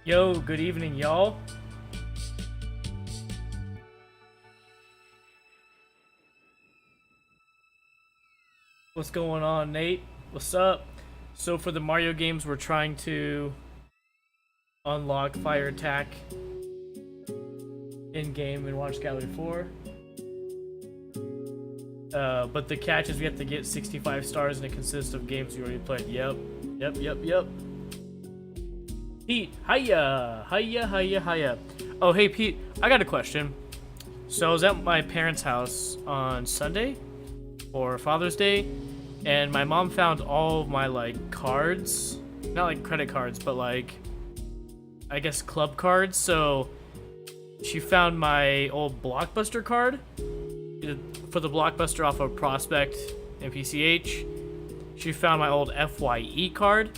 Yo, good evening, y'all. What's going on, Nate? What's up? So for the Mario games, we're trying to unlock Fire Attack in-game in Watch Gallery 4. But the catch is we have to get 65 stars and it consists of games we already played. Yep. Pete, hiya. Oh, hey, Pete, I got a question. So I was at my parents' house on Sunday or Father's Day, and my mom found all of my, like, cards. Not, like, credit cards, but, like, I guess club cards. So she found my old Blockbuster card for the Blockbuster off of Prospect and PCH. She found my old FYE card.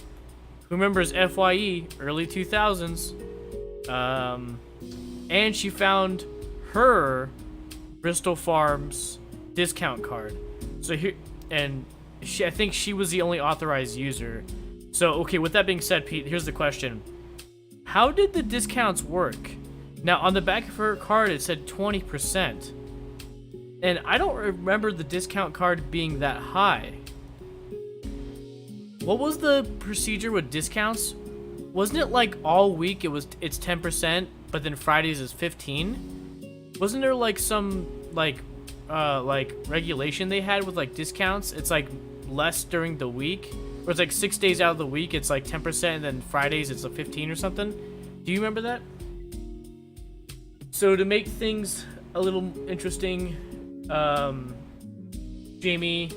Who remembers FYE, early 2000s? And she found her Bristol Farms discount card. So here, and I think she was the only authorized user. So, okay, with that being said, Pete, here's the question. How did the discounts work? Now, on the back of her card, it said 20%. And I don't remember the discount card being that high. What was the procedure with discounts? Wasn't it like all week it's 10%, but then Fridays is 15? Wasn't there like some like regulation they had with like discounts? It's like less during the week, or it's like 6 days out of the week it's like 10%, and then Fridays it's a 15 or something. Do you remember that? So to make things a little interesting, Jamie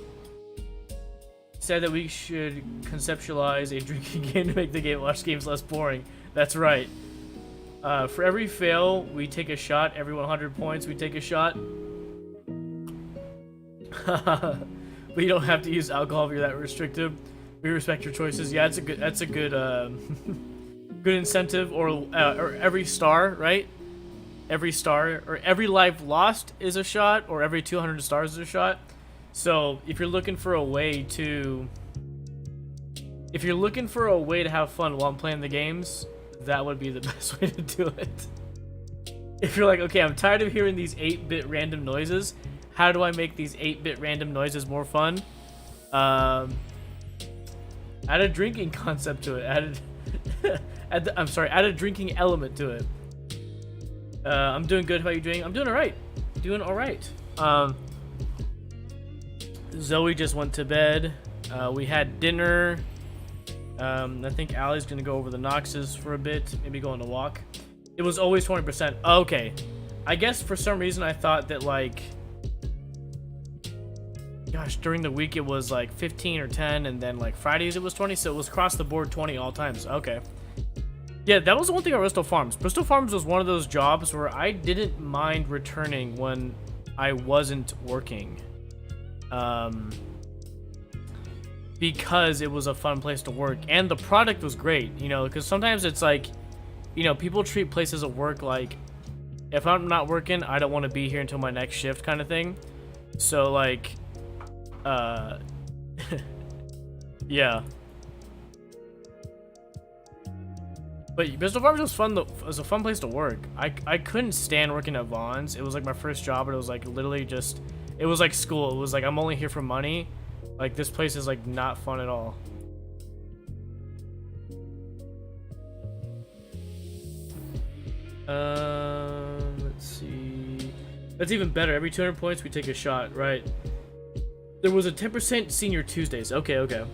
said that we should conceptualize a drinking game to make the game watch games less boring. That's right. For every fail, we take a shot. Every 100 points, we take a shot. But you don't have to use alcohol if you're that restrictive. We respect your choices. Yeah, that's a good good incentive. Or every star, right? Every star or every life lost is a shot, or every 200 stars is a shot. So if you're looking for a way to have fun while I'm playing the games, that would be the best way to do it. If you're like, okay, I'm tired of hearing these 8-bit random noises, how do I make these 8-bit random noises more fun? Add a drinking concept to it. Add a drinking element to it. I'm doing good. How are you doing? I'm doing all right. Zoe just went to bed. We had dinner. I think Allie's gonna go over the Noxes for a bit, maybe go on a walk. It was always 20%. Okay. I guess for some reason I thought that, like, gosh, during the week it was like 15 or 10, and then like Fridays it was 20, so it was across the board 20 all times. Okay. Yeah, that was the one thing at Bristol Farms. Bristol Farms was one of those jobs where I didn't mind returning when I wasn't working. Because it was a fun place to work and the product was great, you know, because sometimes it's like, you know, people treat places of work like, if I'm not working, I don't want to be here until my next shift kind of thing. So like, yeah. But Bristol Farms was fun. It was a fun place to work. I couldn't stand working at Vaughn's. It was like my first job, but it was like literally just, it was like school. It was like, I'm only here for money. Like, this place is like not fun at all. Let's see. That's even better. Every 200 points, we take a shot, right? There was a 10% Senior Tuesdays. Okay.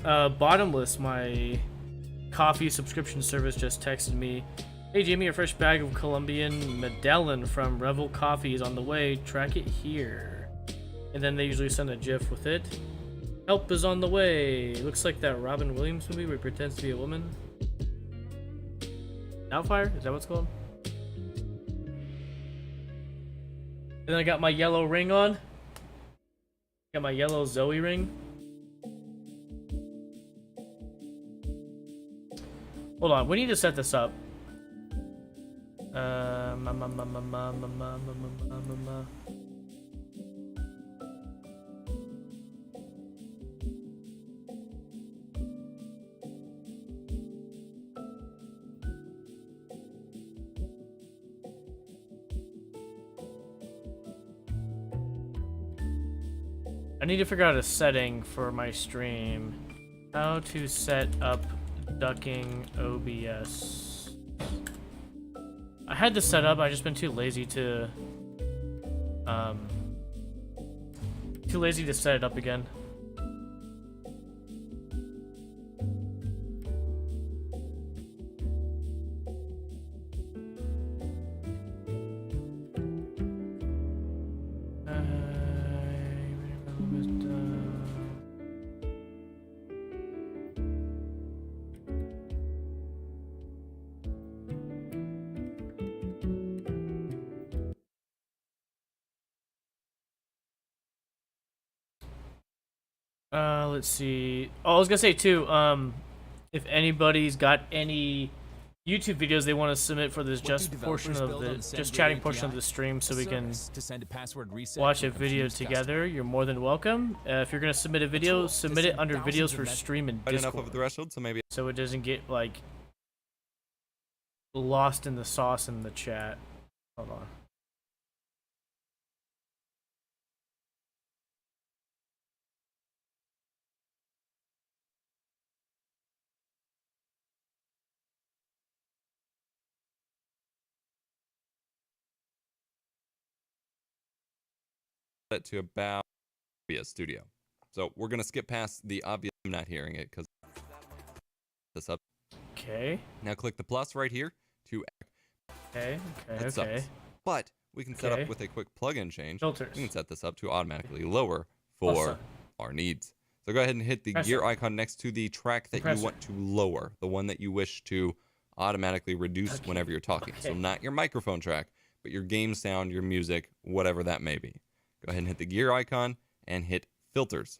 Bottomless, my coffee subscription service, just texted me. Hey Jamie, a fresh bag of Colombian Medellin from Revel Coffee is on the way. Track it here. And then they usually send a GIF with it. Help is on the way. Looks like that Robin Williams movie where he pretends to be a woman. Doubtfire? Is that what it's called? And then I got my yellow ring on. Got my yellow Zoe ring. Hold on, we need to set this up. I need to figure out a setting for my stream. How to set up ducking OBS. I had this set up, I just been too lazy to set it up again. Let's see. Oh, I was gonna say too. If anybody's got any YouTube videos they want to submit for this portion of the chatting portion of the stream, so we can watch a video together, you're more than welcome. If you're gonna submit a video, submit it under videos for stream in Discord. Enough of the threshold, so it doesn't get like lost in the sauce in the chat. Hold on. To about OBS Studio. So we're gonna skip past the obvious. I'm not hearing it because this up. Okay. Now click the plus right here to. Okay. But we can set up with a quick plugin change. Filters. We can set this up to automatically lower for our needs. So go ahead and hit the gear icon next to the track that you want to lower, the one that you wish to automatically reduce whenever you're talking. So not your microphone track, but your game sound, your music, whatever that may be. Go ahead and hit the gear icon and hit filters.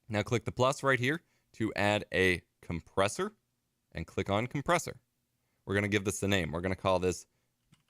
Now click the plus right here to add a compressor and click on compressor. We're going to give this a name. We're going to call this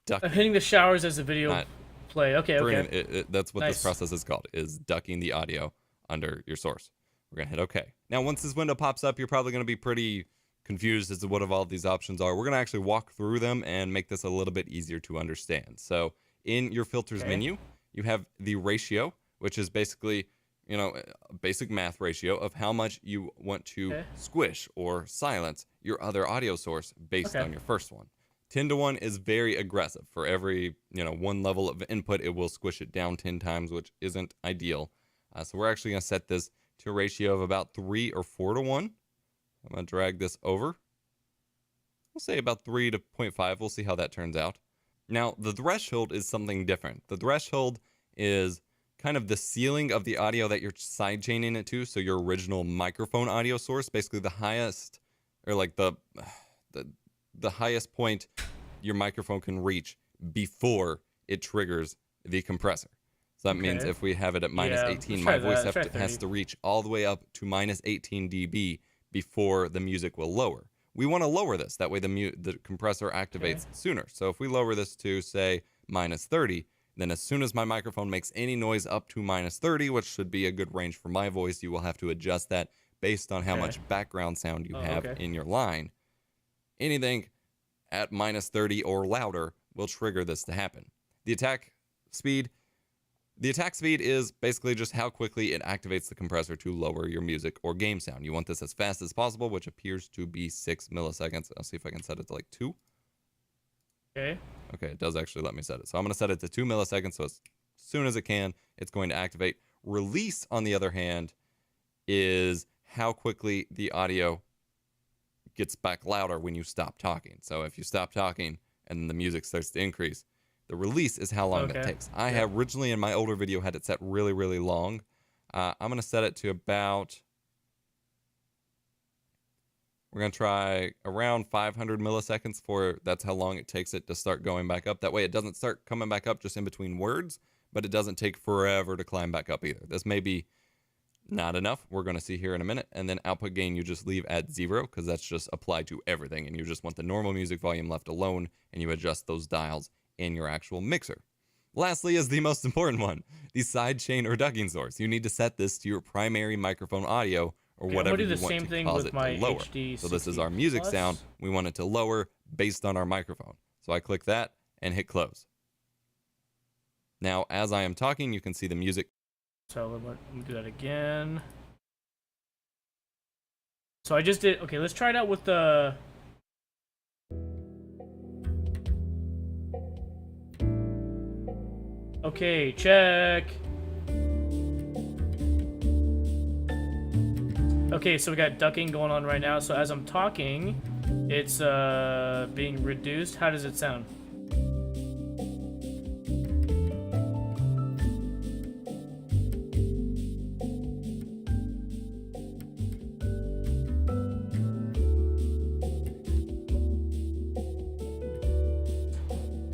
ducking. I'm hitting the showers as the video play. Okay. That's what this process is called, is ducking the audio under your source. We're going to hit OK. Now once this window pops up, you're probably going to be pretty confused as to what all of these options are. We're going to actually walk through them and make this a little bit easier to understand. So in your filters menu, you have the ratio, which is basically, you know, a basic math ratio of how much you want to squish or silence your other audio source based on your first one. 10:1 is very aggressive. For every, you know, one level of input, it will squish it down 10 times, which isn't ideal. So we're actually going to set this to a ratio of about 3 or 4:1. I'm going to drag this over. We'll say about 3 to 0.5. We'll see how that turns out. Now, the threshold is something different. The threshold is kind of the ceiling of the audio that you're sidechaining it to. So your original microphone audio source, basically the highest, or like the highest point your microphone can reach before it triggers the compressor. So that means if we have it at minus 18, my voice has to reach all the way up to minus 18 dB before the music will lower. We want to lower this. That way the compressor activates sooner. So if we lower this to, say, minus 30, then as soon as my microphone makes any noise up to minus 30, which should be a good range for my voice, you will have to adjust that based on how much background sound you have in your line. Anything at minus 30 or louder will trigger this to happen. The attack speed is basically just how quickly it activates the compressor to lower your music or game sound. You want this as fast as possible, which appears to be 6 milliseconds. I'll see if I can set it to like 2. Okay, it does actually let me set it. So I'm going to set it to 2 milliseconds, so as soon as it can, it's going to activate. Release, on the other hand, is how quickly the audio gets back louder when you stop talking. So if you stop talking and then the music starts to increase, the release is how long it takes. I have originally in my older video had it set really, really long. I'm going to set it to about, we're going to try around 500 milliseconds that's how long it takes it to start going back up. That way it doesn't start coming back up just in between words, but it doesn't take forever to climb back up either. This may be not enough. We're going to see here in a minute. And then output gain, you just leave at 0 because that's just applied to everything. And you just want the normal music volume left alone, and you adjust those dials in your actual mixer. Lastly is the most important one, the sidechain or ducking source. You need to set this to your primary microphone audio or whatever you want to cause it to lower. So this is our music sound. We want it to lower based on our microphone. So I click that and hit close. Now, as I am talking, you can see the music So let me do that again. So I just did. Okay, let's try it out with the. Okay, check. Okay, so we got ducking going on right now. So as I'm talking, it's being reduced. How does it sound?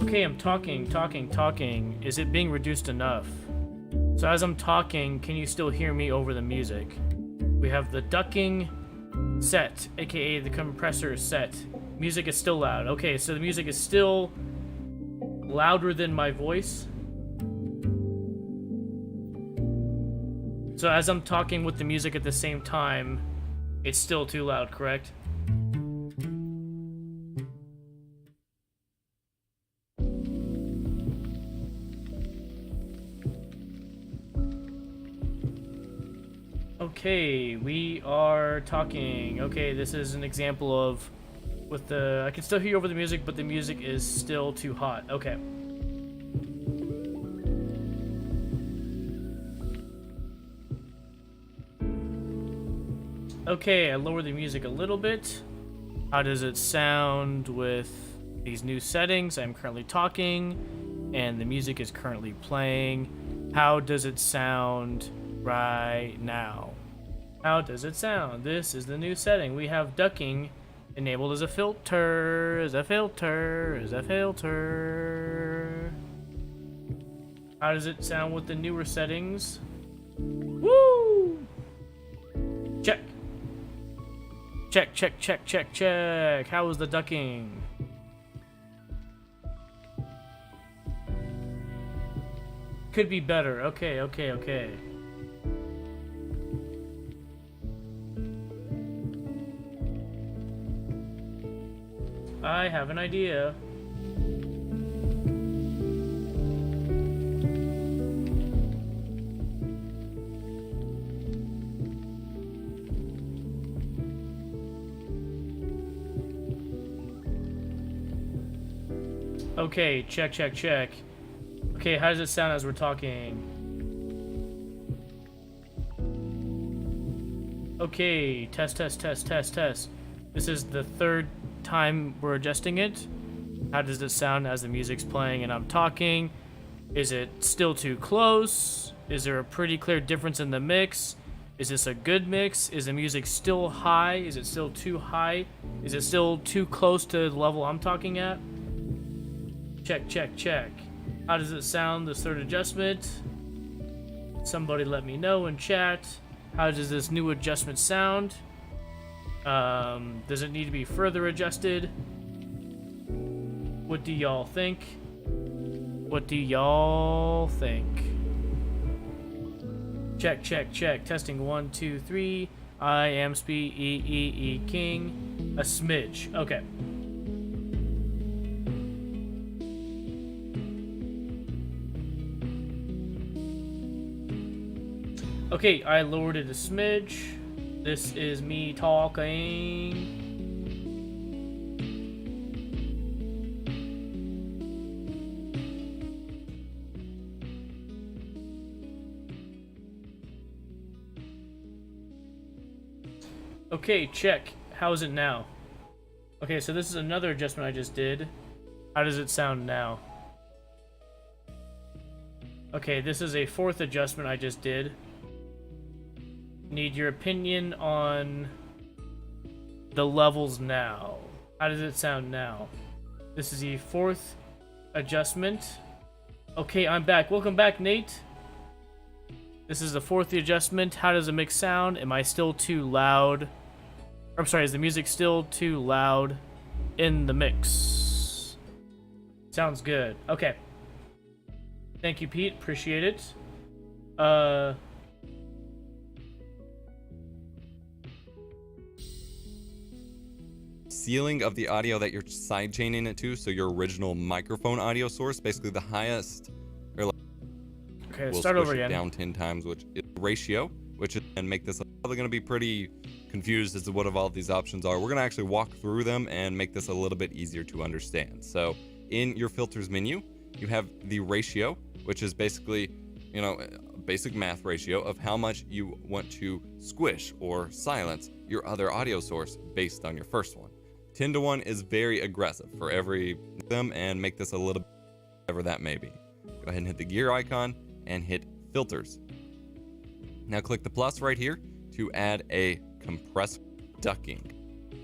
Okay, I'm talking. Is it being reduced enough? So as I'm talking, can you still hear me over the music? We have the ducking set, aka the compressor set. Music is still loud. Okay, so the music is still louder than my voice. So as I'm talking with the music at the same time, it's still too loud, correct? Okay, we are talking. Okay, this is an example of with the I can still hear you over the music, but the music is still too hot. Okay. Okay, I lowered the music a little bit. How does it sound with these new settings? I'm currently talking and the music is currently playing. How does it sound right now? How does it sound? This is the new setting. We have ducking enabled as a filter, How does it sound with the newer settings? Woo! Check. Check. How is the ducking? Could be better. Okay. I have an idea. Okay, check. Okay, how does it sound as we're talking? Okay, test. This is the third time we're adjusting it. How does it sound as the music's playing and I'm talking? Is it still too close? Is there a pretty clear difference in the mix? Is this a good mix? Is the music still high? Is it still too high? Is it still too close to the level I'm talking at? Check. How does it sound, this third adjustment? Somebody let me know in chat. How does this new adjustment sound? Does it need to be further adjusted? What do y'all think? Check. Testing 1, 2, 3. I am Speed King. A smidge. Okay. Okay, I lowered it a smidge. This is me talking. Okay, check. How is it now? Okay, so this is another adjustment I just did. How does it sound now? Okay, this is a fourth adjustment I just did. Need your opinion on the levels now. How does it sound now? This is the fourth adjustment. Okay, I'm back. Welcome back, Nate. This is the fourth adjustment. How does the mix sound? Am I still too loud? I'm sorry, is the music still too loud in the mix? Sounds good. Okay. Thank you, Pete. Appreciate it. Ceiling of the audio that you're sidechaining it to, so your original microphone audio source, basically the highest, or like Okay, will start squish over it again. down 10 times, which is ratio, which is, and make this probably going to be pretty confused as to what all of these options are. We're going to actually walk through them and make this a little bit easier to understand. So in your filters menu, you have the ratio, which is basically, you know, a basic math ratio of how much you want to squish or silence your other audio source based on your first one. 10 to 1 is very aggressive for every them, and make this a little bit, whatever that may be. Go ahead and hit the gear icon and hit filters. Now click the plus right here to add a compressor ducking.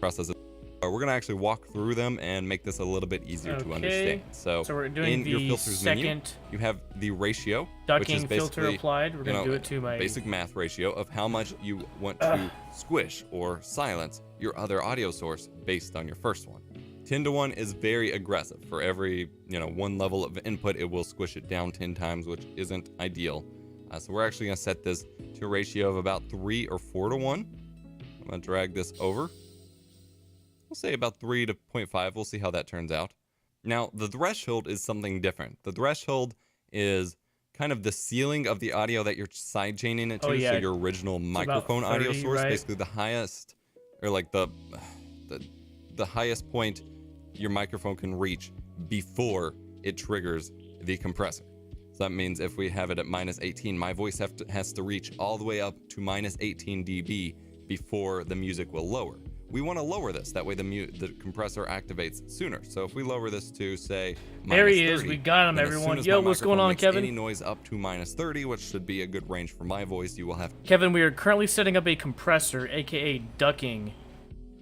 We're going to actually walk through them and make this a little bit easier to understand. So we're doing in your the filters second menu, you have the ratio, which is ducking filter basically, applied. We're going to do it to my basic math ratio of how much you want to squish or silence your other audio source based on your first one. 10 to 1 is very aggressive. For every, you know, one level of input, it will squish it down 10 times, which isn't ideal. So we're actually going to set this to a ratio of about 3 or 4 to 1. I'm going to drag this over. We'll say about 3 to 0.5. We'll see how that turns out. Now, the threshold is something different. The threshold is kind of the ceiling of the audio that you're sidechaining it to. Oh, yeah. So your original microphone 30, audio source, right? basically the highest, or like the highest point your microphone can reach before it triggers the compressor. So that means if we have it at minus 18, my voice has to reach all the way up to minus 18 dB before the music will lower. We want to lower this, that way the compressor activates sooner. So if we lower this to, say, There he minus is. 30, We got him, then as everyone. soon as Yo, my what's going microphone on, makes Kevin? any noise up to minus 30, which should be a good range for my voice, you will have... Kevin, we are currently setting up a compressor, aka ducking,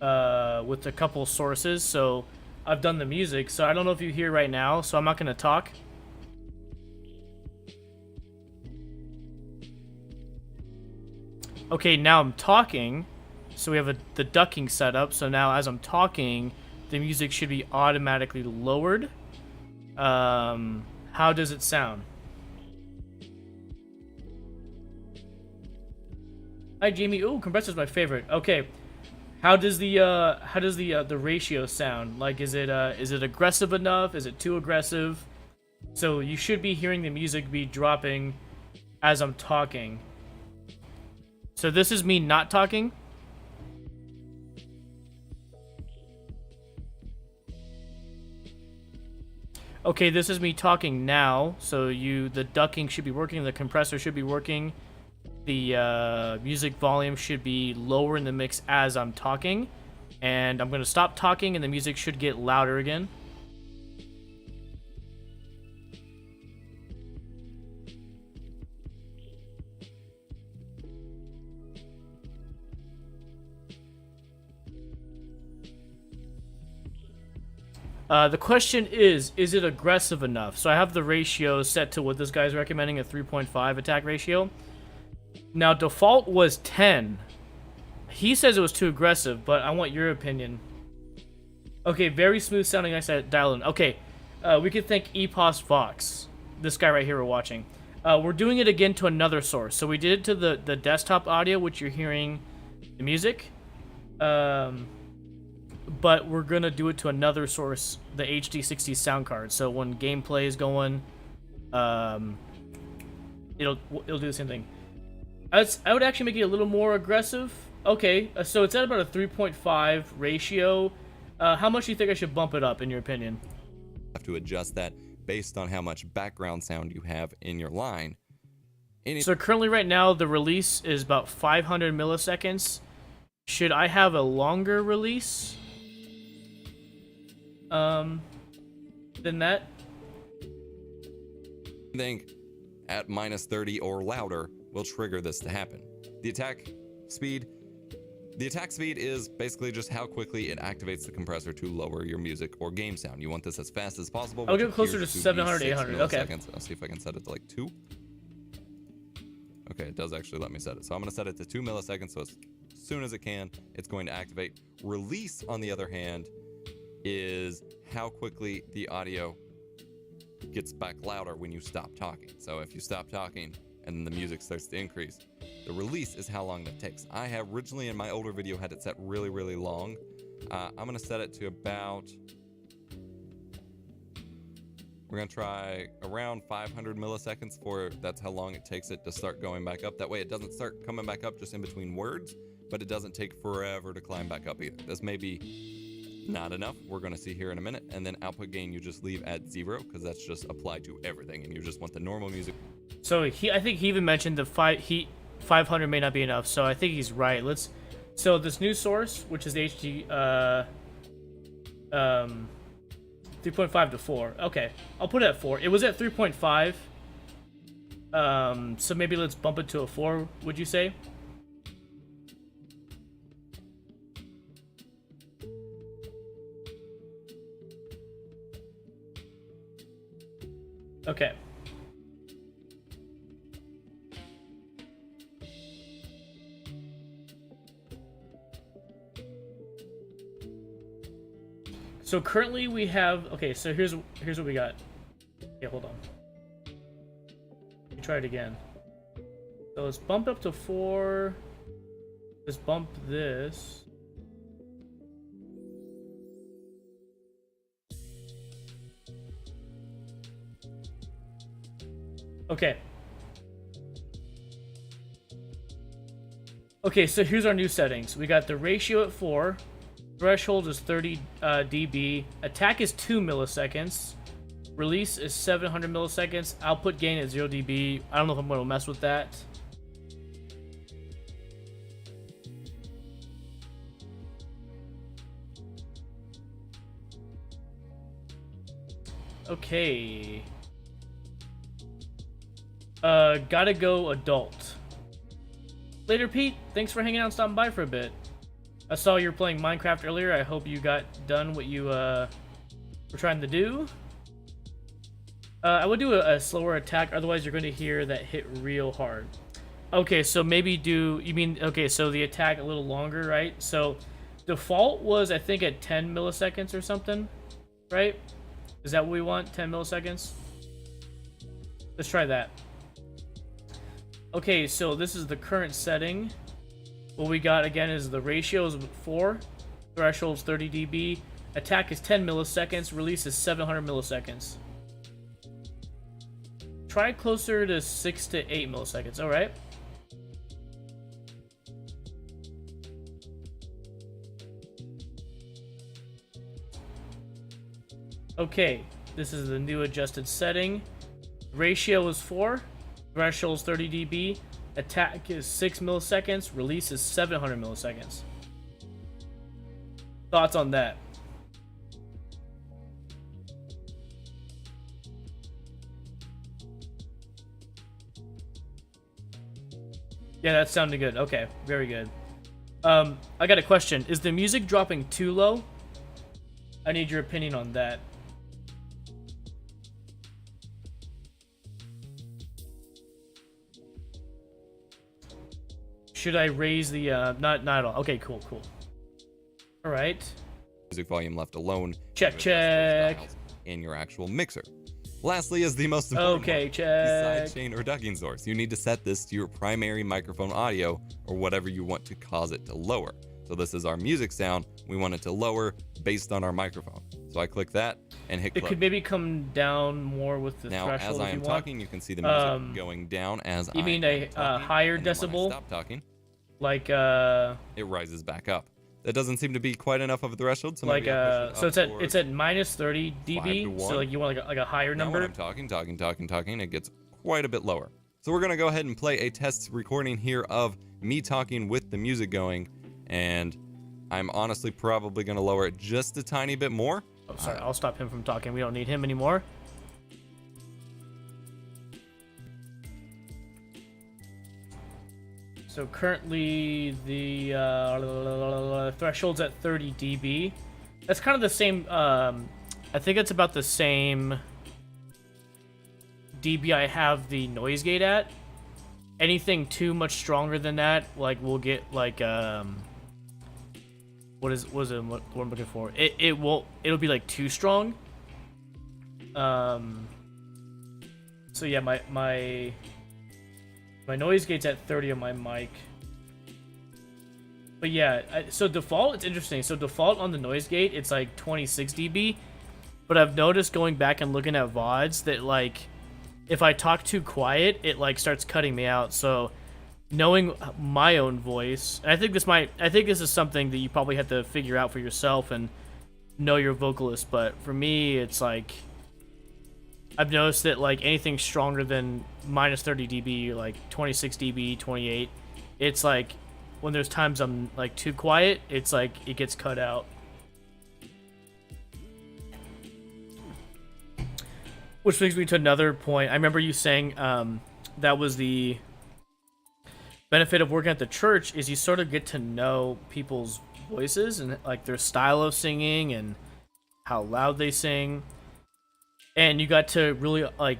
with a couple sources. So I've done the music, so I don't know if you hear right now, so I'm not going to talk. Okay, now I'm talking, so we have the ducking set up. So now as I'm talking, the music should be automatically lowered. How does it sound? Hi, Jamie. Ooh, compressor's my favorite. Okay, how does the ratio sound? Like, is it aggressive enough? Is it too aggressive? So you should be hearing the music be dropping as I'm talking. So this is me not talking. Okay, this is me talking now. So the ducking should be working, the compressor should be working. The music volume should be lower in the mix as I'm talking. And I'm gonna stop talking and the music should get louder again. The question is it aggressive enough? So I have the ratio set to what this guy's recommending, a 3.5 attack ratio. Now, default was 10. He says it was too aggressive, but I want your opinion. Okay, very smooth sounding, nice dial-in. Okay, we could thank Epos Vox, this guy right here we're watching. We're doing it again to another source. So we did it to the desktop audio, which you're hearing the music. But we're gonna do it to another source, the HD60 sound card. So when gameplay is going, it'll do the same thing. I would actually make it a little more aggressive. Okay, so it's at about a 3.5 ratio. How much do you think I should bump it up, in your opinion? Have to adjust that based on how much background sound you have in your line. So currently, right now, the release is about 500 milliseconds. Should I have a longer release than that? I think at minus 30 or louder will trigger this to happen. The attack speed is basically just how quickly it activates the compressor to lower your music or game sound. You want this as fast as possible. I'll get closer to 700, 800. Okay. I'll see if I can set it to like 2. Okay, it does actually let me set it. So I'm going to set it to 2 milliseconds. So as soon as it can, it's going to activate. Release, on the other hand, is how quickly the audio gets back louder when you stop talking. So if you stop talking and the music starts to increase, the release is how long that takes. I have originally in my older video had it set really, really long. I'm going to set it to about, We're going to try around 500 milliseconds that's how long it takes it to start going back up. That way it doesn't start coming back up just in between words, but it doesn't take forever to climb back up either. This may be not enough. We're going to see here in a minute. And then output gain, you just leave at 0 because that's just applied to everything. And you just want the normal music. So I think he even mentioned the 500 may not be enough. So I think he's right. So this new source, which is the HD 3.5 to 4. Okay, I'll put it at 4. It was at 3.5. So maybe let's bump it to a 4, would you say? Okay. So currently we have, okay, so here's what we got. Okay, hold on. Let me try it again. So let's bump up to 4. Let's bump this. Okay. Okay, so here's our new settings. We got the ratio at 4. Threshold is 30 dB. Attack is 2 milliseconds. Release is 700 milliseconds. Output gain is 0 dB. I don't know if I'm going to mess with that. Okay. Gotta go adult. Later, Pete. Thanks for hanging out and stopping by for a bit. I saw you were playing Minecraft earlier. I hope you got done what you were trying to do. I would do a slower attack, otherwise you're going to hear that hit real hard. Okay, so maybe okay, so the attack a little longer, right? So default was, I think, at 10 milliseconds or something, right? Is that what we want? 10 milliseconds? Let's try that. Okay, so this is the current setting. What we got again is the ratio is 4, threshold is 30 dB, attack is 10 milliseconds, release is 700 milliseconds. Try closer to 6 to 8 milliseconds, alright? Okay, this is the new adjusted setting. Ratio is 4, threshold is 30 dB, attack is 6 milliseconds, release is 700 milliseconds. Thoughts on that? Yeah, that sounded good. Okay, very good. I got a question. Is the music dropping too low? I need your opinion on that. Should I raise the, not at all. Okay, cool. All right. Music volume left alone. Check. In your actual mixer. Lastly is the most important one, check. the sidechain or ducking source. You need to set this to your primary microphone audio or whatever you want to cause it to lower. So this is our music sound. We want it to lower based on our microphone. So I click that and hit close. It could maybe come down more with the now, threshold. Now, as I am talking, you can see the music going down as I am talking. You mean a higher decibel? Stop talking. Like it rises back up. That doesn't seem to be quite enough of a threshold. So like so it's at minus 30 dB. So like you want like a higher number. Now when I'm talking, it gets quite a bit lower. So we're gonna go ahead and play a test recording here of me talking with the music going, and I'm honestly probably gonna lower it just a tiny bit more. Oh, sorry, I'll stop him from talking. We don't need him anymore. So currently the threshold's at 30 dB. That's kind of the same. I think it's about the same dB I have the noise gate at. Anything too much stronger than that, like we'll get like what I'm looking for? It'll be like too strong. So yeah, my noise gate's at 30 on my mic. But yeah, so default, it's interesting. So default on the noise gate, it's like 26 dB. but I've noticed going back and looking at VODs that like if I talk too quiet, it like starts cutting me out. So knowing my own voice, and I think this is something that you probably have to figure out for yourself and know your vocalist, but for me it's like I've noticed that like anything stronger than minus 30 dB, like 26 dB, 28, it's like when there's times I'm like too quiet, it's like it gets cut out. Which brings me to another point. I remember you saying that was the benefit of working at the church is you sort of get to know people's voices and like their style of singing and how loud they sing. And you got to really like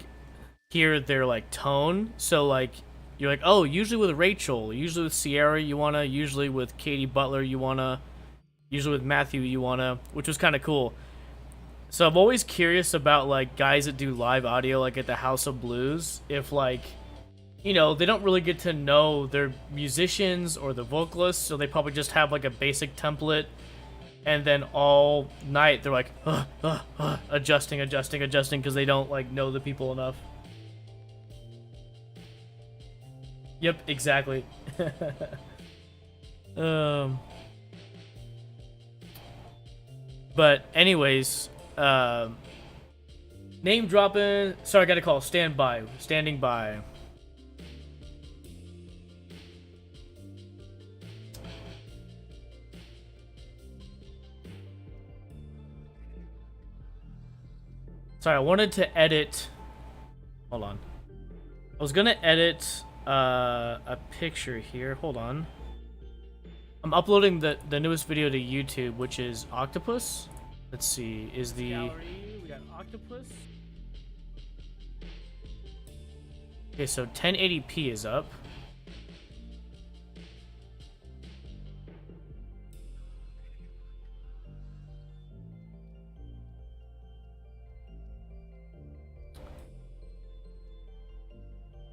hear their like tone. So like you're like, oh, usually with Rachel, usually with Sierra you wanna, usually with Katie Butler you wanna, usually with Matthew you wanna, which was kind of cool. So I'm always curious about like guys that do live audio like at the House of Blues, if like, you know, they don't really get to know their musicians or the vocalists, so they probably just have like a basic template. And then all night they're like adjusting because they don't like know the people enough. Yep, exactly. But anyways, name dropping. Sorry, I got a call. Standing by. Sorry, I wanted to edit. Hold on. I was gonna edit a picture here. Hold on. I'm uploading the newest video to YouTube, which is Octopus. Let's see. Is the gallery? We got Octopus. Okay, so 1080p is up.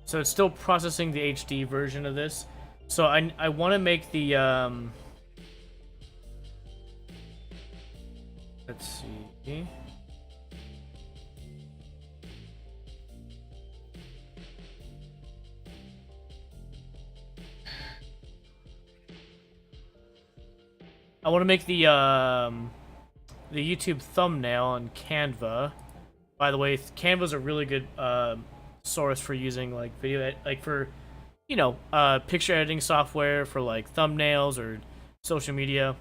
So it's still processing the HD version of this. So I want to make the let's see. I want to make the YouTube thumbnail on Canva. By the way, Canva's a really good source for using like video, like for, you know, picture editing software for like thumbnails or social media.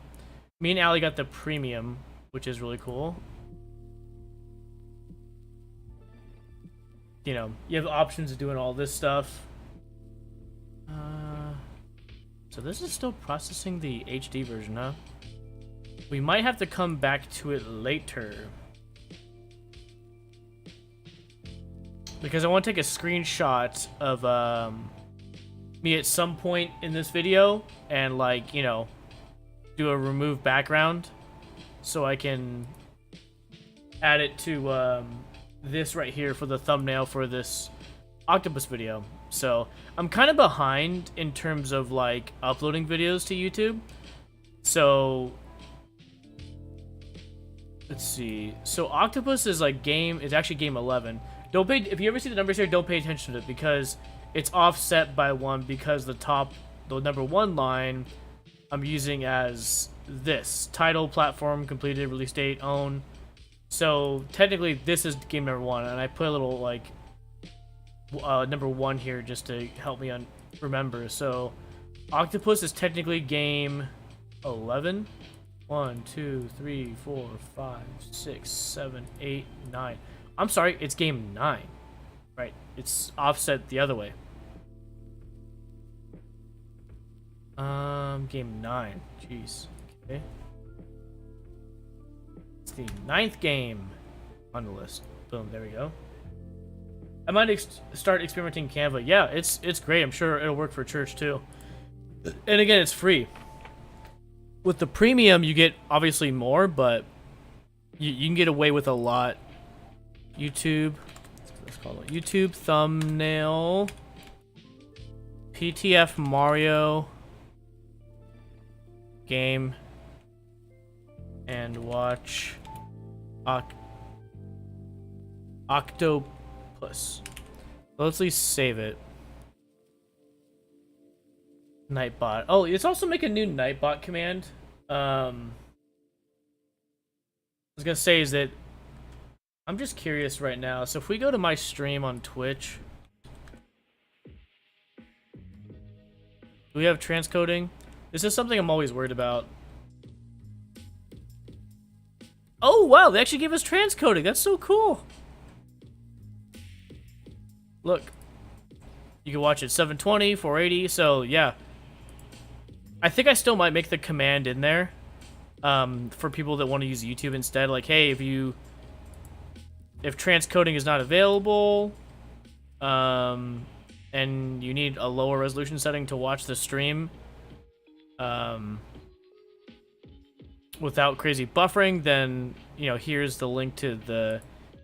Me and Allie got the premium, which is really cool. You know, you have options of doing all this stuff. So this is still processing the HD version, huh? We might have to come back to it later. Because I want to take a screenshot of me at some point in this video and, like, you know, do a remove background so I can add it to this right here for the thumbnail for this octopus video. So I'm kind of behind in terms of like uploading videos to YouTube. So let's see. So octopus is like it's actually game 11. Don't pay, if you ever see the numbers here, don't pay attention to it because it's offset by 1 because the number 1 line I'm using as this title, platform, completed, release date, own. So technically this is game number 1, and I put a little like number 1 here just to help me remember. So octopus is technically game 11. 1, 2, 3, 4, 5, 6, 7, 8, 9. I'm sorry, it's game 9. Right, it's offset the other way. Game 9. Jeez. Okay. It's the 9th game on the list. Boom, there we go. I might start experimenting Canva. Yeah, it's great. I'm sure it'll work for church too. And again, it's free. With the premium, you get obviously more, but you can get away with a lot. YouTube, let's call it YouTube thumbnail, PTF Mario game, and watch Octopus. Let's at least save it. Nightbot. Oh, let's also make a new Nightbot command. I was gonna say is that I'm just curious right now. So if we go to my stream on Twitch, do we have transcoding? This is something I'm always worried about. Oh wow, they actually gave us transcoding. That's so cool. Look, you can watch it 720, 480. So yeah, I think I still might make the command in there for people that want to use YouTube instead. Like, hey, if transcoding is not available, and you need a lower resolution setting to watch the stream, without crazy buffering, then here's the link to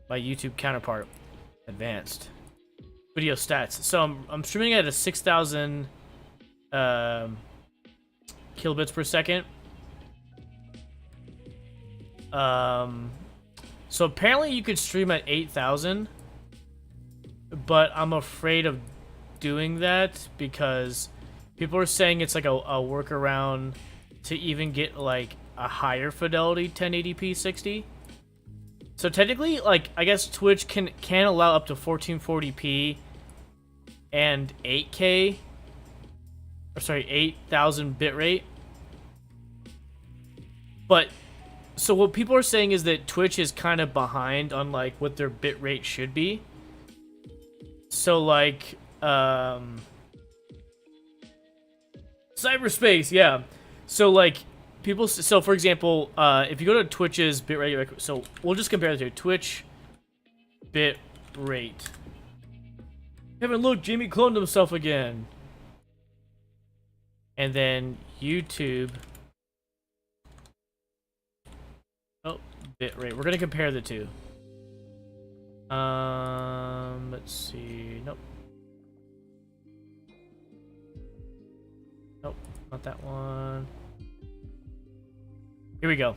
my YouTube counterpart, advanced video stats. So I'm streaming at a 6,000 kilobits per second. So apparently you could stream at 8,000, but I'm afraid of doing that because people are saying it's like a workaround to even get like a higher fidelity 1080p 60. So technically, like, I guess Twitch can allow up to 1440p and 8K, or sorry, 8,000 bitrate. But so what people are saying is that Twitch is kind of behind on like what their bitrate should be. So like cyberspace, yeah. So like so for example, if you go to Twitch's bitrate, so we'll just compare it to Twitch bitrate. Haven't looked, Jamie cloned himself again. And then YouTube. Oh, bitrate. We're gonna compare the two. Let's see. Nope. Nope, not that one. Here we go.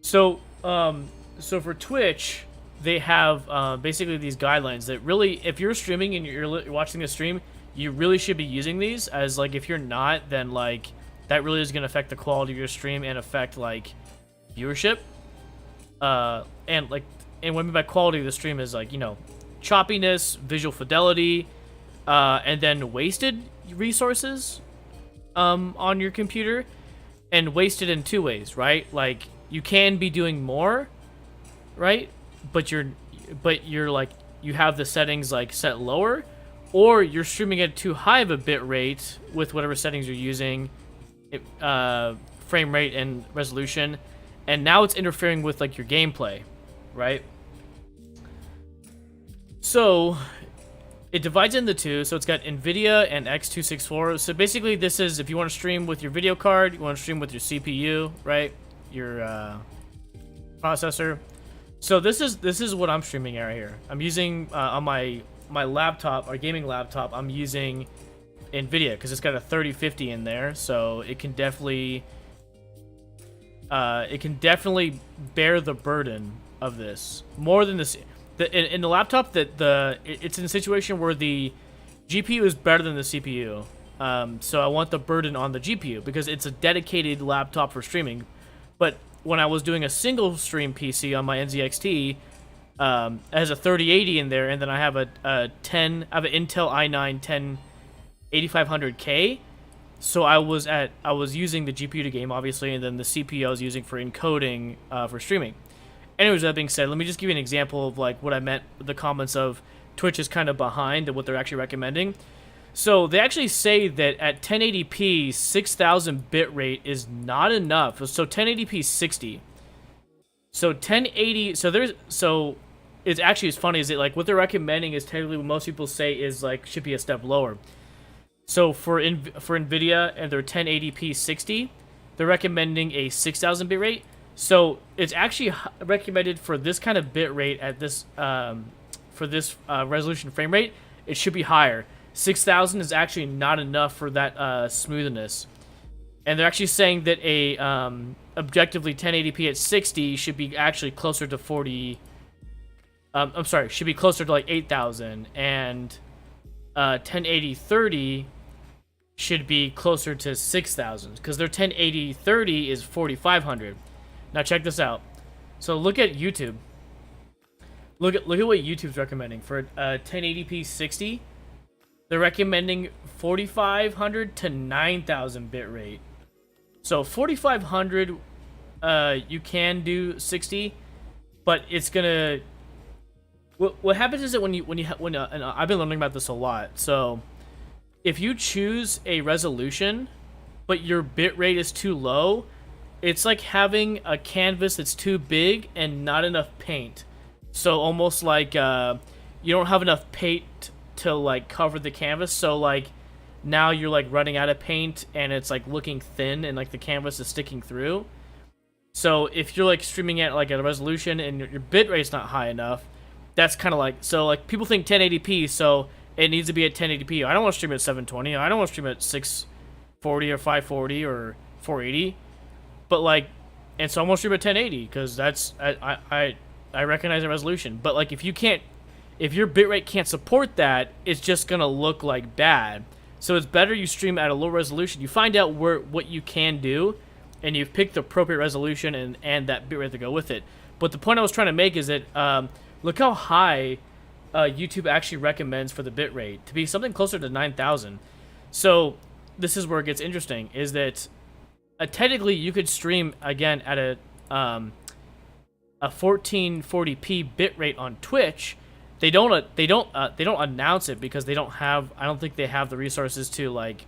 So, so for Twitch, they have basically these guidelines that really, if you're streaming and you're watching the stream, you really should be using these. As like, if you're not, then like that really is gonna affect the quality of your stream and affect like viewership. And what I mean by quality of the stream is like, choppiness, visual fidelity, and then wasted resources on your computer. And wasted in two ways, right? Like, you can be doing more, right? But you're like, you have the settings like set lower, or you're streaming at too high of a bit rate with whatever settings you're using, frame rate and resolution, and now it's interfering with like your gameplay, right? So it divides into two. So it's got NVIDIA and X264. So basically this is if you want to stream with your video card, you want to stream with your CPU, right? Your processor. So this is what I'm streaming right here. I'm using on my laptop, our gaming laptop, I'm using NVIDIA because it's got a 3050 in there, so it can definitely bear the burden of this more than this. In the laptop, it's in a situation where the GPU is better than the CPU. So I want the burden on the GPU because it's a dedicated laptop for streaming. But when I was doing a single stream PC on my NZXT, it has a 3080 in there, and then I have I have an Intel i9 18500K. So I was using the GPU to game, obviously, and then the CPU I was using for encoding for streaming. Anyways, that being said, let me just give you an example of like what I meant with the comments of Twitch is kind of behind and what they're actually recommending. So they actually say that at 1080p, 6,000 bitrate is not enough. So 1080p 60. So 1080. So it's actually as funny as it like what they're recommending is technically what most people say is like should be a step lower. So for NVIDIA and their 1080p 60, they're recommending a 6,000 bitrate. So it's actually recommended for this kind of bit rate at this for this resolution frame rate, it should be higher. 6,000 is actually not enough for that smoothness. And they're actually saying that a objectively 1080p at 60 should be actually closer to 40 I'm sorry, should be closer to like 8,000, and 1080 30 should be closer to 6,000 because their 1080 30 is 4,500. Now check this out. So look at YouTube. Look at what YouTube's recommending for 1080p 60. They're recommending 4,500 to 9,000 bit rate. So 4,500, you can do 60, but it's gonna. What happens is that when and I've been learning about this a lot. So if you choose a resolution, but your bit rate is too low, it's like having a canvas that's too big and not enough paint. So almost like you don't have enough paint to like cover the canvas. So like now you're like running out of paint and it's like looking thin and like the canvas is sticking through. So if you're like streaming at like a resolution and your bit rate's not high enough, that's kind of like, so like people think 1080p, so it needs to be at 1080p. I don't want to stream at 720. I don't want to stream at 640 or 540 or 480. But like, and so I want to stream at 1080 because that's I recognize the resolution. But like if your bitrate can't support that, it's just gonna look like bad. So it's better you stream at a low resolution. You find out what you can do, and you've picked the appropriate resolution and that bitrate to go with it. But the point I was trying to make is that look how high YouTube actually recommends for the bitrate to be something closer to 9,000. So this is where it gets interesting. Is that technically you could stream again at a 1440p bitrate on Twitch. They don't announce it because they don't have. I don't think they have the resources to like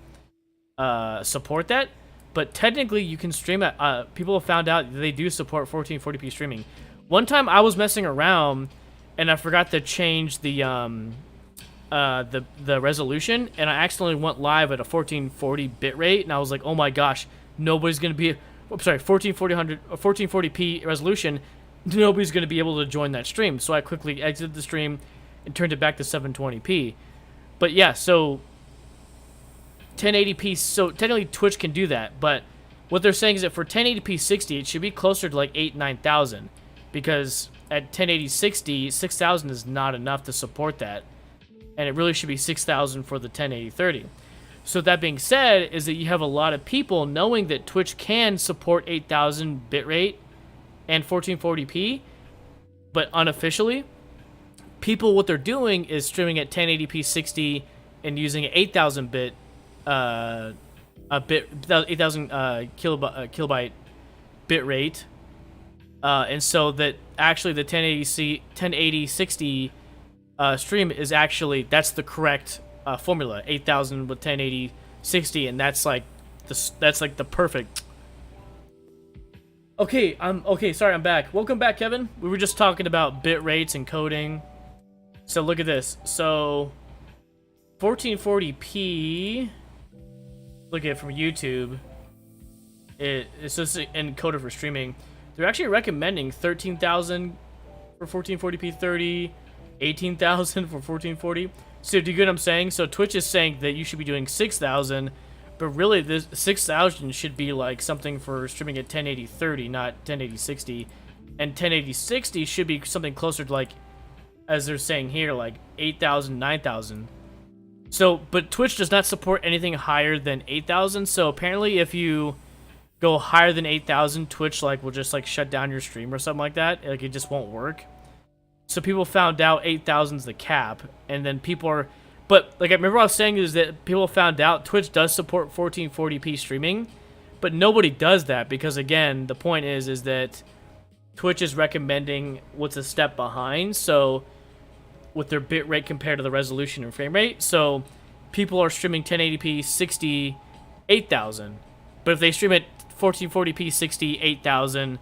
support that. But technically, you can stream at. People have found out they do support 1440p streaming. One time, I was messing around, and I forgot to change the resolution, and I accidentally went live at a 1440 bitrate, and I was like, oh my gosh, nobody's gonna be. I'm sorry, 1440p resolution. Nobody's going to be able to join that stream. So I quickly exited the stream and turned it back to 720p. But yeah, so 1080p, so technically Twitch can do that. But what they're saying is that for 1080p 60, it should be closer to like 9,000. Because at 1080 60, 6,000 is not enough to support that. And it really should be 6,000 for the 1080 30. So that being said, is that you have a lot of people knowing that Twitch can support 8,000 bitrate and 1440p, but unofficially, people, what they're doing is streaming at 1080p 60 and using an 8,000 bit, 8,000 kilobyte bit rate, and so that actually the 1080 60 stream is actually, that's the correct formula, 8,000 with 1080 60, and that's like the perfect. Okay, sorry, I'm back. Welcome back, Kevin. We were just talking about bit rates and coding. So look at this. So 1440p, look at it from YouTube. It's just encoded for streaming. They're actually recommending 13,000 for 1440p 30, 18,000 for 1440. So do you get what I'm saying? So Twitch is saying that you should be doing 6,000. But really, this 6,000 should be like something for streaming at 1080 30, not 1080 60. And 1080 60 should be something closer to like, as they're saying here, like 8,000, 9,000. So, but Twitch does not support anything higher than 8,000. So apparently, if you go higher than 8,000, Twitch like will just like shut down your stream or something like that. Like it just won't work. So people found out 8,000 is the cap, and then people are. But, like, I remember what I was saying is that people found out Twitch does support 1440p streaming, but nobody does that because, again, the point is that Twitch is recommending what's a step behind, so with their bit rate compared to the resolution and frame rate. So people are streaming 1080p 60, 8,000. But if they stream at 1440p 60, 8,000,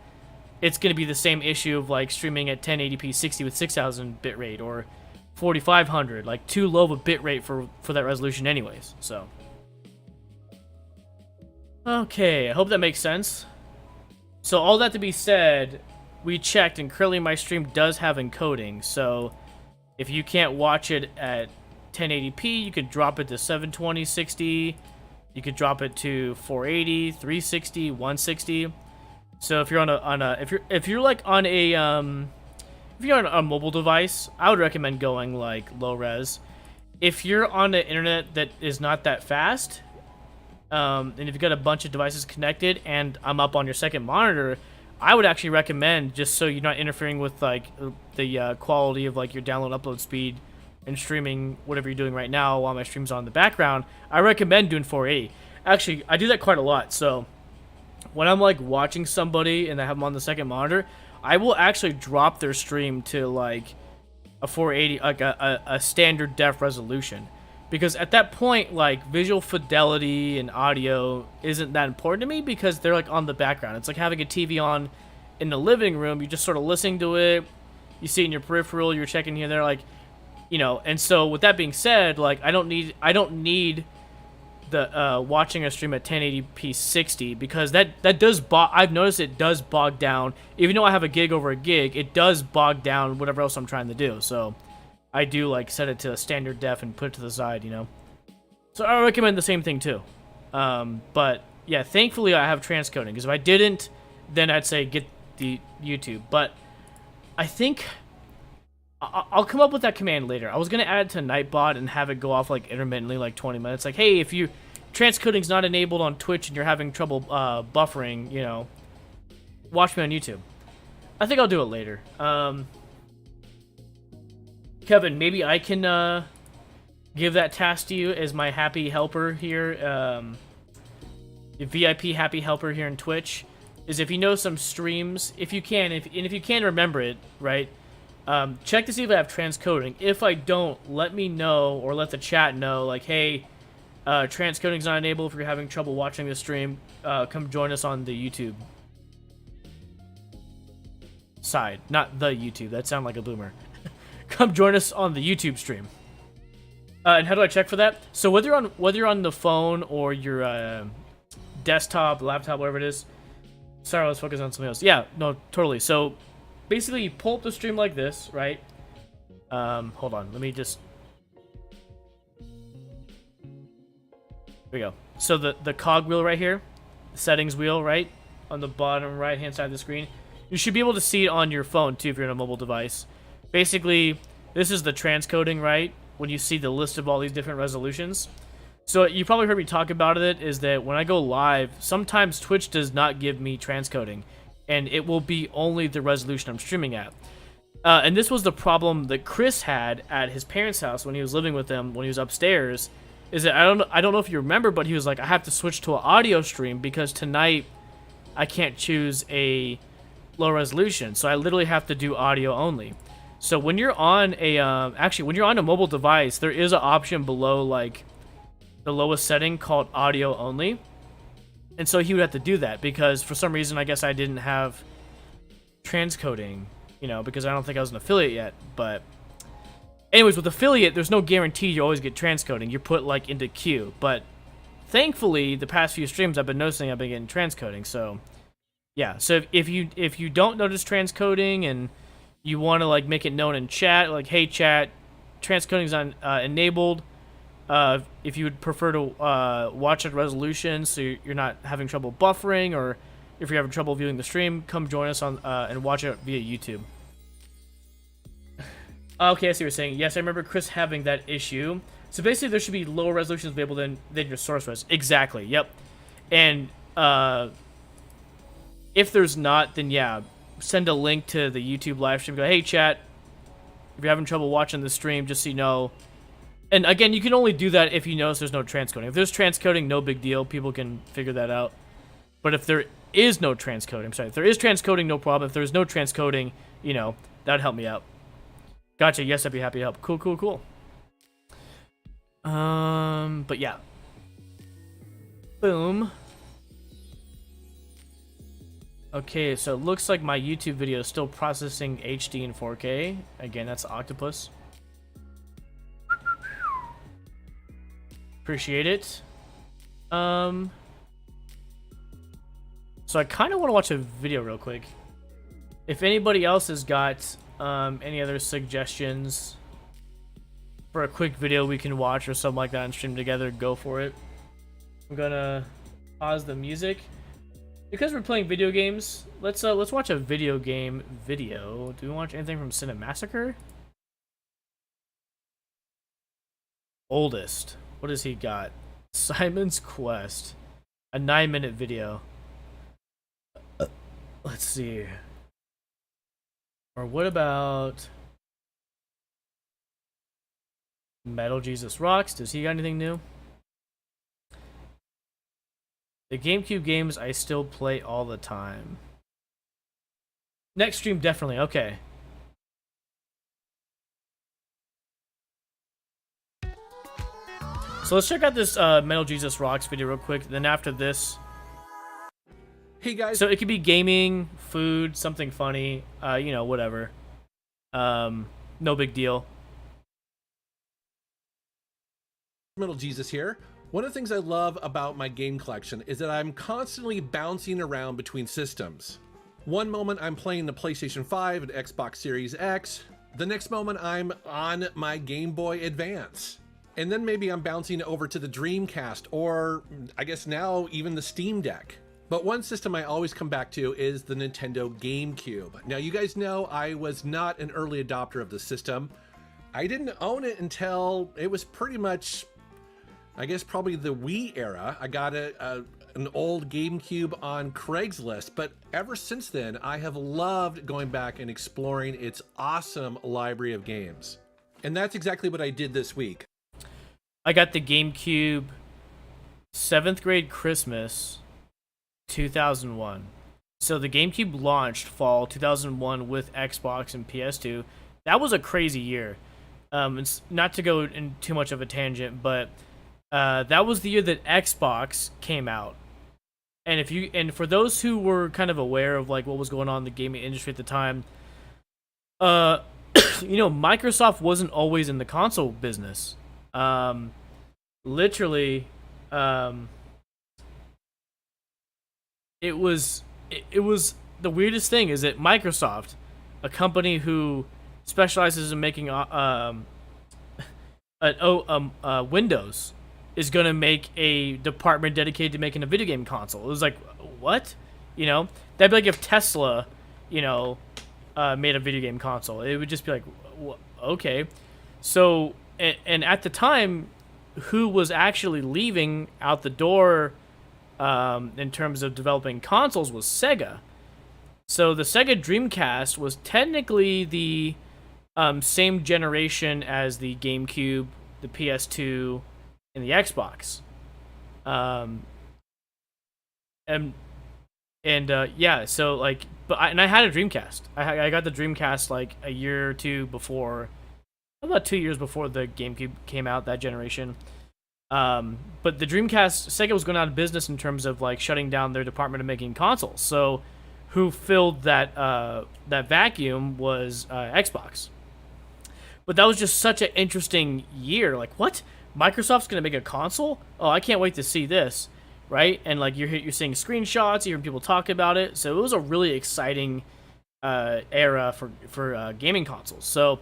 it's going to be the same issue of, like, streaming at 1080p 60 with 6,000 bit rate, or 4,500, like too low of a bit rate for that resolution anyways. So okay, I hope that makes sense. So all that to be said, we checked and currently my stream does have encoding. So if you can't watch it at 1080p, you could drop it to 720 60. You could drop it to 480, 360, 160. So if you're on a if you're like on a if you're on a mobile device, I would recommend going like low res. If you're on the internet that is not that fast, and if you've got a bunch of devices connected and I'm up on your second monitor, I would actually recommend, just so you're not interfering with like the quality of like your download upload speed and streaming whatever you're doing right now while my stream's on in the background, I recommend doing 480. Actually, I do that quite a lot. So when I'm like watching somebody and I have them on the second monitor, I will actually drop their stream to like a 480, like a standard def resolution, because at that point, like, visual fidelity and audio isn't that important to me because they're like on the background. It's like having a TV on in the living room. You just sort of listening to it, you see it in your peripheral, you're checking here and there, like, you know. And so with that being said, like, I don't need the watching a stream at 1080p 60, because that does I've noticed it does bog down. Even though I have a gig over a gig, it does bog down whatever else I'm trying to do. So I do like set it to a standard def and put it to the side, you know. So I recommend the same thing too. But yeah, thankfully I have transcoding, because if I didn't, then I'd say get the YouTube. But I think I'll come up with that command later. I was gonna add it to Nightbot and have it go off like intermittently, like 20 minutes. Like, hey, if you transcoding's not enabled on Twitch and you're having trouble buffering, you know, watch me on YouTube. I think I'll do it later. Kevin, maybe I can give that task to you as my happy helper here, the VIP happy helper here in Twitch. Is if you know some streams, if you can, if you can remember it, right? Check to see if I have transcoding. If I don't, let me know, or let the chat know, like, hey, transcoding's not enabled. If you're having trouble watching the stream, come join us on the YouTube side, not the YouTube. That sounds like a boomer. Come join us on the YouTube stream. And how do I check for that? So whether you're on the phone or your desktop, laptop, whatever it is. Sorry, let's focus on something else. Yeah, no, totally. So basically, you pull up the stream like this, right? Hold on, let me just. Here we go. So the cog wheel right here, the settings wheel, right, on the bottom right hand side of the screen. You should be able to see it on your phone too if you're on a mobile device. Basically, this is the transcoding, right? When you see the list of all these different resolutions. So you probably heard me talk about it, is that when I go live, sometimes Twitch does not give me transcoding, and it will be only the resolution I'm streaming at. And this was the problem that Chris had at his parents' house when he was living with them, when he was upstairs, is that I don't know if you remember, but he was like, I have to switch to an audio stream because tonight I can't choose a low resolution, so I literally have to do audio only. So when you're on a when you're on a mobile device, there is an option below like the lowest setting called audio only. And so he would have to do that because for some reason I guess I didn't have transcoding, you know, because I don't think I was an affiliate yet. But anyways, with affiliate, there's no guarantee you always get transcoding. You're put like into queue. But thankfully, the past few streams I've been noticing I've been getting transcoding. So yeah, so if you don't notice transcoding and you want to like make it known in chat, like, hey chat, transcoding's on enabled. If you would prefer to watch at resolution so you're not having trouble buffering, or if you're having trouble viewing the stream, come join us on and watch it via YouTube. Okay, I see what you're saying. Yes, I remember Chris having that issue. So basically, there should be lower resolutions available than your source res. Exactly. Yep. And if there's not, then yeah, send a link to the YouTube live stream. Go, hey chat, if you're having trouble watching the stream, just so you know. And again, you can only do that if you notice there's no transcoding. If there's transcoding, no big deal. People can figure that out. But if there is no transcoding, if there is transcoding, no problem. If there's no transcoding, you know, that'd help me out. Gotcha. Yes, I'd be happy to help. Cool, cool, cool. But yeah. Boom. Okay, so it looks like my YouTube video is still processing HD and 4K. Again, that's Octopus. Appreciate it. So I kind of want to watch a video real quick. If anybody else has got any other suggestions for a quick video we can watch or something like that and stream together, go for it. I'm gonna pause the music. Because we're playing video games, let's watch a video game video. Do we watch anything from Cinemassacre? Oldest. What has he got? Simon's Quest. A 9-minute video. Let's see. Or what about Metal Jesus Rocks? Does he got anything new? The GameCube games I still play all the time. Next stream, definitely. Okay. So let's check out this Metal Jesus Rocks video real quick. Then after this... Hey guys. So it could be gaming, food, something funny, you know, whatever. No big deal. Metal Jesus here. One of the things I love about my game collection is that I'm constantly bouncing around between systems. One moment I'm playing the PlayStation 5 and Xbox Series X. The next moment I'm on my Game Boy Advance. And then maybe I'm bouncing over to the Dreamcast, or I guess now even the Steam Deck. But one system I always come back to is the Nintendo GameCube. Now you guys know I was not an early adopter of the system. I didn't own it until it was pretty much, I guess probably the Wii era. I got an old GameCube on Craigslist, but ever since then, I have loved going back and exploring its awesome library of games. And that's exactly what I did this week. I got the GameCube 7th grade Christmas 2001. So the GameCube launched fall 2001 with Xbox and PS2. That was a crazy year. It's not to go in too much of a tangent, but that was the year that Xbox came out. And for those who were kind of aware of like what was going on in the gaming industry at the time, you know, Microsoft wasn't always in the console business. Literally, it was the weirdest thing is that Microsoft, a company who specializes in making Windows, is gonna make a department dedicated to making a video game console. It was like, what? You know, that'd be like if Tesla, you know, made a video game console. It would just be like, okay. So, and at the time, who was actually leaving out the door in terms of developing consoles was Sega. So the Sega Dreamcast was technically the same generation as the GameCube, the PS2, and the Xbox. Yeah, so like, I had a Dreamcast. I got the Dreamcast like a year or two before, about 2 years before the GameCube came out, that generation. But the Dreamcast, Sega was going out of business in terms of like shutting down their department of making consoles. So who filled that that vacuum was Xbox. But that was just such an interesting year. Like, what? Microsoft's going to make a console? Oh, I can't wait to see this, right? And like you're seeing screenshots, you're hearing people talk about it. So it was a really exciting era for gaming consoles. So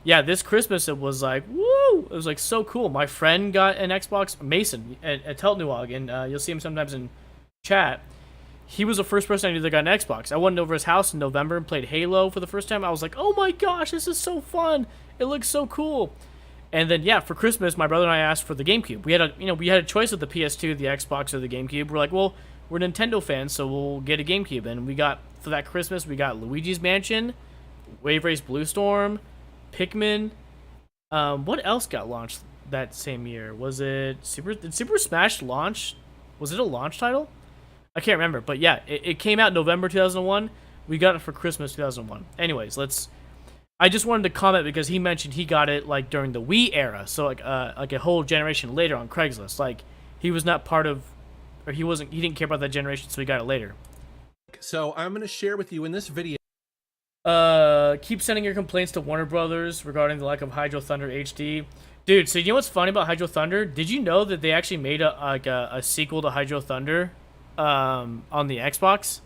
yeah, this Christmas it was like, woo! It was like so cool. My friend got an Xbox, Mason, at Teltnuag, and you'll see him sometimes in chat. He was the first person I knew that got an Xbox. I went over his house in November and played Halo for the first time. I was like, oh my gosh, this is so fun. It looks so cool. And then yeah, for Christmas, my brother and I asked for the GameCube. We had a choice of the PS2, the Xbox, or the GameCube. We're like, well, we're Nintendo fans, so we'll get a GameCube. And we got, for that Christmas, we got Luigi's Mansion, Wave Race Blue Storm, Pikmin. What else got launched that same year? Did Super Smash launch? Was it a launch title? I can't remember, but yeah, it came out November 2001. We got it for Christmas 2001. Anyways, I just wanted to comment because he mentioned he got it like during the Wii era, so like a whole generation later on Craigslist. Like he was not part of, or he didn't care about that generation, so he got it later. So I'm going to share with you in this video. Keep sending your complaints to Warner Brothers regarding the lack of Hydro Thunder HD. Dude, so you know what's funny about Hydro Thunder? Did you know that they actually made a sequel to Hydro Thunder on the Xbox?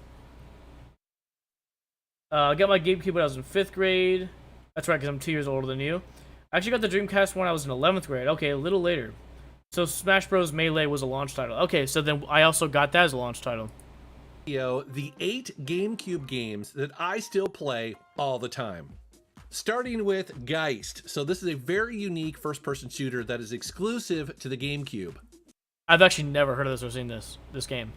I got my GameCube when I was in 5th grade. That's right, because I'm 2 years older than you. I actually got the Dreamcast when I was in 11th grade. Okay, a little later. So Smash Bros. Melee was a launch title. Okay, so then I also got that as a launch title. the 8 GameCube games that I still play all the time. Starting with Geist. So this is a very unique first-person shooter that is exclusive to the GameCube. I've actually never heard of this or seen this game.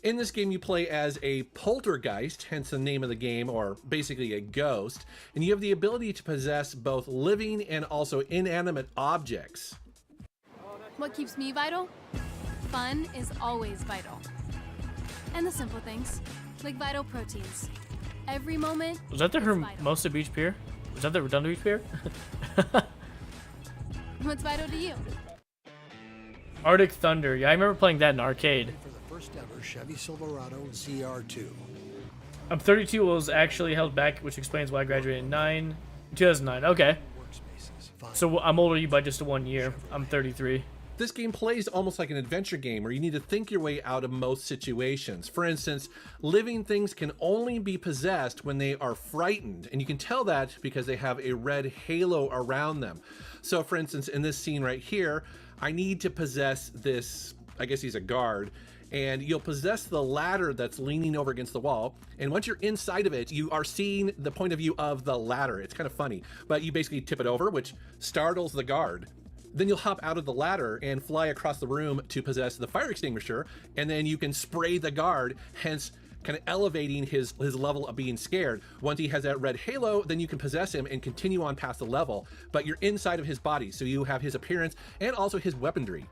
In this game, you play as a poltergeist, hence the name of the game, or basically a ghost, and you have the ability to possess both living and also inanimate objects. What keeps me vital? Fun is always vital. And the simple things, like vital proteins. Every moment. Was that the is vital. Hermosa Beach Pier? Was that the Redondo Beach Pier? What's vital to you? Arctic Thunder. Yeah, I remember playing that in arcade. For the first ever Chevy Silverado ZR2. I'm 32, was actually held back, which explains why I graduated in 2009. Okay. So I'm older than you by just 1 year. I'm 33. This game plays almost like an adventure game where you need to think your way out of most situations. For instance, living things can only be possessed when they are frightened, and you can tell that because they have a red halo around them. So for instance, in this scene right here, I need to possess this, I guess he's a guard, and you'll possess the ladder that's leaning over against the wall, and once you're inside of it, you are seeing the point of view of the ladder. It's kind of funny, but you basically tip it over, which startles the guard. Then you'll hop out of the ladder and fly across the room to possess the fire extinguisher, and then you can spray the guard, hence kind of elevating his level of being scared. Once he has that red halo, then you can possess him and continue on past the level, but you're inside of his body, so you have his appearance and also his weaponry.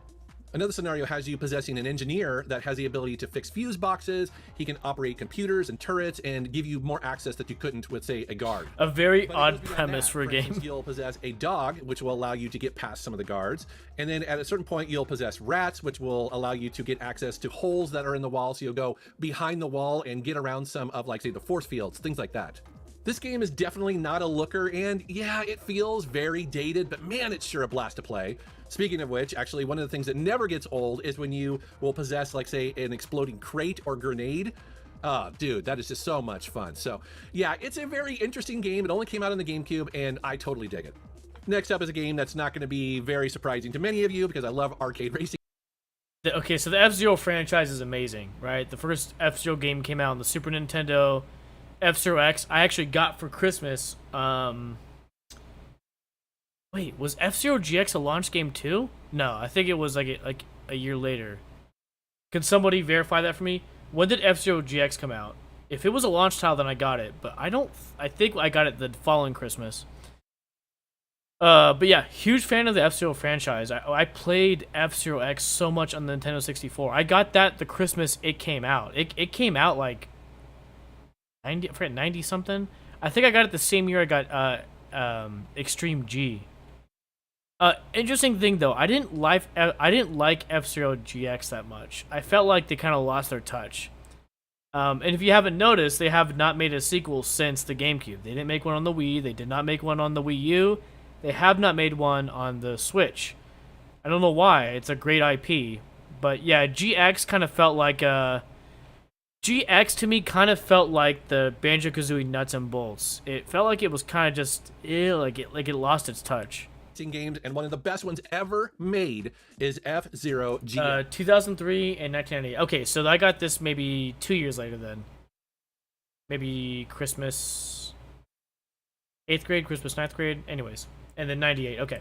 Another scenario has you possessing an engineer that has the ability to fix fuse boxes. He can operate computers and turrets and give you more access that you couldn't with, say, a guard. A very But it odd goes beyond premise that. for a game. Instance, you'll possess a dog, which will allow you to get past some of the guards. And then at a certain point, you'll possess rats, which will allow you to get access to holes that are in the wall. So you'll go behind the wall and get around some of, like, say, the force fields, things like that. This game is definitely not a looker, and yeah, it feels very dated, but man, it's sure a blast to play. Speaking of which, actually, one of the things that never gets old is when you will possess, like, say, an exploding crate or grenade. Dude, that is just so much fun. So yeah, it's a very interesting game. It only came out on the GameCube, and I totally dig it. Next up is a game that's not going to be very surprising to many of you because I love arcade racing. Okay, so the F-Zero franchise is amazing, right? The first F-Zero game came out on the Super Nintendo. F-Zero X, I actually got for Christmas. Wait, was F-Zero GX a launch game too? No, I think it was like a year later. Can somebody verify that for me? When did F-Zero GX come out? If it was a launch title, then I got it, but I think I got it the following Christmas. But yeah, huge fan of the F-Zero franchise. I played F-Zero X so much on the Nintendo 64. I got that the Christmas it came out. It came out like 90 something. I think I got it the same year I got Extreme G. Interesting thing though, I didn't like F-Zero GX that much. I felt like they kind of lost their touch. And if you haven't noticed, they have not made a sequel since the GameCube. They didn't make one on the Wii. They did not make one on the Wii U. They have not made one on the Switch. I don't know why. It's a great IP. But yeah, GX kind of felt like GX to me kind of felt like the Banjo-Kazooie nuts and bolts. It felt like it was kind of just like it lost its touch. Games, and one of the best ones ever made is F-Zero GX. 2003 and 1998. Okay, so I got this maybe 2 years later then. Maybe Christmas 8th grade, Christmas 9th grade. Anyways, and then 98. Okay.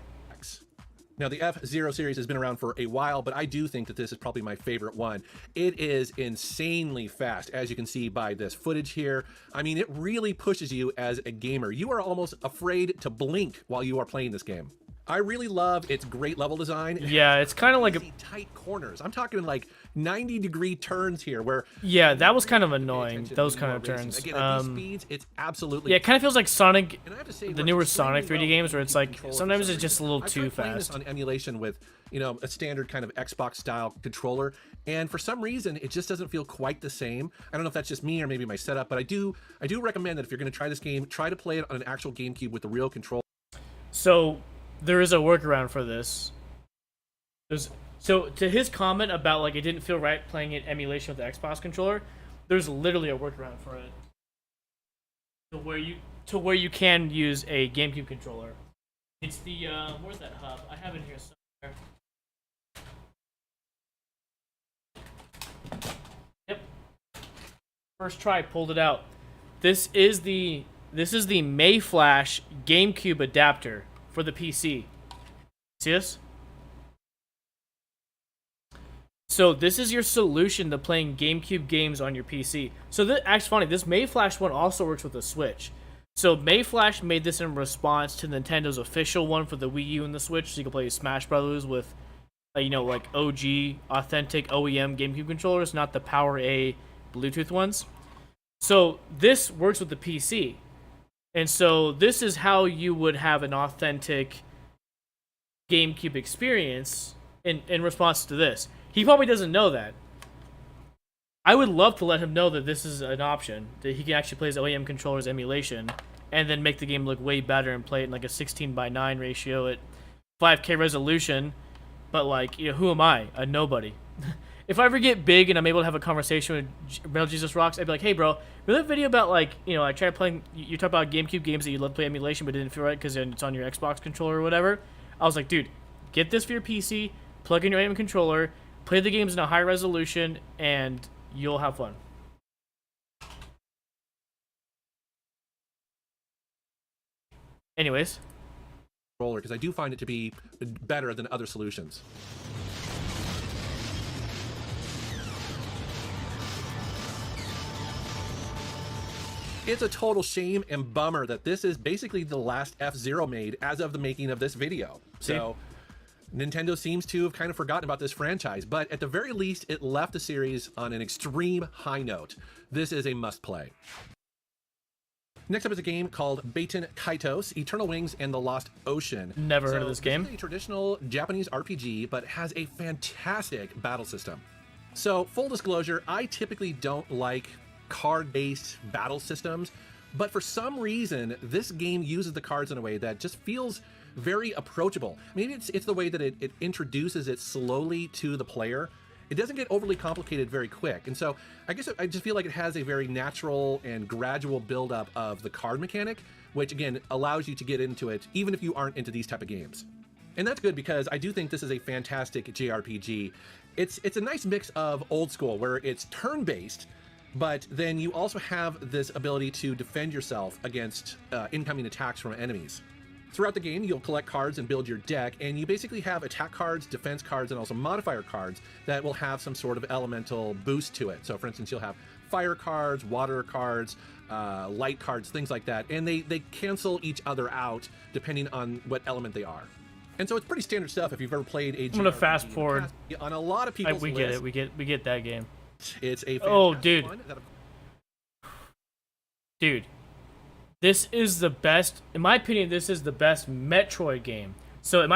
Now, the F-Zero series has been around for a while, but I do think that this is probably my favorite one. It is insanely fast, as you can see by this footage here. I mean, it really pushes you as a gamer. You are almost afraid to blink while you are playing this game. I really love its great level design. Yeah, it's kind of like tight corners. I'm talking like 90-degree turns here where... Yeah, that was kind of annoying, those kind of turns. Again, at these speeds, it's absolutely... Yeah, it kind of feels like Sonic, and I have to say, the newer Sonic 3D games, where it's like, sometimes it's just a little too I've tried playing this fast. on emulation with, you know, a standard kind of Xbox-style controller, and for some reason, it just doesn't feel quite the same. I don't know if that's just me or maybe my setup, but I do recommend that if you're going to try this game, try to play it on an actual GameCube with the real control. So, there is a workaround for this. So to his comment about like it didn't feel right playing it emulation with the Xbox controller, there's literally a workaround for it. To where you can use a GameCube controller. It's the where's that hub? I have it here somewhere. Yep. First try, pulled it out. This is the Mayflash GameCube adapter for the PC. See this? So this is your solution to playing GameCube games on your PC. So this actually funny. This Mayflash one also works with the Switch. So Mayflash made this in response to Nintendo's official one for the Wii U and the Switch, so you can play Smash Brothers with, like OG, authentic OEM GameCube controllers, not the Power A Bluetooth ones. So this works with the PC. And so this is how you would have an authentic GameCube experience in response to this. He probably doesn't know that. I would love to let him know that this is an option, that he can actually play his OEM controller's emulation and then make the game look way better and play it in like a 16:9 ratio at 5K resolution. But like, who am I? A nobody. If I ever get big and I'm able to have a conversation with Metal Jesus Rocks, I'd be like, hey bro, remember that video about like, I tried playing, you talk about GameCube games that you love to play emulation but didn't feel right because it's on your Xbox controller or whatever. I was like, dude, get this for your PC, plug in your OEM controller, play the games in a high resolution, and you'll have fun. Anyways. Because I do find it to be better than other solutions. It's a total shame and bummer that this is basically the last F-Zero made as of the making of this video. So Nintendo seems to have kind of forgotten about this franchise, but at the very least, it left the series on an extreme high note. This is a must-play. Next up is a game called Baton, Kaitos, Eternal Wings and the Lost Ocean. Never heard of this game. This is a traditional Japanese RPG, but has a fantastic battle system. So, full disclosure, I typically don't like card-based battle systems, but for some reason, this game uses the cards in a way that just feels very approachable. Maybe it's the way that it introduces it slowly to the player. It doesn't get overly complicated very quick. And so I guess I just feel like it has a very natural and gradual buildup of the card mechanic, which again allows you to get into it even if you aren't into these type of games. And that's good because I do think this is a fantastic JRPG. It's a nice mix of old school where it's turn-based, but then you also have this ability to defend yourself against incoming attacks from enemies. Throughout the game, you'll collect cards and build your deck, and you basically have attack cards, defense cards, and also modifier cards that will have some sort of elemental boost to it. So for instance, you'll have fire cards, water cards, light cards, things like that, and they cancel each other out depending on what element they are. And so it's pretty standard stuff if you've ever played a JRPG. I'm gonna fast forward. On a lot of people's we lists, get it. We get that game. It's a dude. one that Dude. This is the best, in my opinion, this is the best Metroid game. So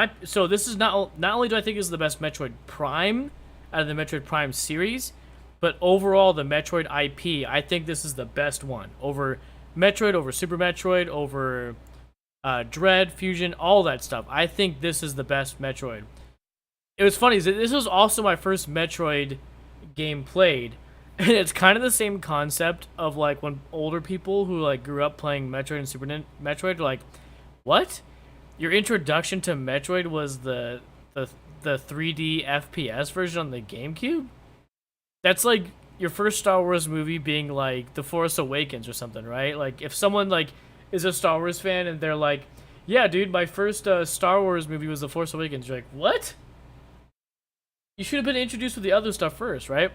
this is not only do I think this is the best Metroid Prime out of the Metroid Prime series, but overall the Metroid IP, I think this is the best one. Over Metroid, over Super Metroid, over Dread, Fusion, all that stuff. I think this is the best Metroid. It was funny, this was also my first Metroid game played. And it's kind of the same concept of like when older people who like grew up playing Metroid and Super Metroid are like, what? Your introduction to Metroid was the 3D FPS version on the GameCube? That's like your first Star Wars movie being like The Force Awakens or something, right? Like if someone like is a Star Wars fan and they're like, yeah, dude, my first Star Wars movie was The Force Awakens. You're like, what? You should have been introduced with the other stuff first, right?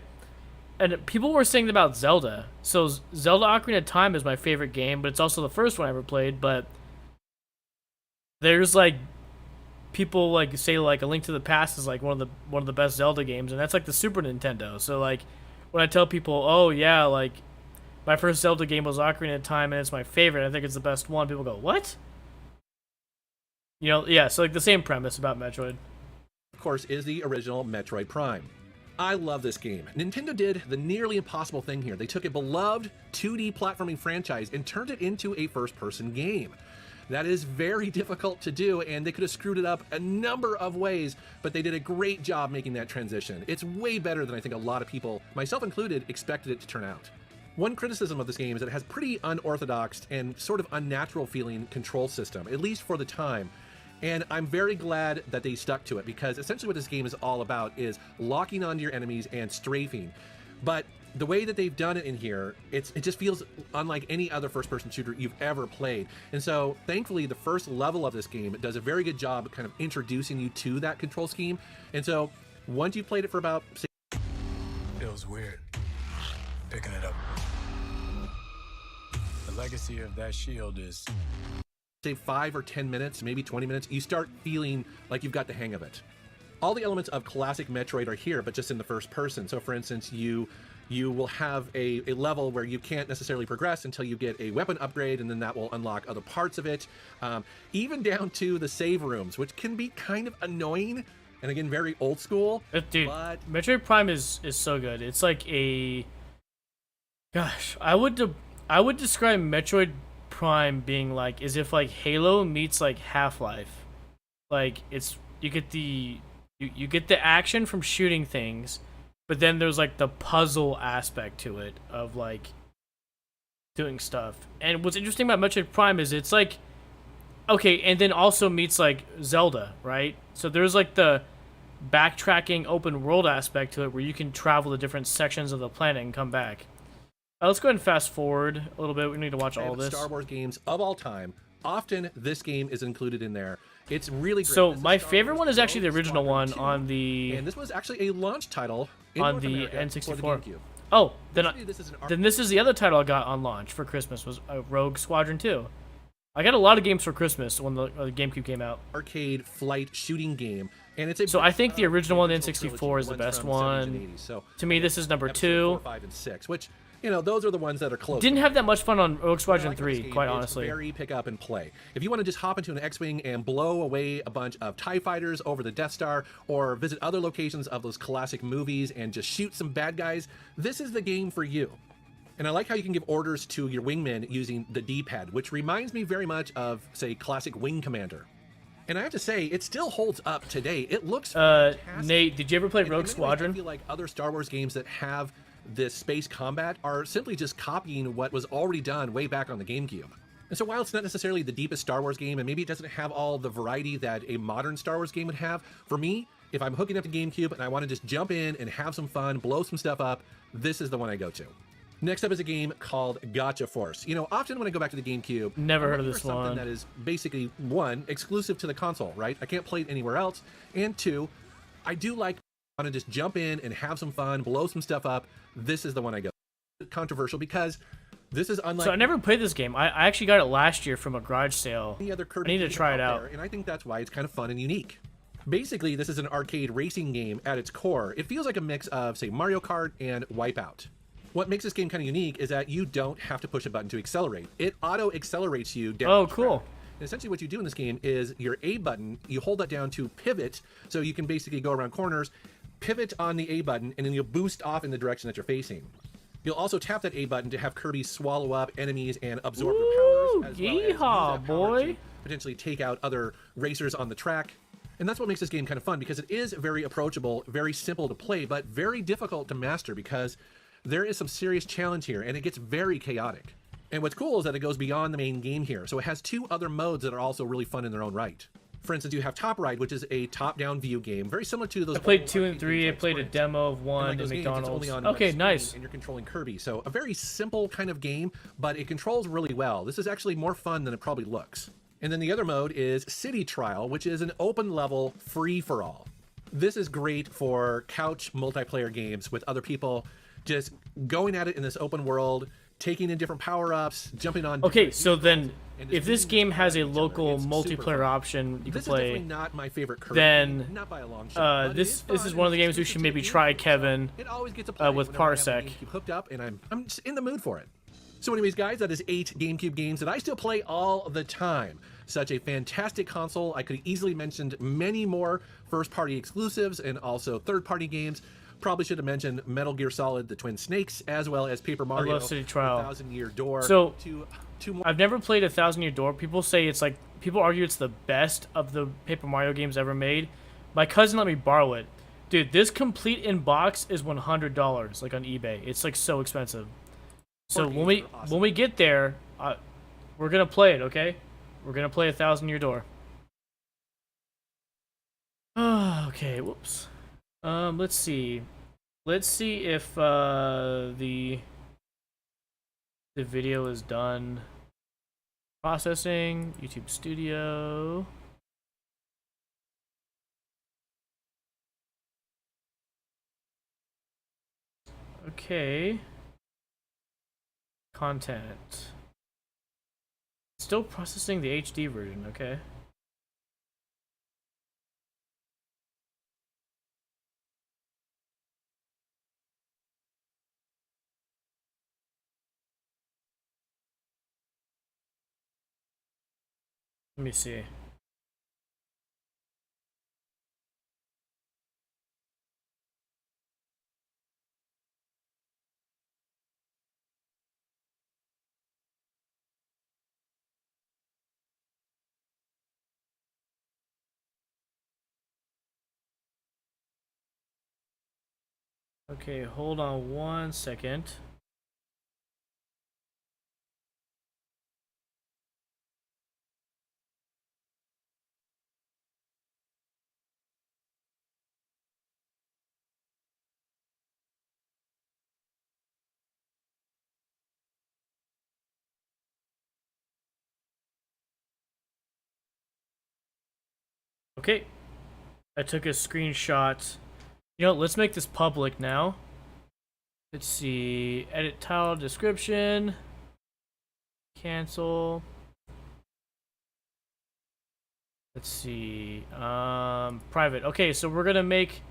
And people were saying about Zelda. So Zelda Ocarina of Time is my favorite game, but it's also the first one I ever played. But there's like people like say like A Link to the Past is like one of the best Zelda games, and that's like the Super Nintendo. So like when I tell people, oh yeah, like my first Zelda game was Ocarina of Time and it's my favorite, I think it's the best one, people go, what? Yeah. So like the same premise about Metroid. of course, is the original Metroid Prime. I love this game. Nintendo did the nearly impossible thing here. They took a beloved 2D platforming franchise and turned it into a first-person game. That is very difficult to do, and they could have screwed it up a number of ways, but they did a great job making that transition. It's way better than I think a lot of people, myself included, expected it to turn out. One criticism of this game is that it has pretty unorthodox and sort of unnatural feeling control system, at least for the time. And I'm very glad that they stuck to it, because essentially what this game is all about is locking onto your enemies and strafing. But the way that they've done it in here, it just feels unlike any other first-person shooter you've ever played. And so, thankfully, the first level of this game does a very good job of kind of introducing you to that control scheme. And so, once you've played it for about Feels weird picking it up. The legacy of that shield is, say 5 or 10 minutes, maybe 20 minutes, you start feeling like you've got the hang of it. All the elements of classic Metroid are here, but just in the first person. So for instance, you will have a level where you can't necessarily progress until you get a weapon upgrade, and then that will unlock other parts of it. Even down to the save rooms, which can be kind of annoying, and again, very old school. Dude, but Metroid Prime is so good. It's like a... Gosh, I would describe Metroid Prime being like as if like Halo meets like Half-Life. Like it's you get the action from shooting things, but then there's like the puzzle aspect to it of like doing stuff. And what's interesting about Metroid Prime is it's like okay, and then also meets like Zelda, right? So there's like the backtracking open world aspect to it where you can travel to different sections of the planet and come back. Let's go ahead and fast forward a little bit. We need to watch all this. Star Wars games of all time. Often this game is included in there. It's really great. So my favorite one is actually the original one on the... And this was actually a launch title in on North the America N64. for the GameCube. Oh, This this is the other title I got on launch for Christmas was Rogue Squadron 2. I got a lot of games for Christmas when the GameCube came out. Arcade flight shooting game, and it's a So I think the original one, the N64, is the best one. So To me, this is number episode 4, 2. 5, and 6, which those are the ones that are close. Didn't have that much fun on Rogue What I Squadron like about 3, this game quite is honestly. Very pick up and play. If you want to just hop into an X-Wing and blow away a bunch of TIE fighters over the Death Star, or visit other locations of those classic movies and just shoot some bad guys, this is the game for you. And I like how you can give orders to your wingmen using the D-pad, which reminds me very much of, say, classic Wing Commander. And I have to say, it still holds up today. It looks fantastic. Nate, did you ever play And Rogue in many ways, Squadron? I feel like other Star Wars games that have this space combat are simply just copying what was already done way back on the GameCube. And so while it's not necessarily the deepest Star Wars game, and maybe it doesn't have all the variety that a modern Star Wars game would have, for me, if I'm hooking up to GameCube and I want to just jump in and have some fun, blow some stuff up, this is the one I go to. Next up is a game called Gotcha Force. Often when I go back to the GameCube, Never I'm heard of looking this for something one. that is basically, one, exclusive to the console, right? I can't play it anywhere else. And two, I do like want to just jump in and have some fun, blow some stuff up. This is the one I go. Controversial because this is unlike So I never played this game. I actually got it last year from a garage sale. any other I Kirby need to game try it out. there, and I think that's why it's kind of fun and unique. Basically, this is an arcade racing game at its core. It feels like a mix of, say, Mario Kart and Wipeout. What makes this game kind of unique is that you don't have to push a button to accelerate. It auto-accelerates you down Oh, the cool. track. And essentially what you do in this game is your A button, you hold that down to pivot, so you can basically go around corners, pivot on the A button, and then you'll boost off in the direction that you're facing. You'll also tap that A button to have Kirby swallow up enemies and absorb their powers, as well as use yeehaw, that power boy. to potentially take out other racers on the track. And that's what makes this game kind of fun, because it is very approachable, very simple to play, but very difficult to master because there is some serious challenge here, and it gets very chaotic. And what's cool is that it goes beyond the main game here. So it has two other modes that are also really fun in their own right. For instance, you have Top Ride, which is a top-down view game, very similar to those. I played old 2 and arcade 3. I games like played a Sprint. demo of And 1 like in those games, it's McDonald's. only on Okay, one nice. screen, and you're controlling Kirby. So a very simple kind of game, but it controls really well. This is actually more fun than it probably looks. And then the other mode is City Trial, which is an open level free-for-all. This is great for couch multiplayer games with other people, just going at it in this open world, taking in different power-ups, jumping on. Okay, different so then vehicles, and just if this beating game has a each other. local It's super multiplayer fun. option you This can is definitely play, not my favorite Kirby then, game, not by a long shot. but it this fun, is and one of the it's games we exclusive should to maybe the try, GameCube, so Kevin, it always gets a play with whenever I have the Parsec. GameCube hooked up, and I'm just in the mood for it. So anyways, guys, that is 8 GameCube games that I still play all the time. Such a fantastic console. I could have easily mentioned many more first-party exclusives and also third-party games. Probably should have mentioned Metal Gear Solid: The Twin Snakes, as well as Paper Mario: love City Trial. The Thousand Year Door. So, two more. I've never played 1,000 Year Door. People say it's like, people argue it's the best of the Paper Mario games ever made. My cousin let me borrow it. Dude, this complete in box is $100, like on eBay. It's like so expensive. So Games when are awesome. we get there, we're gonna play it, okay? We're gonna play 1,000 Year Door. Okay, whoops. Let's see. let's see if the video is done processing. YouTube Studio. Okay. Content. Still processing the HD version, okay. Let me see. Okay, hold on 1 second. Okay, I took a screenshot. You know, let's make this public now. Let's see, edit title, description, cancel. Let's see, private. Okay, so we're gonna make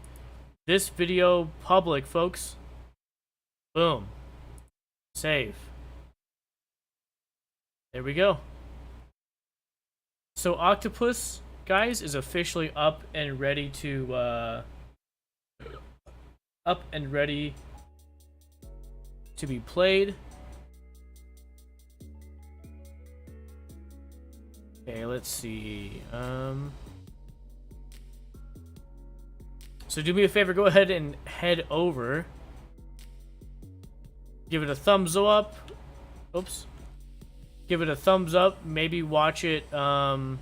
this video public, folks. Boom. Save. There we go. So Octopus, guys, is officially up and ready to be played. Okay, let's see. So do me a favor, go ahead and head over. Give it a thumbs up. Oops. Give it a thumbs up. Maybe watch it one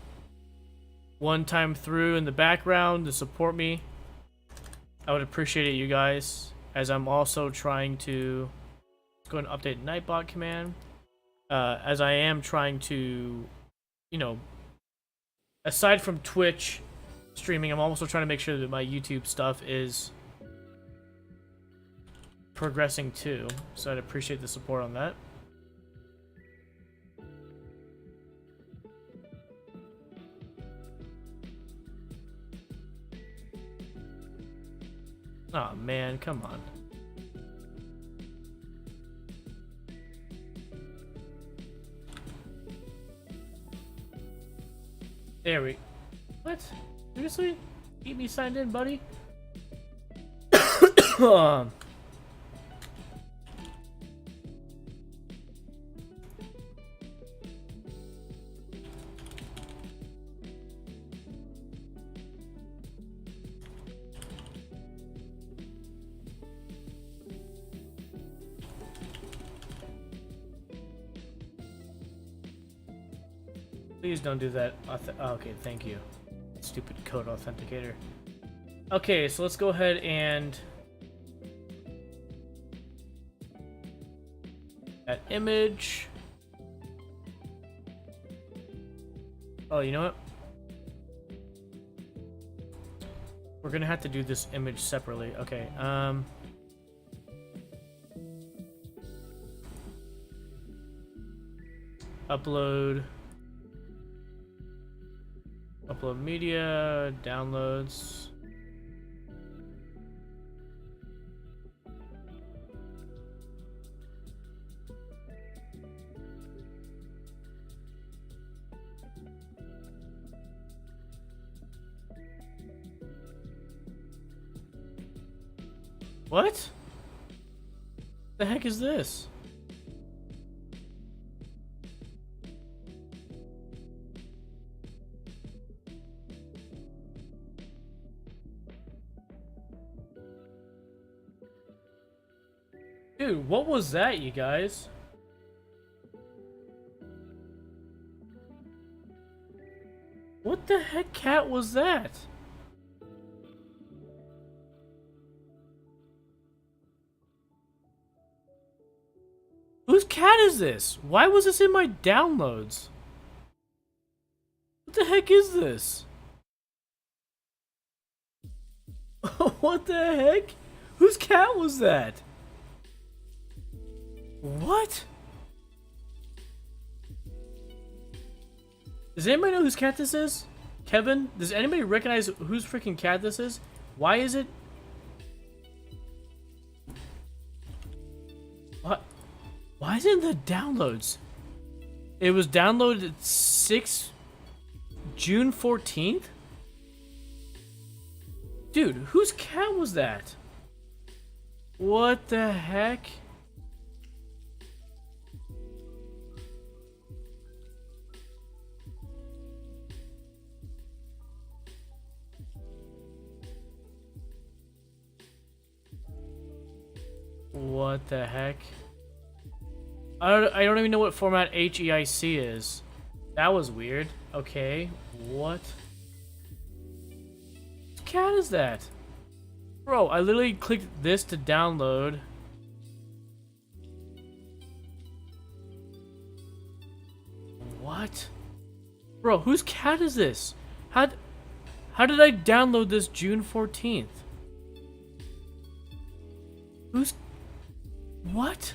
time through in the background to support me. I would appreciate it, you guys, as I'm also trying to go and update Nightbot command. As I am trying to, you know, aside from Twitch streaming, I'm also trying to make sure that my YouTube stuff is progressing too. So I'd appreciate the support on that. Oh man, come on. There we... What? Seriously? Keep me signed in, buddy? Please don't do that. Okay, thank you. Stupid code authenticator. Okay, so let's go ahead and add image. Oh, you know what? We're gonna have to do this image separately. Okay, upload media, downloads. What? The heck is this? Dude, what was that, you guys? What the heck cat was that? cat is this? Why was this in my downloads? What the heck is this? What the heck? Whose cat was that? What? Does anybody know whose cat this is? Kevin? Does anybody recognize whose freaking cat this is? Why is it? What? Why is it in the downloads? It was downloaded June 14th? Dude, whose cat was that? What the heck? What the heck? I don't even know what format HEIC is. That was weird. Okay, what? What cat is that? Bro, I literally clicked this to download. What? Bro, whose cat is this? How did I download this June 14th? Who's... What?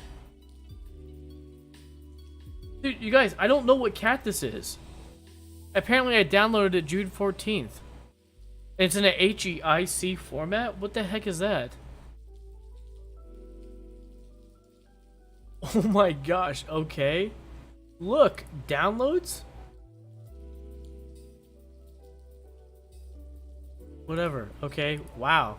Dude, you guys, I don't know what cat this is. Apparently I downloaded it June 14th. It's in a HEIC format? What the heck is that? Oh my gosh, okay. Look, downloads? Whatever, okay, wow.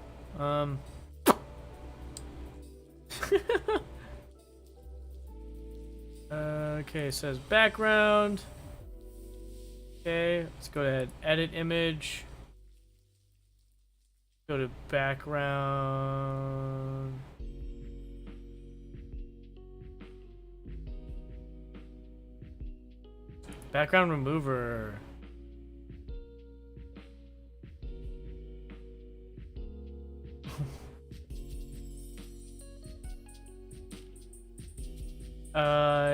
Okay, it says background. Okay, let's go ahead, edit image. Go to background. Background remover.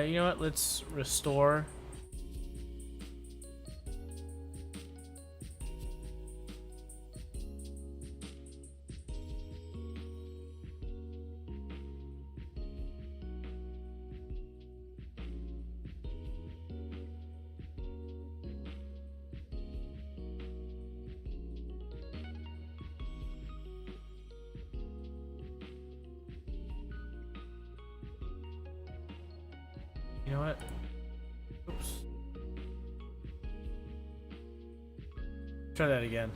You know what? Let's restore. You know what? Oops. Try that again.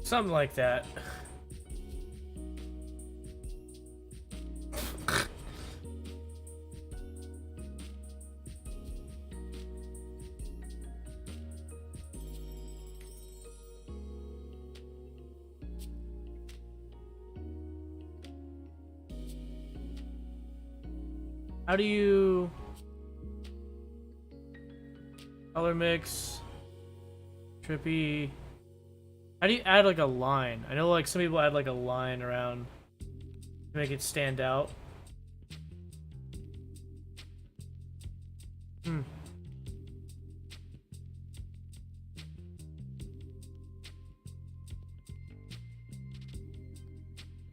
Something like that. How do you color mix trippy? How do you add like a line? I know like some people add like a line around to make it stand out.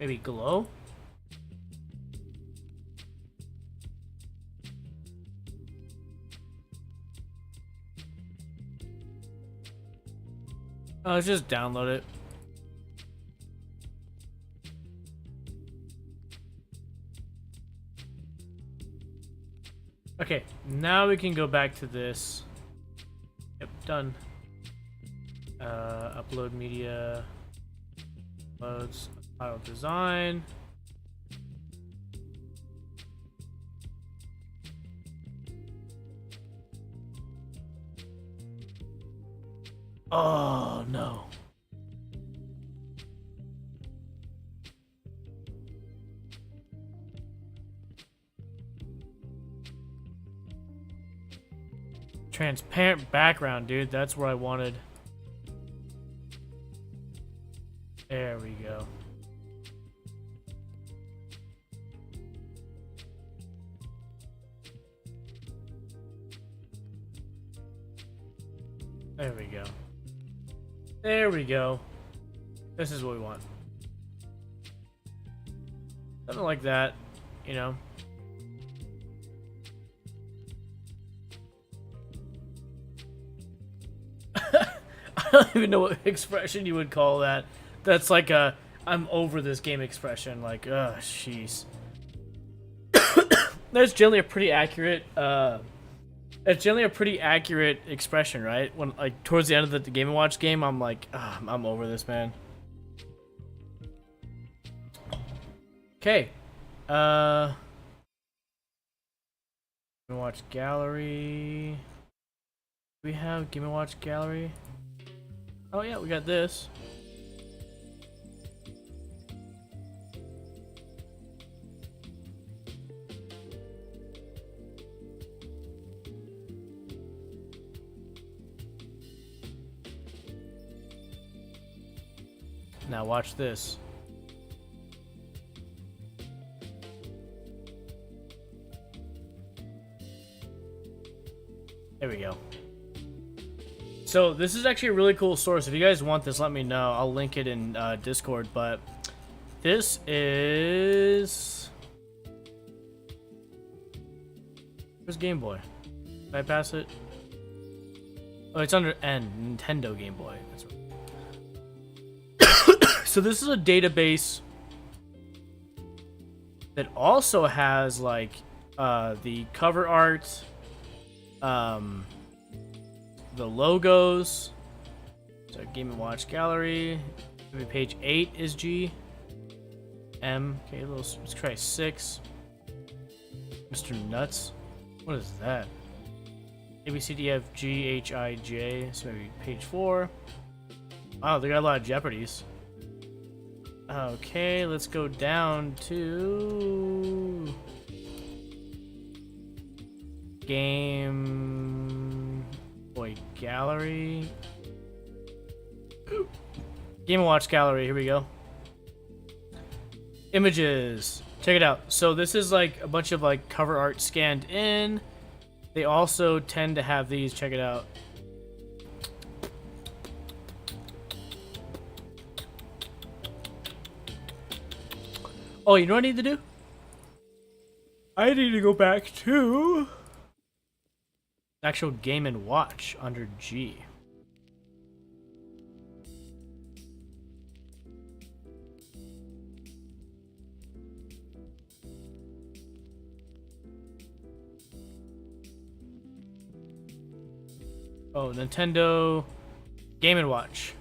Maybe glow? Let's just download it. Okay, now we can go back to this. Yep, done. Upload media. Loads. File design. Oh no. Transparent background, dude. That's where I wanted. There we go. There we go. There we go. This is what we want. Something like that, you know. I don't even know what expression you would call that. That's like a I'm over this game expression. Like, ugh, jeez. That's generally a pretty accurate. It's generally a pretty accurate expression, right? When like towards the end of the Game & Watch game, I'm like, I'm over this, man. Okay. Game & Watch gallery. Do we have Game & Watch gallery? Oh yeah, we got this. Now watch this. There we go. So this is actually a really cool source. If you guys want this, let me know. I'll link it in Discord. But this is... Where's Game Boy? Can I pass it? Oh, it's under N. Nintendo Game Boy. That's right. So this is a database that also has like the cover art, the logos. So Game & Watch gallery. Maybe page 8 is G. M. Okay, let's try 6. Mr. Nuts. What is that? A B C D F G H I J. So maybe page 4. Wow, they got a lot of Jeopardies. Okay, let's go down to Game Boy Gallery. Game & Watch Gallery, here we go. Images. Check it out. So this is like a bunch of like cover art scanned in. They also tend to have these, check it out. Oh, you know what I need to do? I need to go back to actual Game & Watch under G. Oh, Nintendo Game & Watch.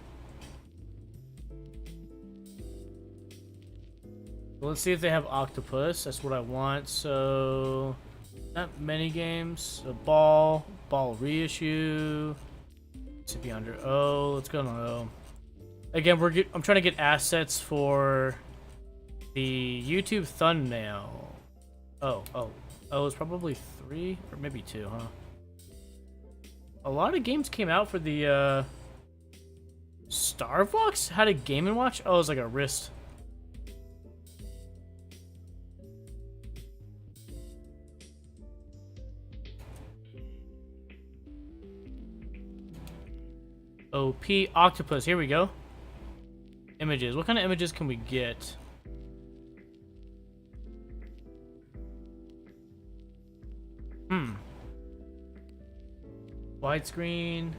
Let's see if they have Octopus. That's what I want. So, not many games. A ball reissue. Should be under O. Let's go on O. Again, I'm trying to get assets for the YouTube thumbnail. Oh, it's probably 3 or maybe 2, huh? A lot of games came out for the Starbucks had a Game & Watch. Oh, it was like a wrist. OP Octopus. Here we go. Images. What kind of images can we get? Widescreen.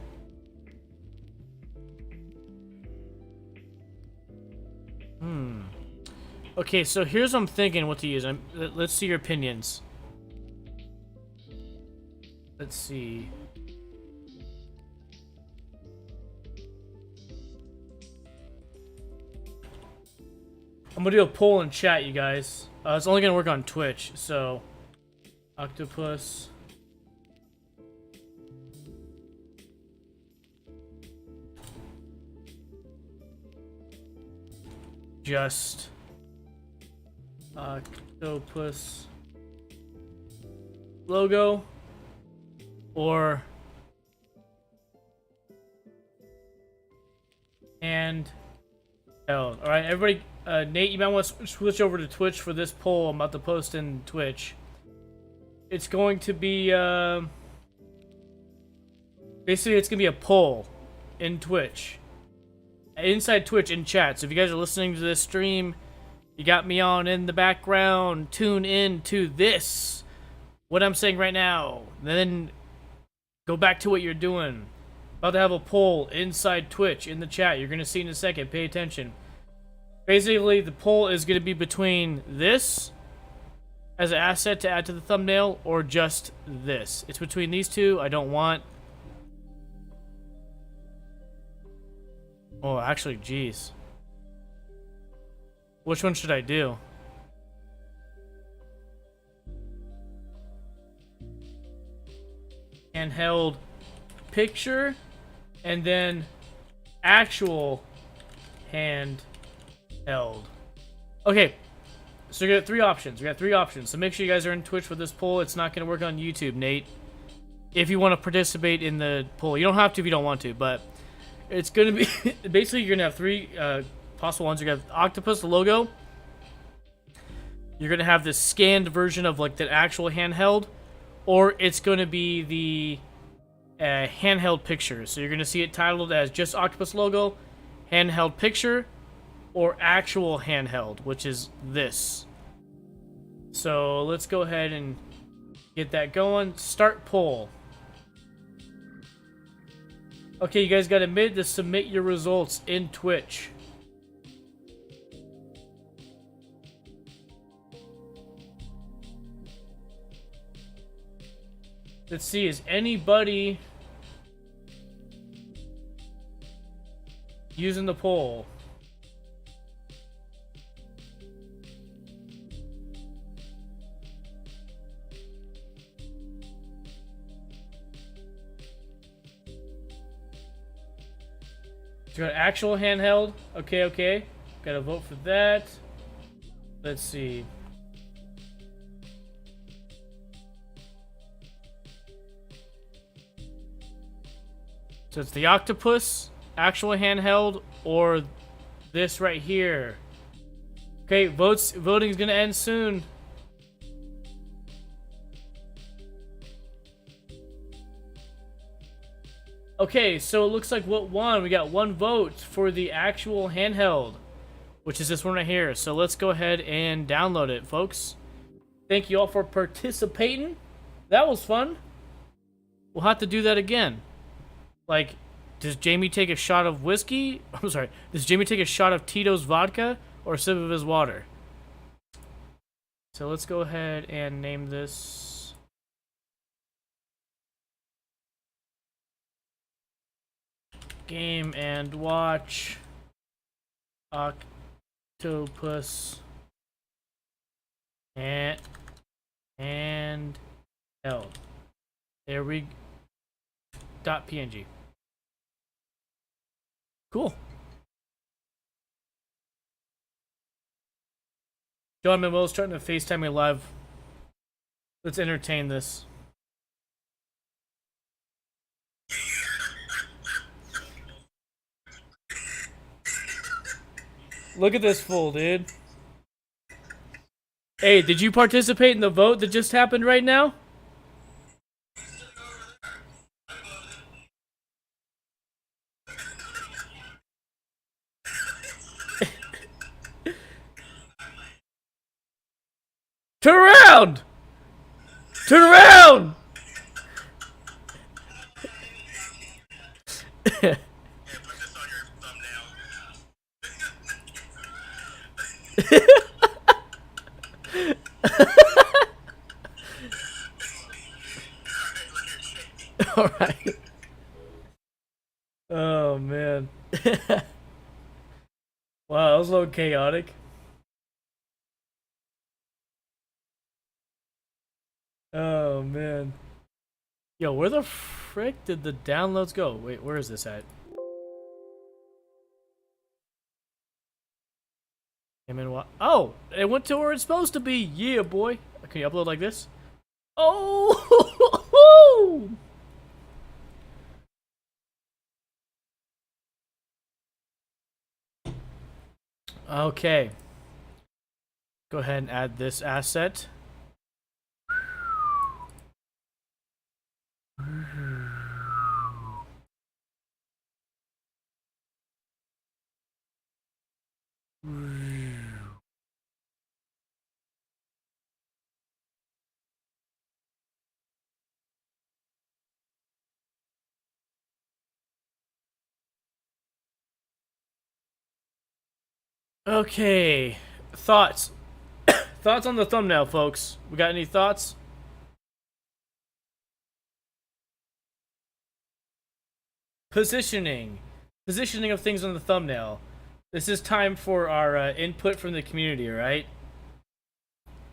Okay, so here's what I'm thinking what to use. Let's see your opinions. Let's see. I'm gonna do a poll in chat, you guys. It's only gonna work on Twitch, so octopus. Just octopus logo or and held. All right, everybody. Nate, you might want to switch over to Twitch for this poll I'm about to post in Twitch. It's going to be basically it's gonna be a poll in Twitch. Inside Twitch in chat. So if you guys are listening to this stream, you got me on in the background. Tune in to this, what I'm saying right now. Then go back to what you're doing. About to have a poll inside Twitch in the chat. You're gonna see in a second. Pay attention. Basically, the poll is gonna be between this as an asset to add to the thumbnail or just this. It's between these two. I don't want. Oh, actually, geez. Which one should I do? Handheld picture, and then actual handheld. Okay, so we got three options. We got three options. So make sure you guys are in Twitch for this poll. It's not going to work on YouTube, Nate. If you want to participate in the poll, you don't have to if you don't want to, but it's going to be basically you're going to have three possible ones. You're going to have octopus logo. You're going to have this scanned version of like the actual handheld, or it's going to be the handheld picture. So you're going to see it titled as just octopus logo, handheld picture, or actual handheld, which is this. So let's go ahead and get that going. Start poll. Okay, you guys got a minute to submit your results in Twitch. Let's see, is anybody using the poll? So got actual handheld. Okay. Gotta vote for that. Let's see. So it's the octopus, actual handheld, or this right here. Okay, voting is gonna end soon. Okay, so it looks like what won. We got one vote for the actual handheld, which is this one right here. So let's go ahead and download it, folks. Thank you all for participating. That was fun. We'll have to do that again. Like, does Jamie take a shot of whiskey? I'm sorry. Does Jamie take a shot of Tito's vodka or a sip of his water? So let's go ahead and name this. Game and watch octopus and held. There we .png. Cool. John Manuel's trying to FaceTime me live. Let's entertain this. Look at this fool, dude. Hey, did you participate in the vote that just happened right now? Turn around! Turn around! All right. Oh man. Wow, that was a little chaotic. Oh man. Yo, where the frick did the downloads go? Wait, where is this at? Oh, it went to where it's supposed to be. Yeah, boy. Can you upload like this? Oh! Okay. Go ahead and add this asset. Okay. Thoughts. Thoughts on the thumbnail, folks. We got any thoughts? Positioning. Positioning of things on the thumbnail. This is time for our input from the community, right?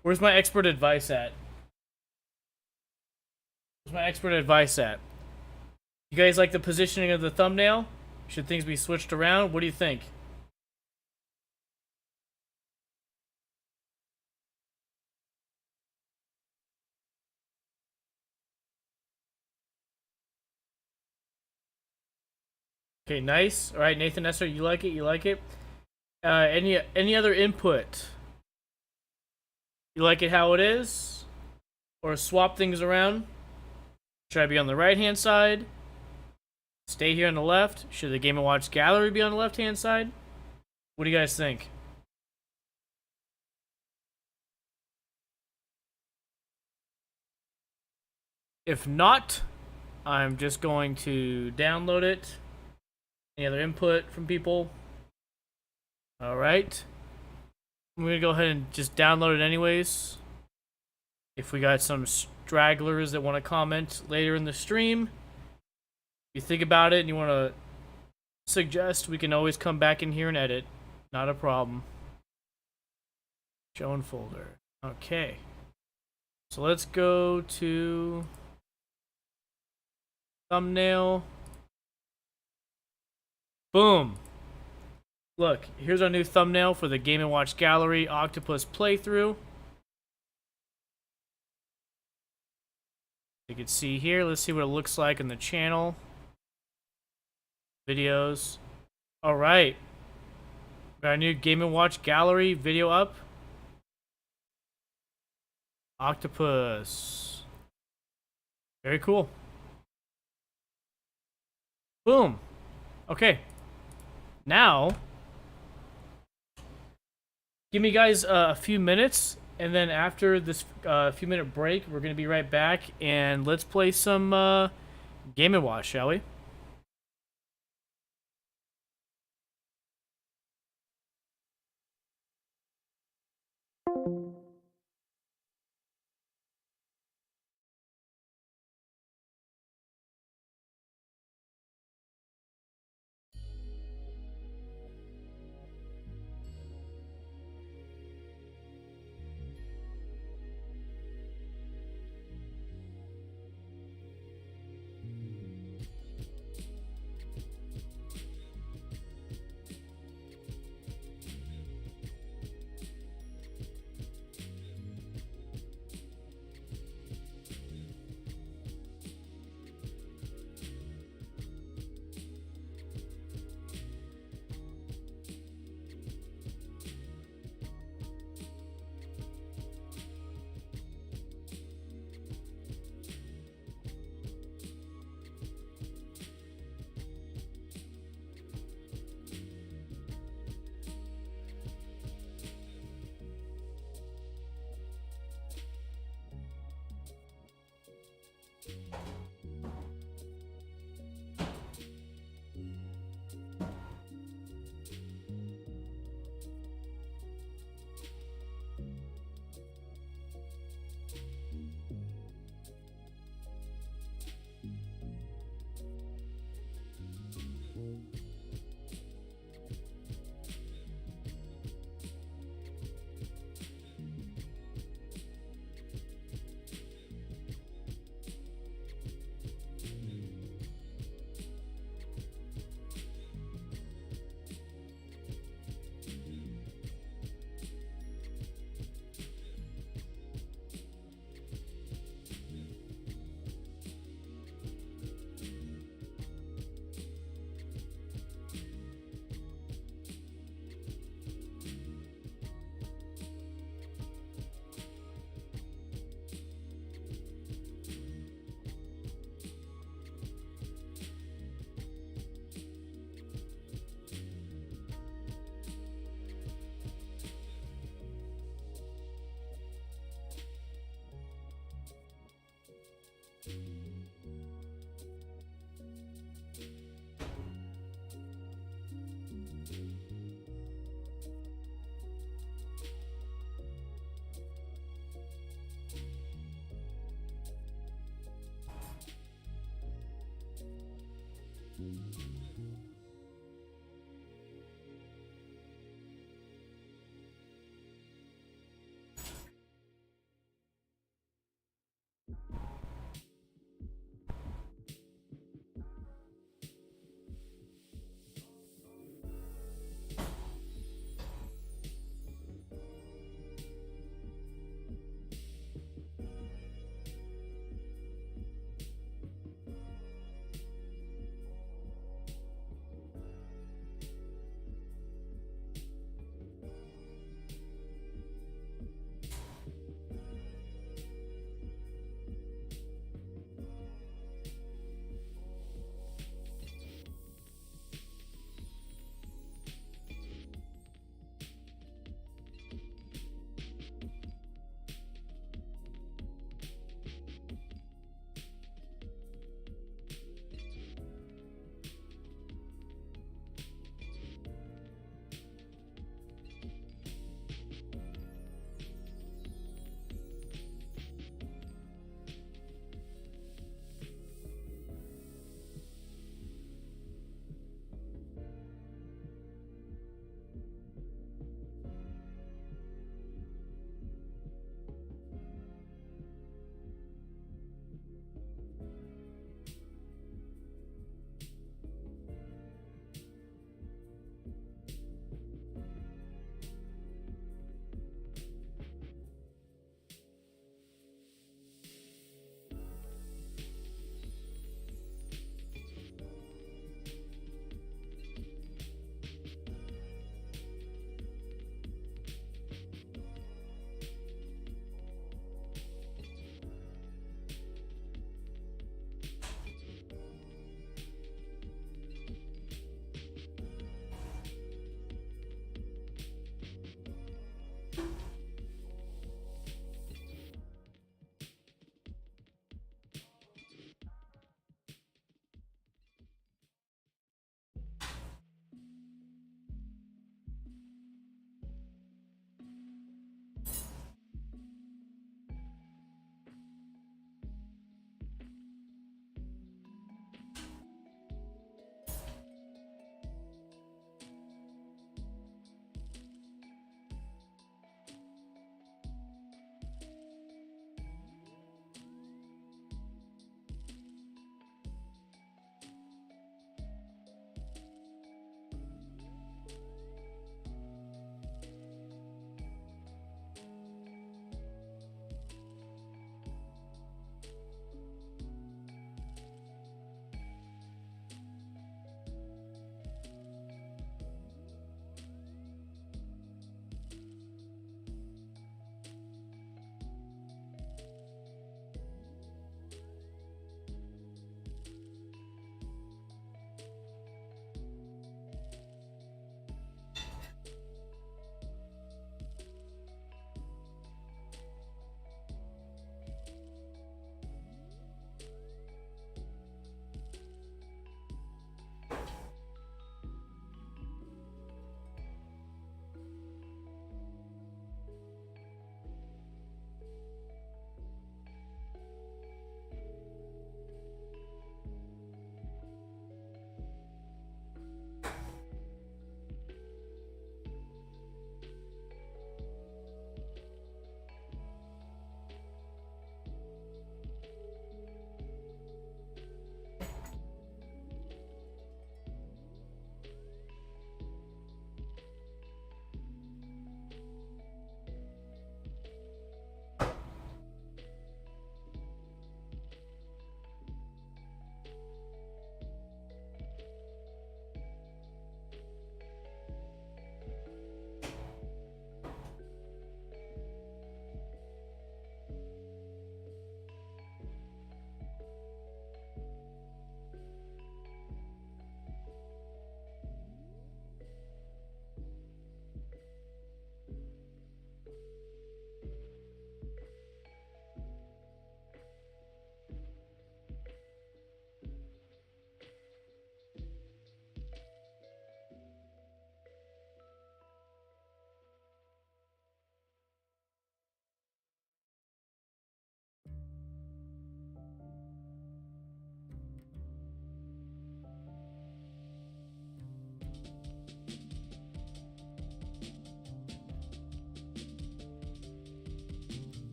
Where's my expert advice at? Where's my expert advice at? You guys like the positioning of the thumbnail? Should things be switched around? What do you think? Okay, nice. All right, Nathan Esser, you like it? You like it? Any other input? You like it how it is? Or swap things around? Should I be on the right-hand side? Stay here on the left? Should the Game & Watch gallery be on the left-hand side? What do you guys think? If not, I'm just going to download it. Any other input from people? Alright. I'm going to go ahead and just download it anyways. If we got some stragglers that want to comment later in the stream, if you think about it and you want to suggest, we can always come back in here and edit. Not a problem. Show in folder. Okay. So let's go to thumbnail. Boom. Look, here's our new thumbnail for the Game & Watch Gallery Octopus playthrough. You can see here, let's see what it looks like in the channel. Videos. Alright. Got our new Game & Watch Gallery video up. Octopus. Very cool. Boom. Okay. Now, give me guys a few minutes, and then after this few minute break, we're going to be right back, and let's play some Game & Watch, shall we?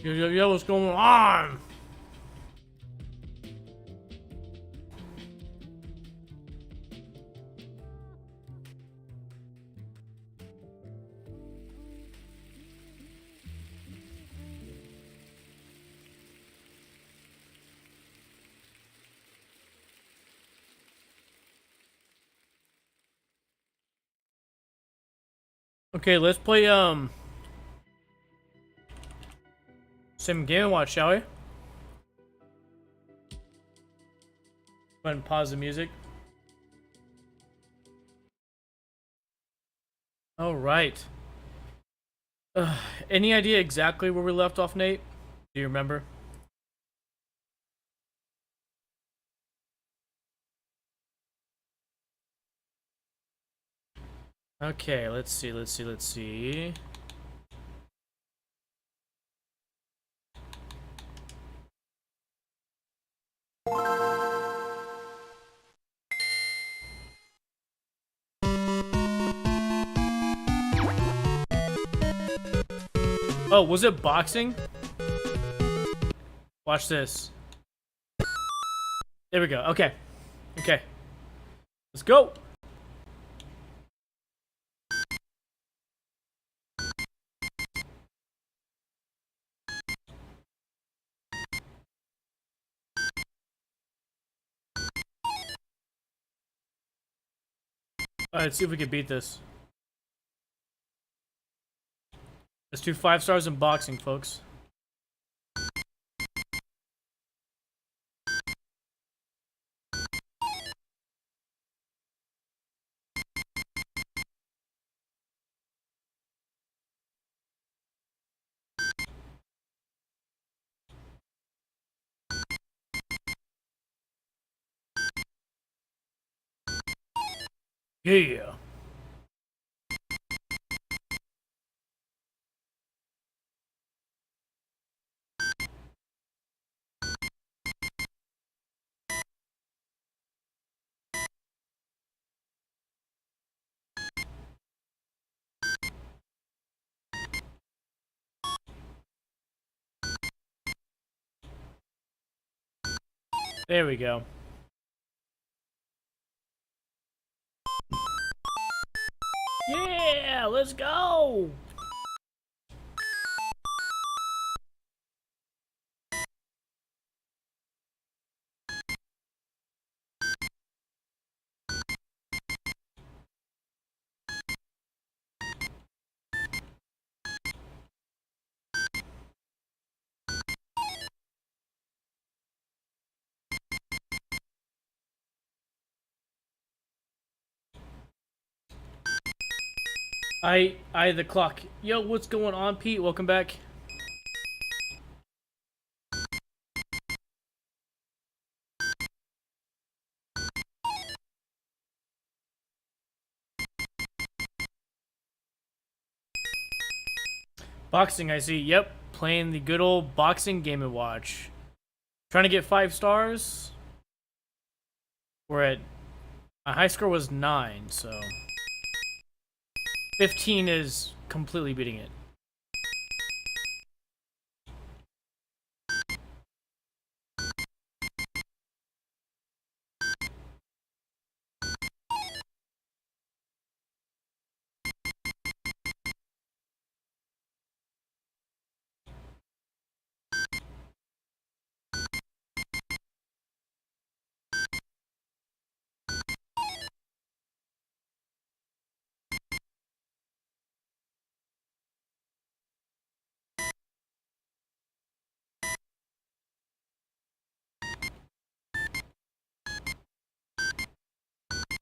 Yo, what's going on? Okay, let's play some Game & Watch, shall we? Go ahead and pause the music. All right. Any idea exactly where we left off, Nate? Do you remember? Okay, let's see. Oh, was it boxing? Watch this. There we go. Okay. Okay. Let's go. Alright, let's see if we can beat this. Let's do 5 stars in boxing, folks. Yeah. There we go. Yeah, let's go. The clock. Yo, what's going on, Pete? Welcome back. Boxing, I see. Yep, playing the good old boxing Game & Watch. Trying to get 5 stars. We're at... My high score was 9, so... 15 is completely beating it.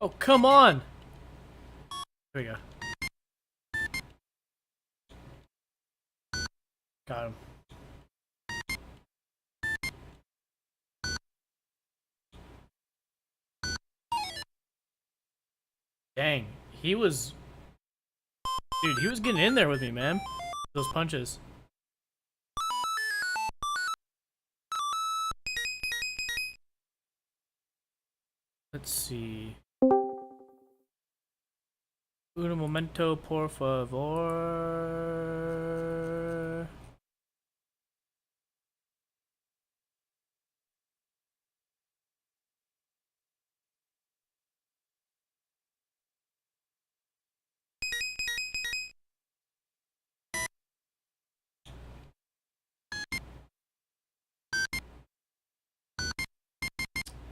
Oh, come on! There we go. Got him. Dang, he was... Dude, he was getting in there with me, man. Those punches. Let's see. Un momento, por favor.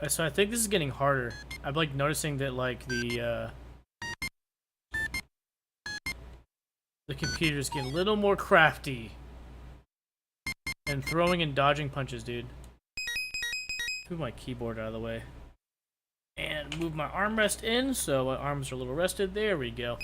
So I think this is getting harder. I'm like noticing that like the computer's getting a little more crafty. And throwing and dodging punches, dude. Move my keyboard out of the way. And move my armrest in so my arms are a little rested. There we go.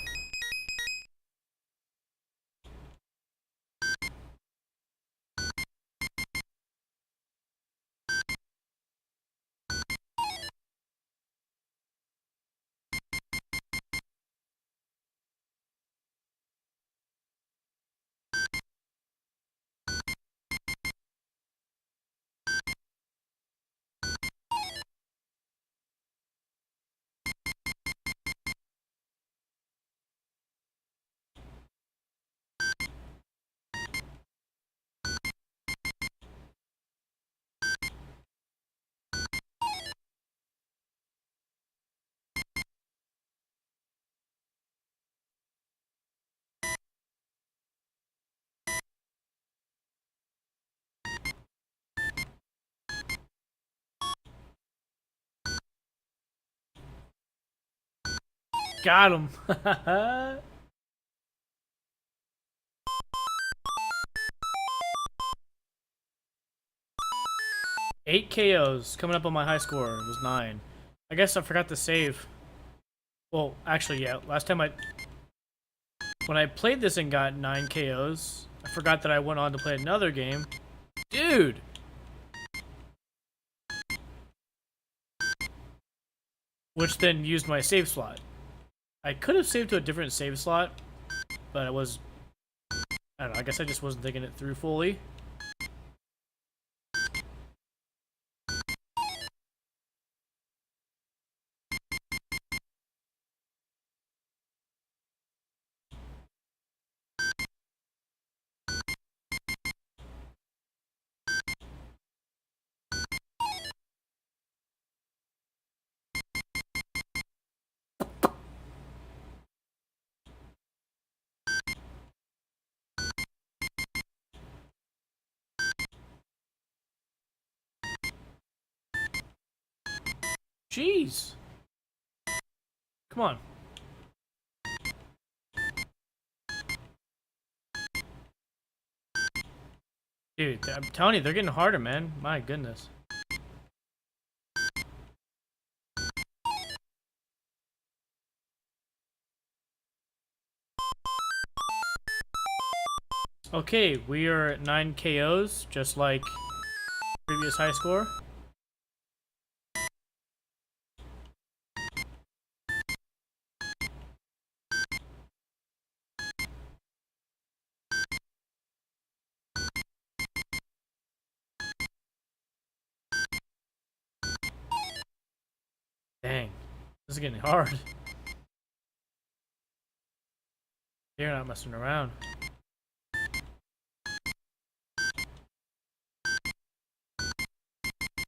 Got him. 8 KOs. Coming up on my high score. It was 9. I guess I forgot to save. Well, actually, yeah. Last time when I played this and got 9 KOs, I forgot that I went on to play another game. Dude! Which then used my save slot. I could have saved to a different save slot, but I don't know, I guess I just wasn't thinking it through fully. Jeez. Come on. Dude, I'm telling you, they're getting harder, man. My goodness. Okay, we are at 9 KOs, just like previous high score. Dang, this is getting hard. You're not messing around.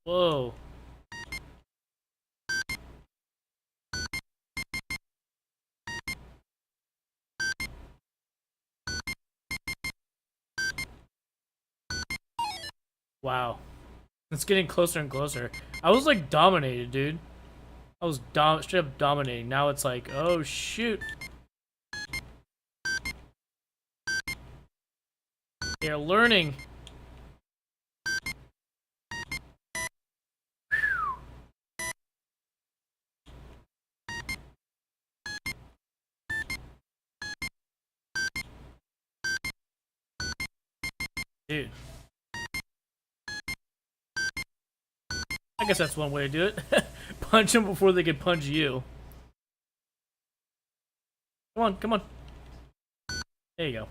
Whoa. Wow. It's getting closer and closer. I was like dominated, dude. I was straight up dominating. Now it's like, oh shoot. They're learning. Dude. I guess that's one way to do it. Punch them before they can punch you. Come on, come on. There you go.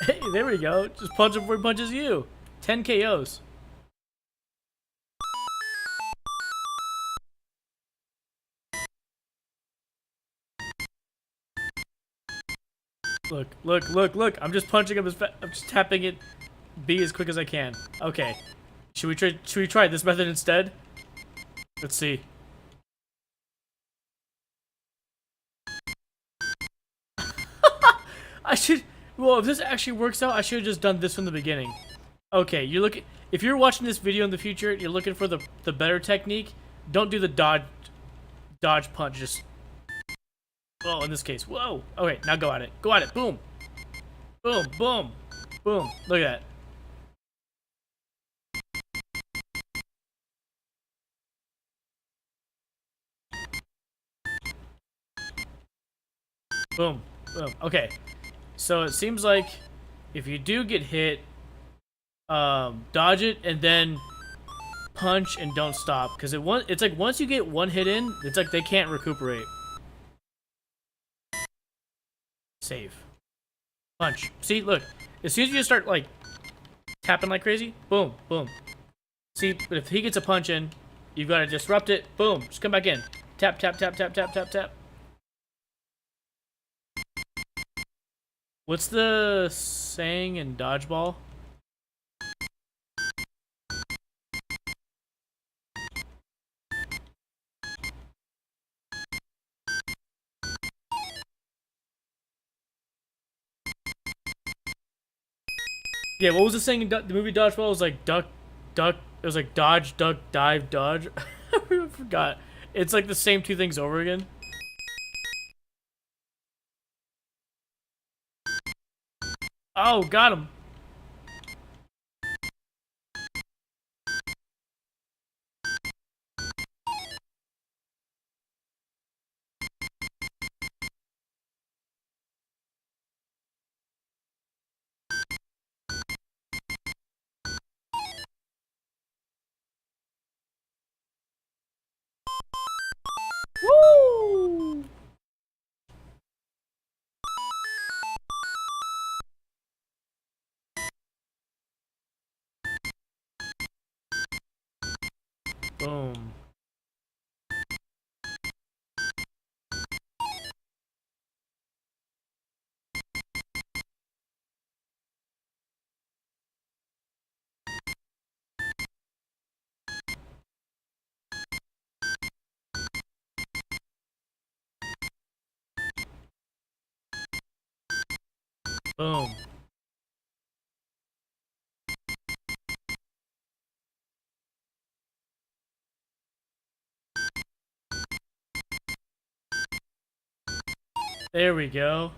Hey, there we go. Just punch him before he punches you. 10 KOs. Look, look, look, look. I'm just punching him as fast. I'm just tapping it B as quick as I can. Okay. Should we try this method instead? Let's see. Well, if this actually works out, I should have just done this from the beginning. Okay, you're looking. If you're watching this video in the future, you're looking for the better technique. Don't do the dodge punch. Just well, in this case, whoa. Okay, now go at it. Go at it. Boom, boom, boom, boom. Look at that. Boom, boom. Okay, so it seems like if you do get hit, dodge it and then punch and don't stop, because it's like once you get one hit in, it's like they can't recuperate. Save. Punch. See, look. As soon as you just start like tapping like crazy, boom, boom. See, but if he gets a punch in, you've got to disrupt it. Boom. Just come back in. Tap, tap, tap, tap, tap, tap, tap. What's the saying in dodgeball? Yeah, what was the saying in the movie Dodgeball? It was like duck, duck. It was like dodge, duck, dive, dodge. I forgot. It's like the same two things over again. Oh, got him. Woo! Boom. Boom. There we go.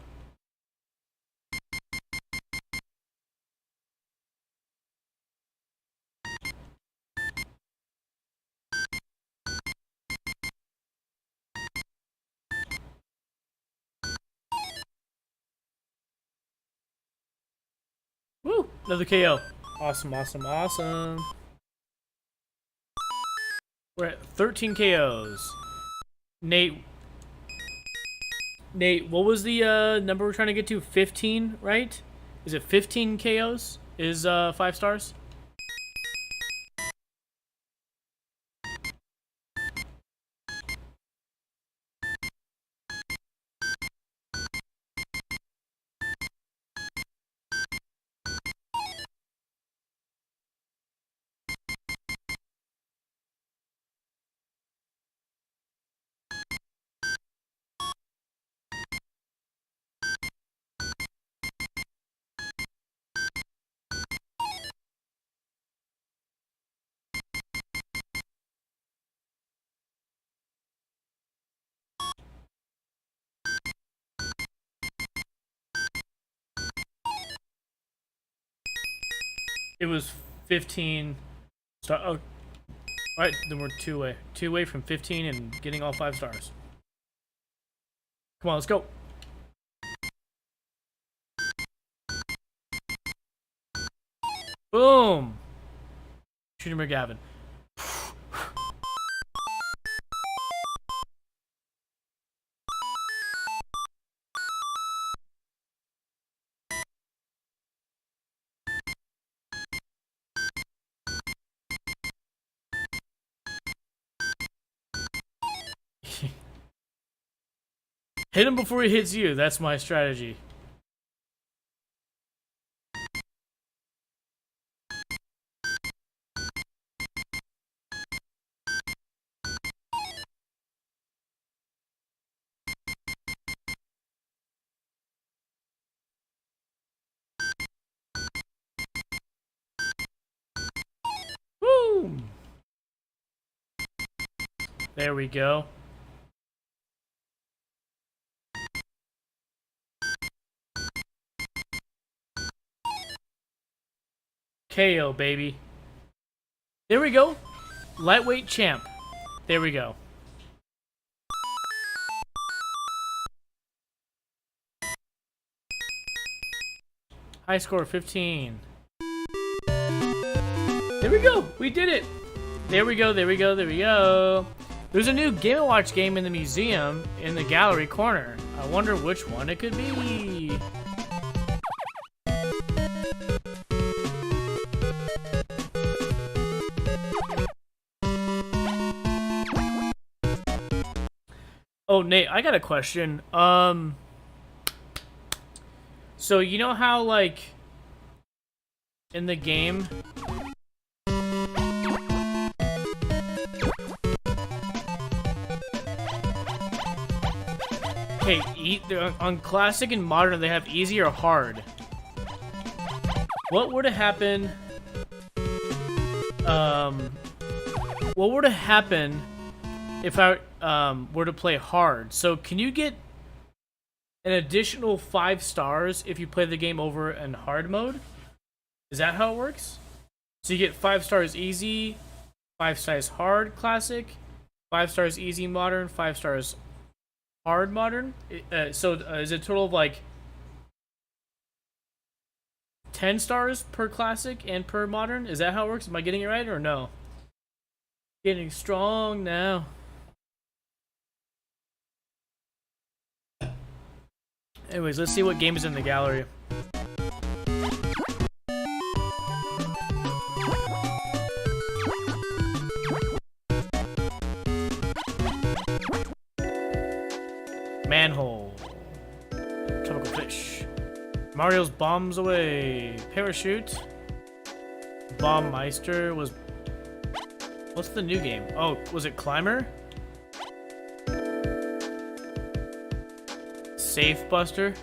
Woo! Another KO. Awesome, awesome, awesome. We're at 13 KOs. Nate, what was the number we're trying to get to? 15, right? Is it 15 KOs? Is 5 stars? It was 15 star. Oh, alright, then we're two away from 15 and getting all 5 stars. Come on, let's go. Boom! Shooting McGavin. Hit him before he hits you. That's my strategy. There we go. KO, baby. There we go. Lightweight champ. There we go. High score 15. There we go. We did it. There we go. There we go. There we go. There's a new Game & Watch game in the museum in the gallery corner. I wonder which one it could be. Oh, Nate, I got a question. So you know how, like, in the game, okay, on classic and modern they have easy or hard. What were to happen? What were to happen if I were to play hard? So can you get an additional 5 stars if you play the game over in hard mode? Is that how it works? So you get 5 stars easy, 5 stars hard classic, 5 stars easy modern, 5 stars hard modern. So is it a total of like 10 stars per classic and per modern? Is that how it works? Am I getting it right or no? Getting strong now. Anyways, let's see what game is in the gallery. Manhole. Tropical fish. Mario's bombs away. Parachute. Bomb Meister was... What's the new game? Oh, was it Climber? Safe Buster.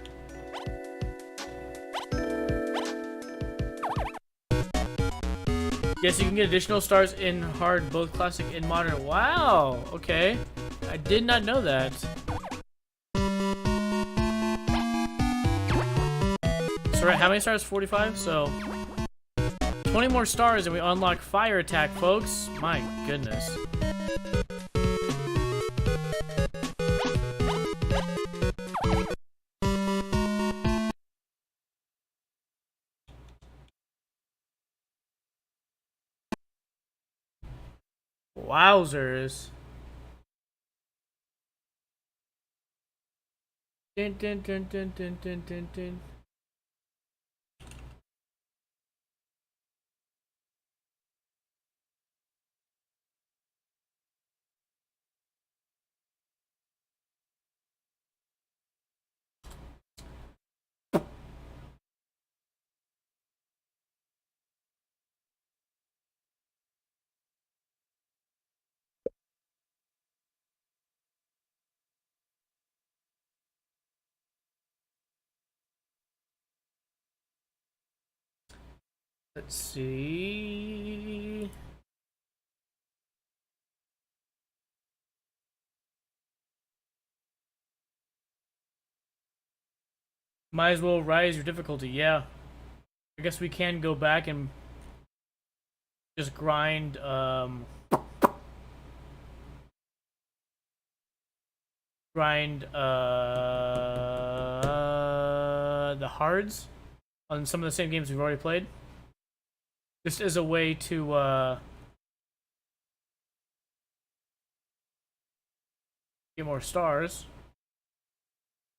Yes, you can get additional stars in hard, both classic and modern. Wow, okay. I did not know that. So, right, how many stars? 45? So, 20 more stars and we unlock Fire Attack, folks. My goodness. Wowzers. Dun, dun, dun, dun, dun, dun, dun, dun. Let's see. Might as well rise your difficulty, yeah. I guess we can go back and just grind, the hards on some of the same games we've already played. Just as a way to, get more stars.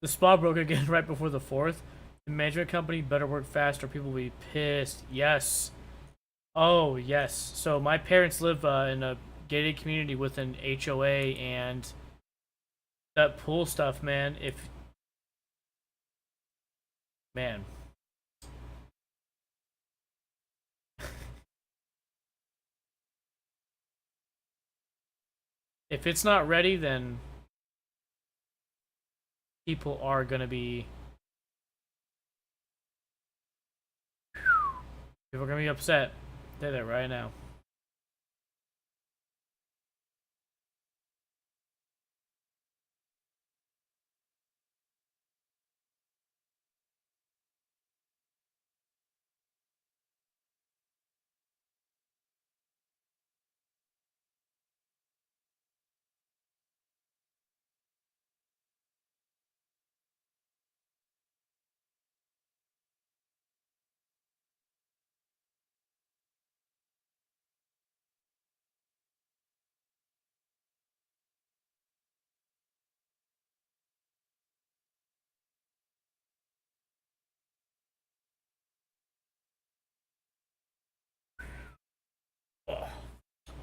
The spa broke again right before the 4th. The management company better work fast or people will be pissed. Yes. Oh, yes. So my parents live in a gated community with an HOA, and that pool stuff, man, man. If it's not ready, then people are gonna be... People are gonna be upset. They're there right now.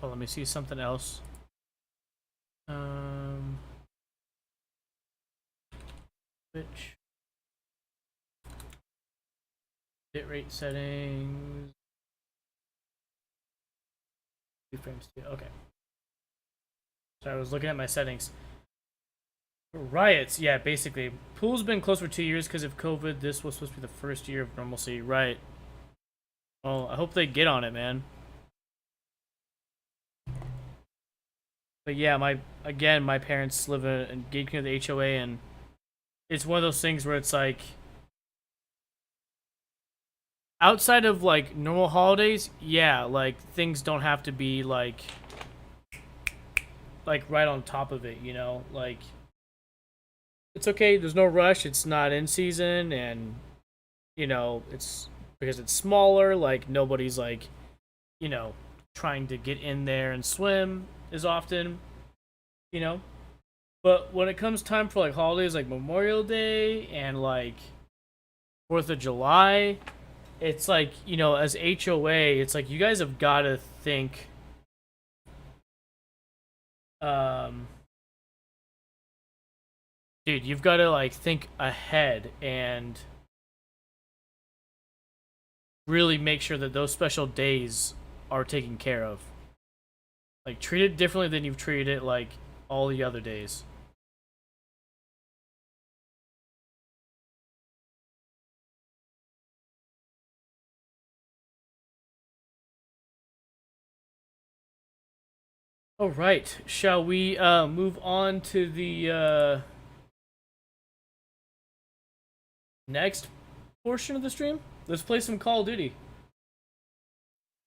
Oh, let me see something else. Which bitrate settings? Frames too. Okay. So I was looking at my settings. Riots, yeah, basically. Pool's been closed for 2 years because of COVID. This was supposed to be the first year of normalcy. Right. Well, I hope they get on it, man. But yeah, my parents live in Gate of the HOA, and it's one of those things where it's like, outside of like normal holidays, yeah, like things don't have to be like right on top of it, you know? Like, it's okay, there's no rush, it's not in season, and you know, it's because it's smaller, like nobody's like, you know, trying to get in there and swim as often, you know? But when it comes time for like holidays like Memorial Day and like 4th of July, it's like, you know, as HOA, it's like you guys have got to think dude, you've got to like think ahead and really make sure that those special days are taken care of. Like, treat it differently than you've treated it like all the other days. All right, shall we move on to the next portion of the stream? Let's play some Call of Duty.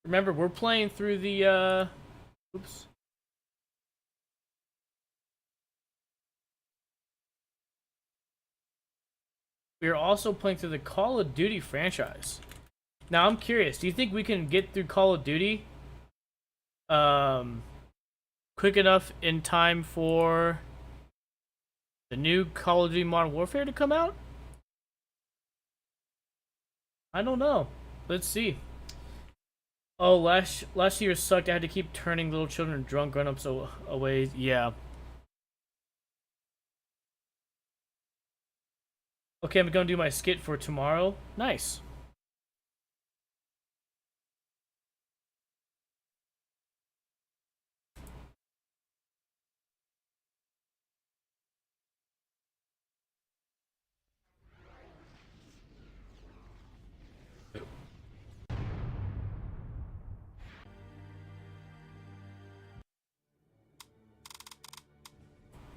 Remember, we're playing through the oops. We are also playing through the Call of Duty franchise. Now, I'm curious, do you think we can get through Call of Duty quick enough in time for the new Call of Duty Modern Warfare to come out? I don't know. Let's see. Oh, last year sucked. I had to keep turning little children drunk grown-ups away. Yeah. Okay, I'm gonna do my skit for tomorrow. Nice.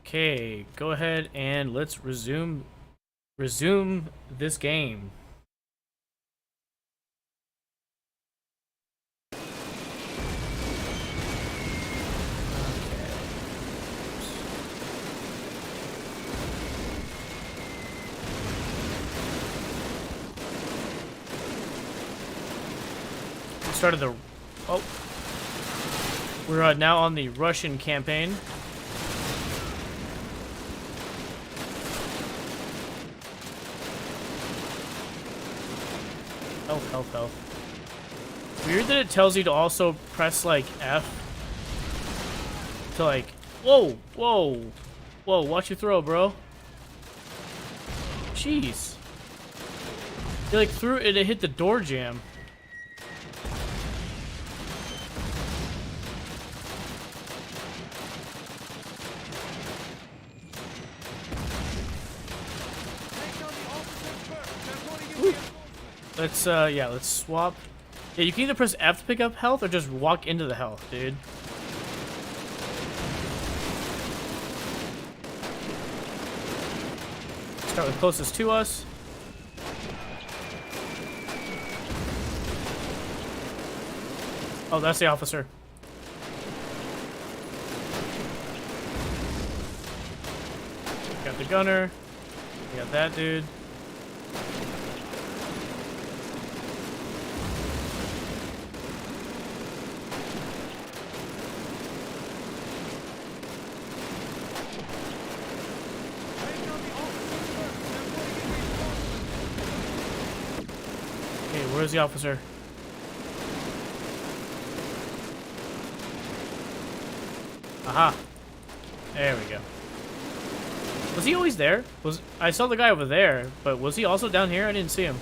Okay, go ahead and let's resume this game. We started the we're now on the Russian campaign. Health. Weird that it tells you to also press like F to like, whoa, watch your throw, bro. Jeez. You like threw it and it hit the door jam. Let's swap. Yeah, you can either press F to pick up health or just walk into the health, dude. Start with closest to us. Oh, that's the officer. Got the gunner. We got that dude. Where's the officer? Aha. There we go. Was he always there? I saw the guy over there, but was he also down here? I didn't see him.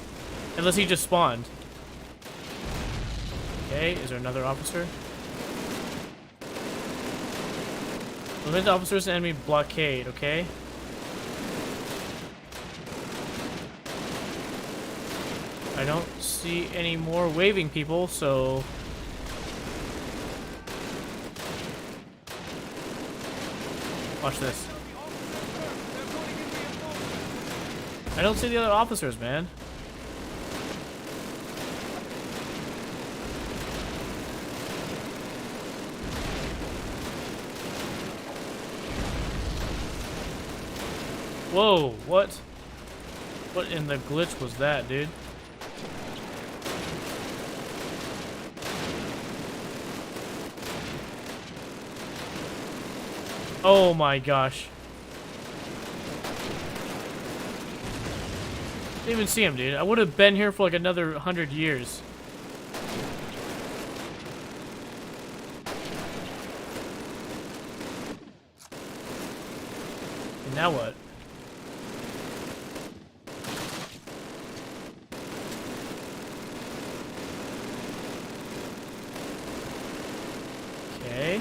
Unless he just spawned. Okay, is there another officer? Limit the officers and enemy blockade, okay? I don't see any more waving people, so... Watch this. I don't see the other officers, man. Whoa, what? What in the glitch was that, dude? Oh my gosh. Didn't even see him, dude. I would have been here for like another 100 years. And now what? Okay.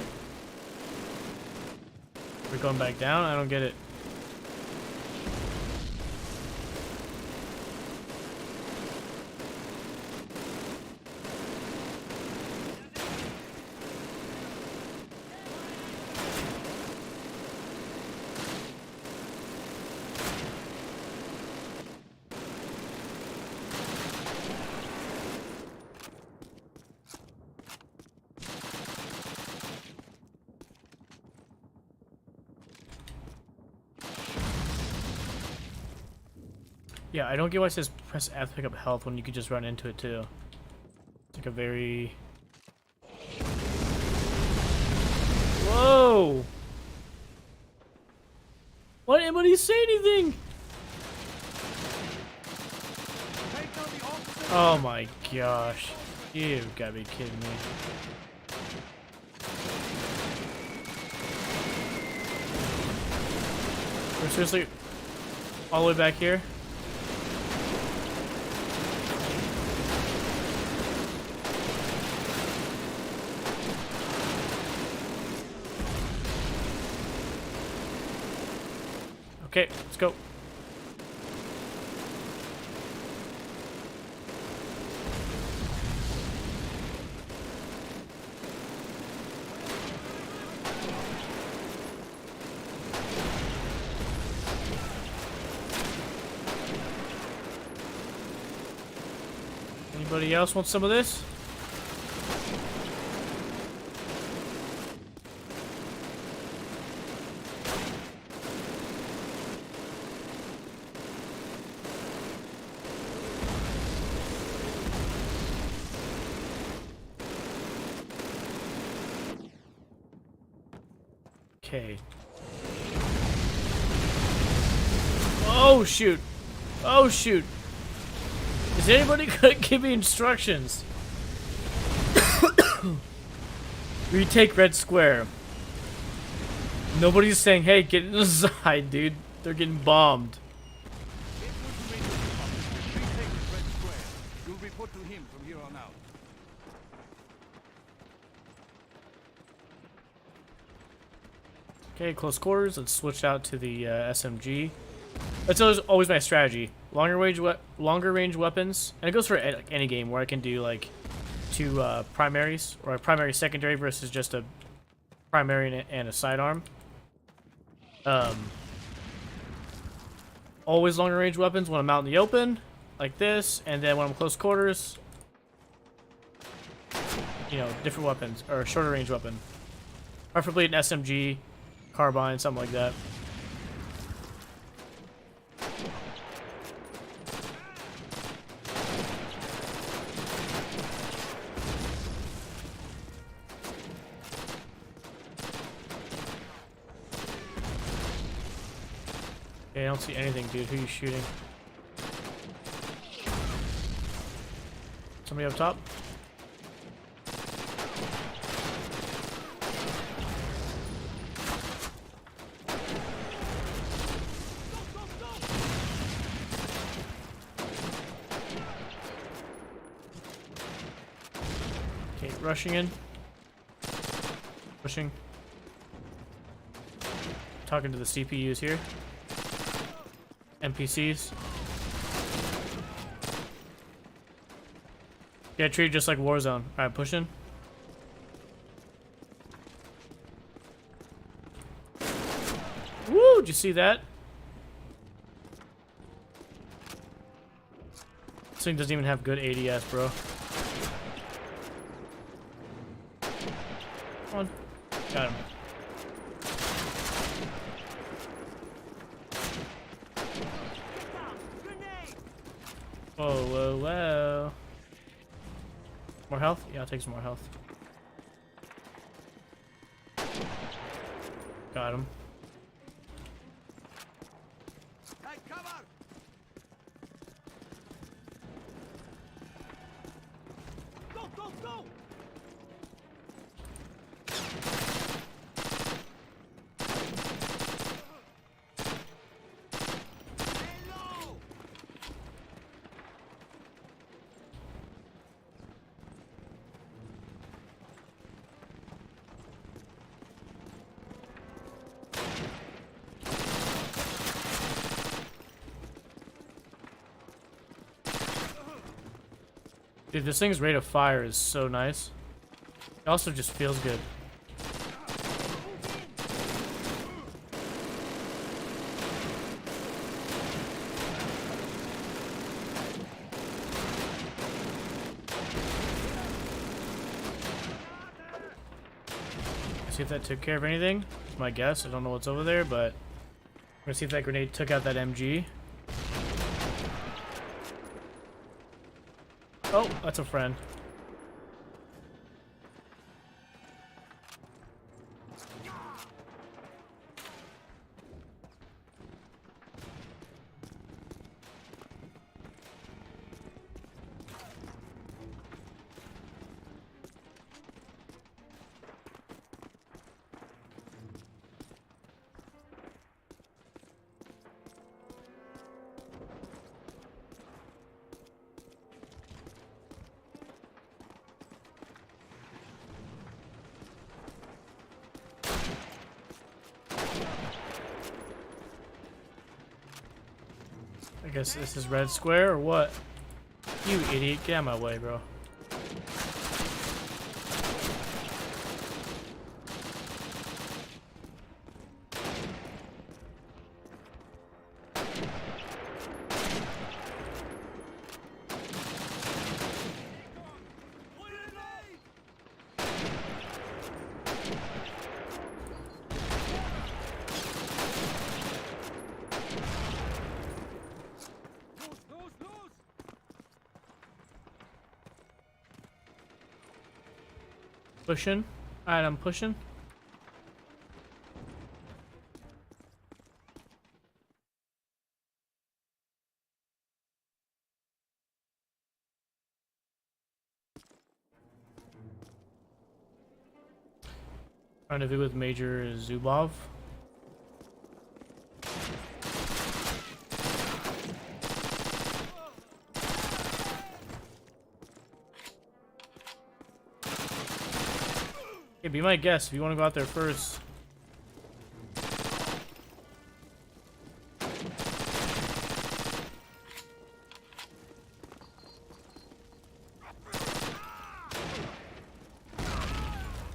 We're going back down? I don't get it. Yeah, I don't get why it says press F to pick up health when you could just run into it too. It's like a very... Whoa! Why didn't anybody say anything? Oh my gosh. You've gotta be kidding me. We're seriously all the way back here? Okay, let's go. Anybody else want some of this? Okay. Oh shoot! Oh shoot! Is anybody gonna give me instructions? Retake Red Square. Nobody's saying, hey, get inside, dude. They're getting bombed. You'll report to him from here on out. Okay, close quarters. Let's switch out to the SMG. That's always my strategy. Longer range weapons, and it goes for any game where I can do like two primaries or a primary secondary versus just a primary and a sidearm. Always longer range weapons when I'm out in the open, like this, and then when I'm close quarters, you know, different weapons or a shorter range weapon, preferably an SMG, carbine, something like that. Okay, I don't see anything, dude. Who are you shooting? Somebody up top? rushing in. Pushing. Talking to the CPUs here. NPCs. Yeah, treat it just like Warzone. Alright, pushing. Woo! Did you see that? This thing doesn't even have good ADS, bro. Come on. Got him. Whoa, whoa, whoa. More health? Yeah, I'll take some more health. Got him. Hey, cover! Go, go, go! Hello! Dude, this thing's rate of fire is so nice. It also just feels good. See if that took care of anything. That's my guess. I don't know what's over there, but I'm gonna see if that grenade took out that MG. Oh, that's a friend. I guess this is red square or what? You idiot, get out of my way, bro. Pushing. Alright, I'm pushing. Rendezvous with Major Zubov. Okay, be my guest if you want to go out there first.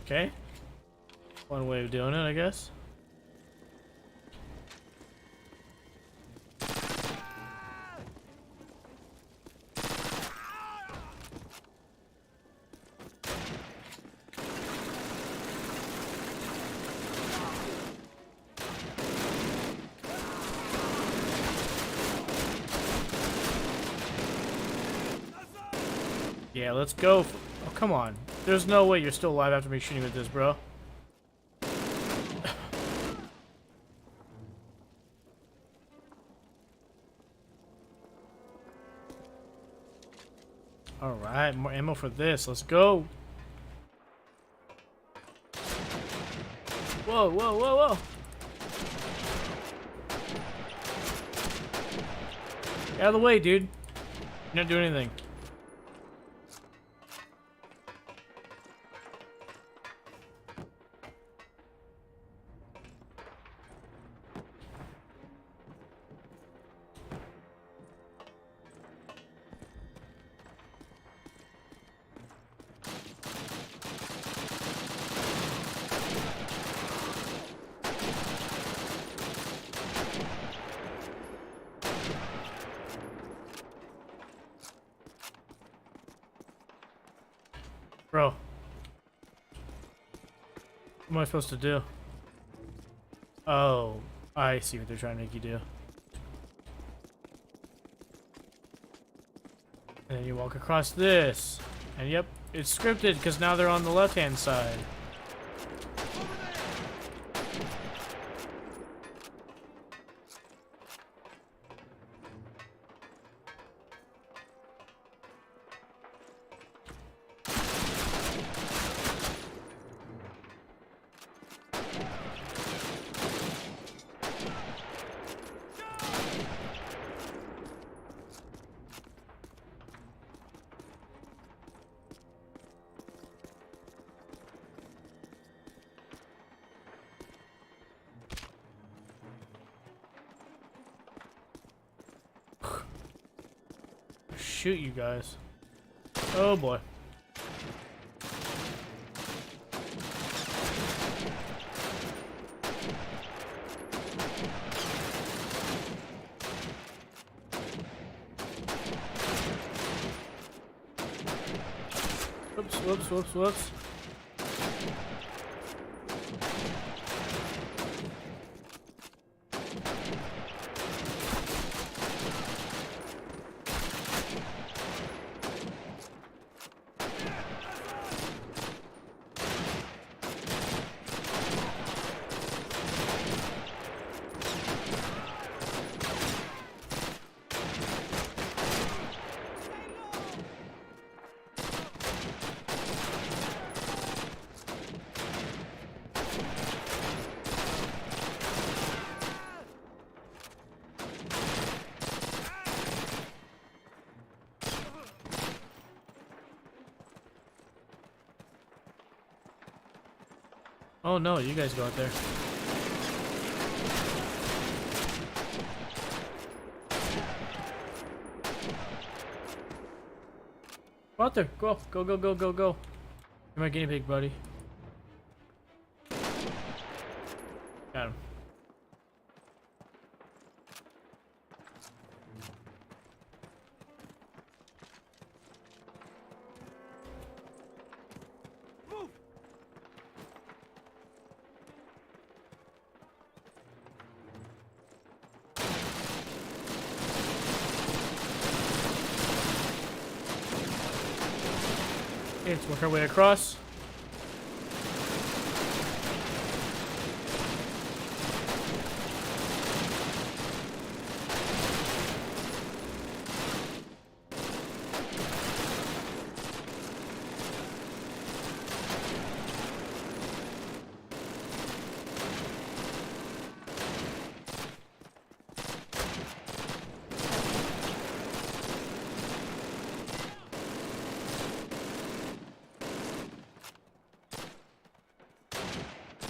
Okay. One way of doing it, I guess. Yeah, let's go. Oh, come on. There's no way you're still alive after me shooting with this, bro. Alright, more ammo for this. Let's go. Whoa, whoa, whoa, whoa. Get out of the way, dude. You're not doing anything. What am I supposed to do? Oh, I see what they're trying to make you do. And then you walk across this. And yep, it's scripted because now they're on the left-hand side. Shoot you guys. Oh boy. Whoops, whoops, whoops, whoops. Oh no, you guys go out there. Go out there. Go, go, go, go, go, go. You're my guinea pig, buddy. Got him. Okay, let's work our way across.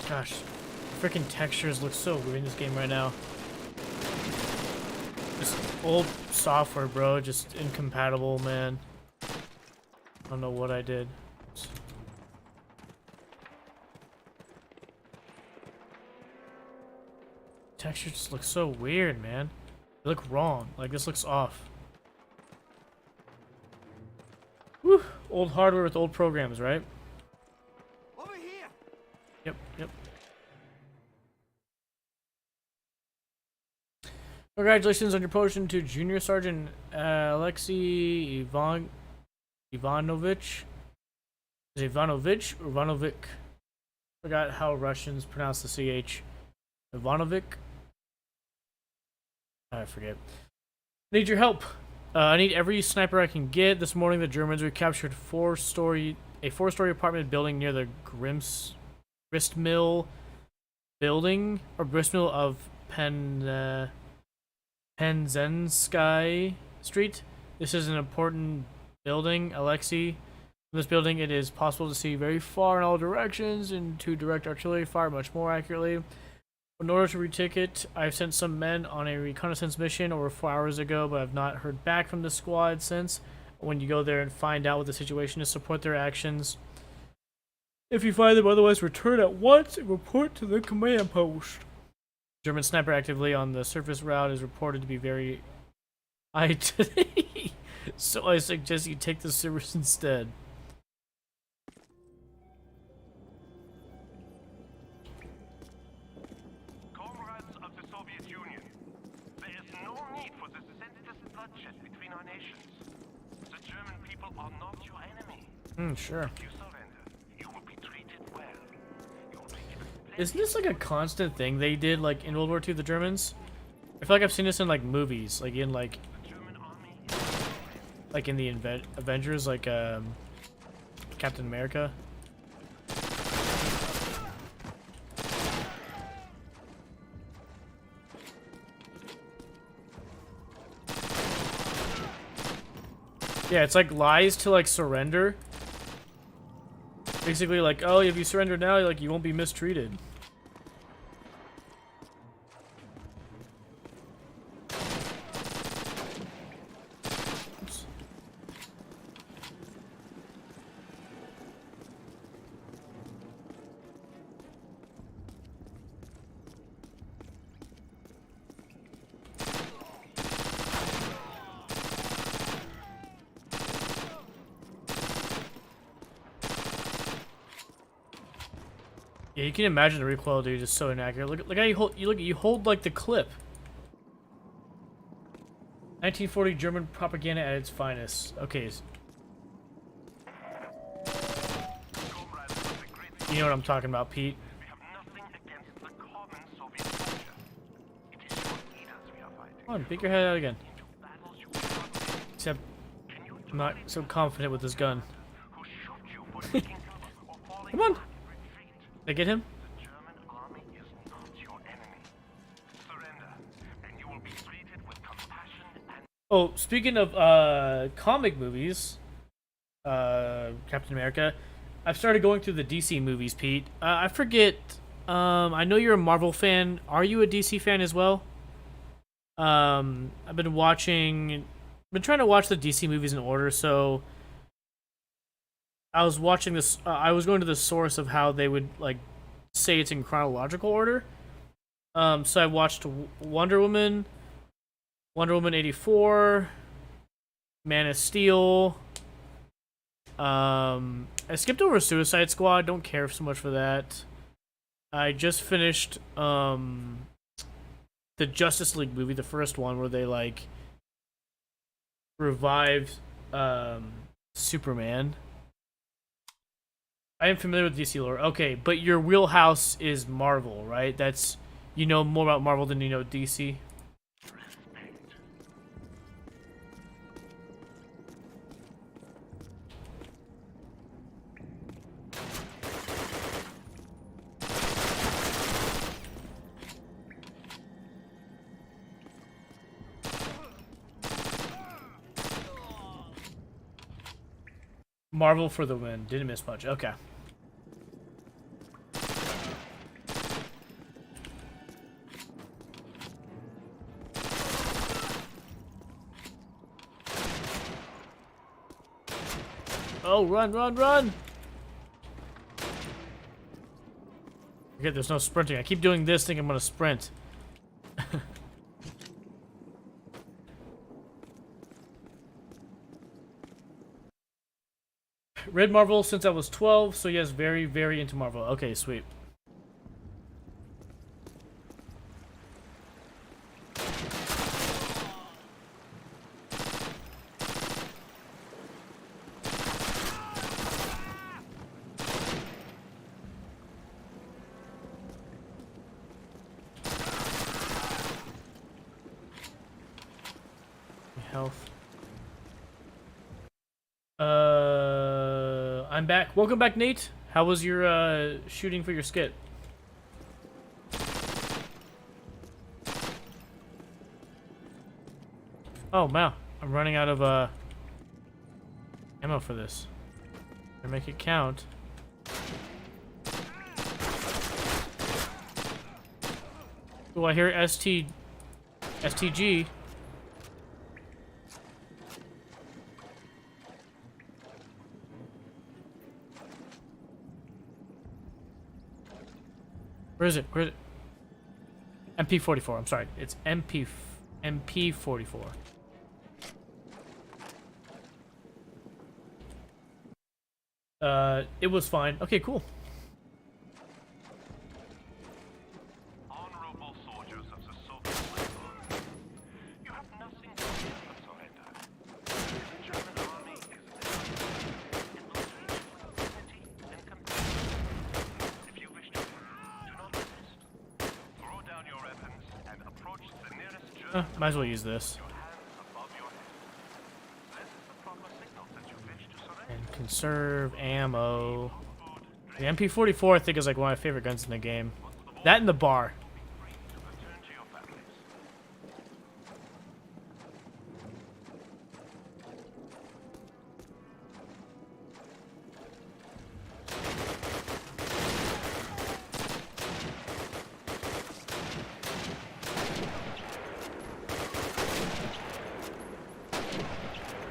Gosh, freaking textures look so weird in this game right now. Just old software, bro. Just incompatible, man. I don't know what I did. Textures just look so weird, man. They look wrong. Like, this looks off. Whew. Old hardware with old programs, right? Over here. Yep, yep. Congratulations on your promotion to Junior Sergeant Alexei Ivanovich. Is it Ivanovich or Ivanovic? Forgot how Russians pronounce the CH. Ivanovic? I forget. Need your help. I need every sniper I can get. This morning, the Germans recaptured a four-story apartment building near the gristmill building, or gristmill of Penzensky Street. This is an important building, Alexei. From this building, it is possible to see very far in all directions and to direct artillery fire much more accurately. In order to retake it, I've sent some men on a reconnaissance mission over 4 hours ago, but I've not heard back from the squad since. When you go there and find out what the situation is, support their actions. If you find them otherwise, return at once and report to the command post. German sniper actively on the surface route is reported to be very high today, so I suggest you take the service instead. bloodshed between our nations. The German people are not your enemy. Sure. If you surrender, you will be treated well. You will be given Isn't this like a constant thing they did like in World War II, the Germans? I feel like I've seen this in like movies, like in like the German army. like in the Avengers, like Captain America. Yeah, it's like lies to like surrender. Basically, like, oh, if you surrender now, like you won't be mistreated. Oops. Yeah, you can imagine the recoil, dude, is so inaccurate. Look how you hold like the clip. 1940 German propaganda at its finest. Okay. You know what I'm talking about, Pete. We have nothing against the common Soviet soldier. It is your leaders we are fighting. Come on, pick your head out again. Into battles you will not win. Except, Can you I'm not so confident with this gun. who shoot you for taking cover or falling Come on. back in retreat? Did I get him? The German army is not your enemy. Surrender, and you will be treated with compassion and Oh, speaking of comic movies, Captain America, I've started going through the DC movies, Pete. I forget. I know you're a Marvel fan. Are you a DC fan as well? I've been trying to watch the DC movies in order. So I was watching this. I was going to the source of how they would like say it's in chronological order. So I watched Wonder Woman 84, Man of Steel. I skipped over Suicide Squad. Don't care so much for that. I just finished the Justice League movie, the first one, where they like revived Superman. I am familiar with DC lore. Okay, but your wheelhouse is Marvel, right? That's, you know more about Marvel than you know DC. Marvel for the win. Didn't miss much. Okay. Oh, run, run, run! Okay, there's no sprinting. I keep doing this, thinking I'm gonna sprint. Read Marvel since I was 12, so yes, very, very into Marvel. Okay, sweet. Health. I'm back. Welcome back, Nate. How was your shooting for your skit? Oh wow, I'm running out of ammo for this. I make it count. Oh, I hear STG. Where is it? Where is it? MP44. I'm sorry. It's MP44. It was fine. Okay, cool. honorable soldiers of the Soviet Union. You have nothing to fear from Might as well use this. And conserve ammo. The MP44 I think is like one of my favorite guns in the game. That and the bar.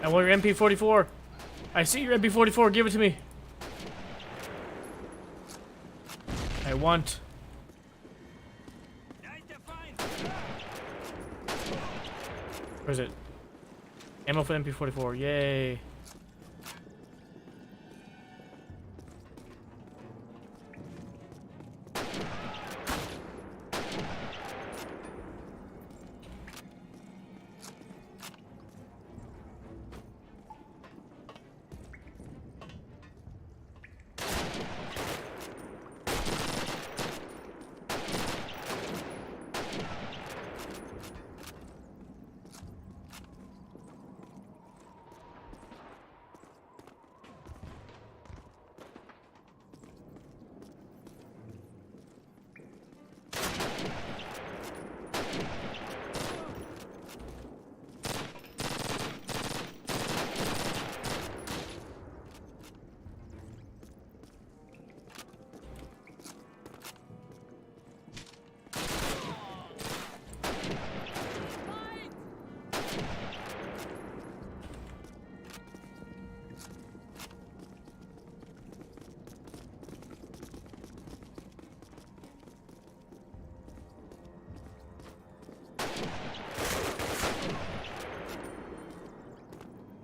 I want your MP44. I see your MP44. Give it to me. I want. Where is it? Ammo for MP44. Yay.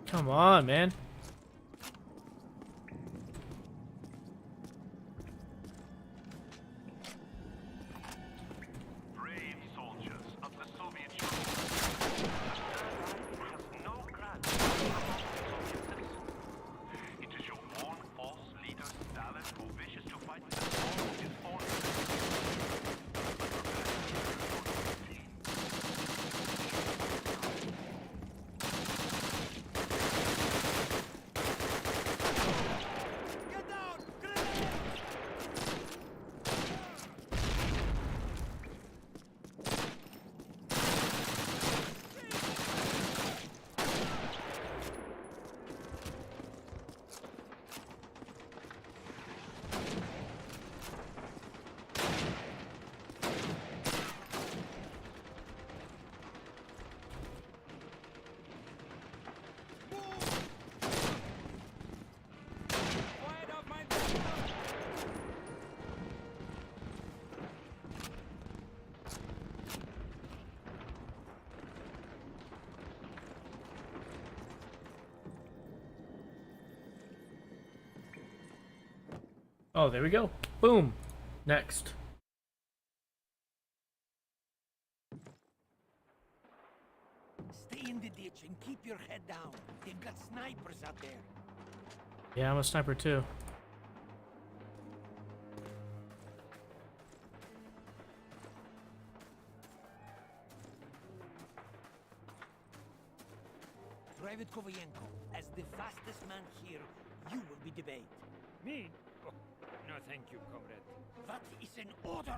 Come on, man. Brave soldiers of the Soviet Union. Has no grudge against Soviet citizens. It is your own false leader Stalin who wishes to fight with all his forces. Oh, there we go. Boom. Next. Stay in the ditch and keep your head down. They've got snipers out there. Yeah, I'm a sniper too. Private Kovayenko, as the fastest man here, you will be debated. Me? Oh, no, thank you, comrade. That is an order!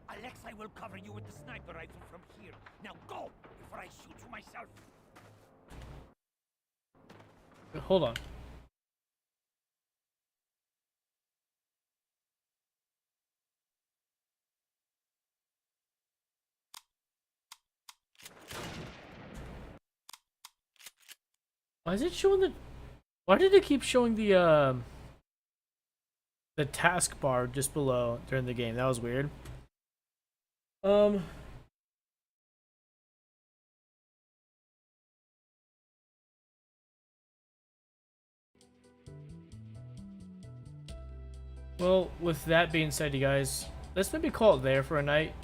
Alexei will cover you with the sniper rifle from here. Now go, before I shoot you myself. Hold on. Why is it showing the... Why did it keep showing the taskbar just below during the game? That was weird. Well, with that being said, you guys, let's maybe call it there for a night.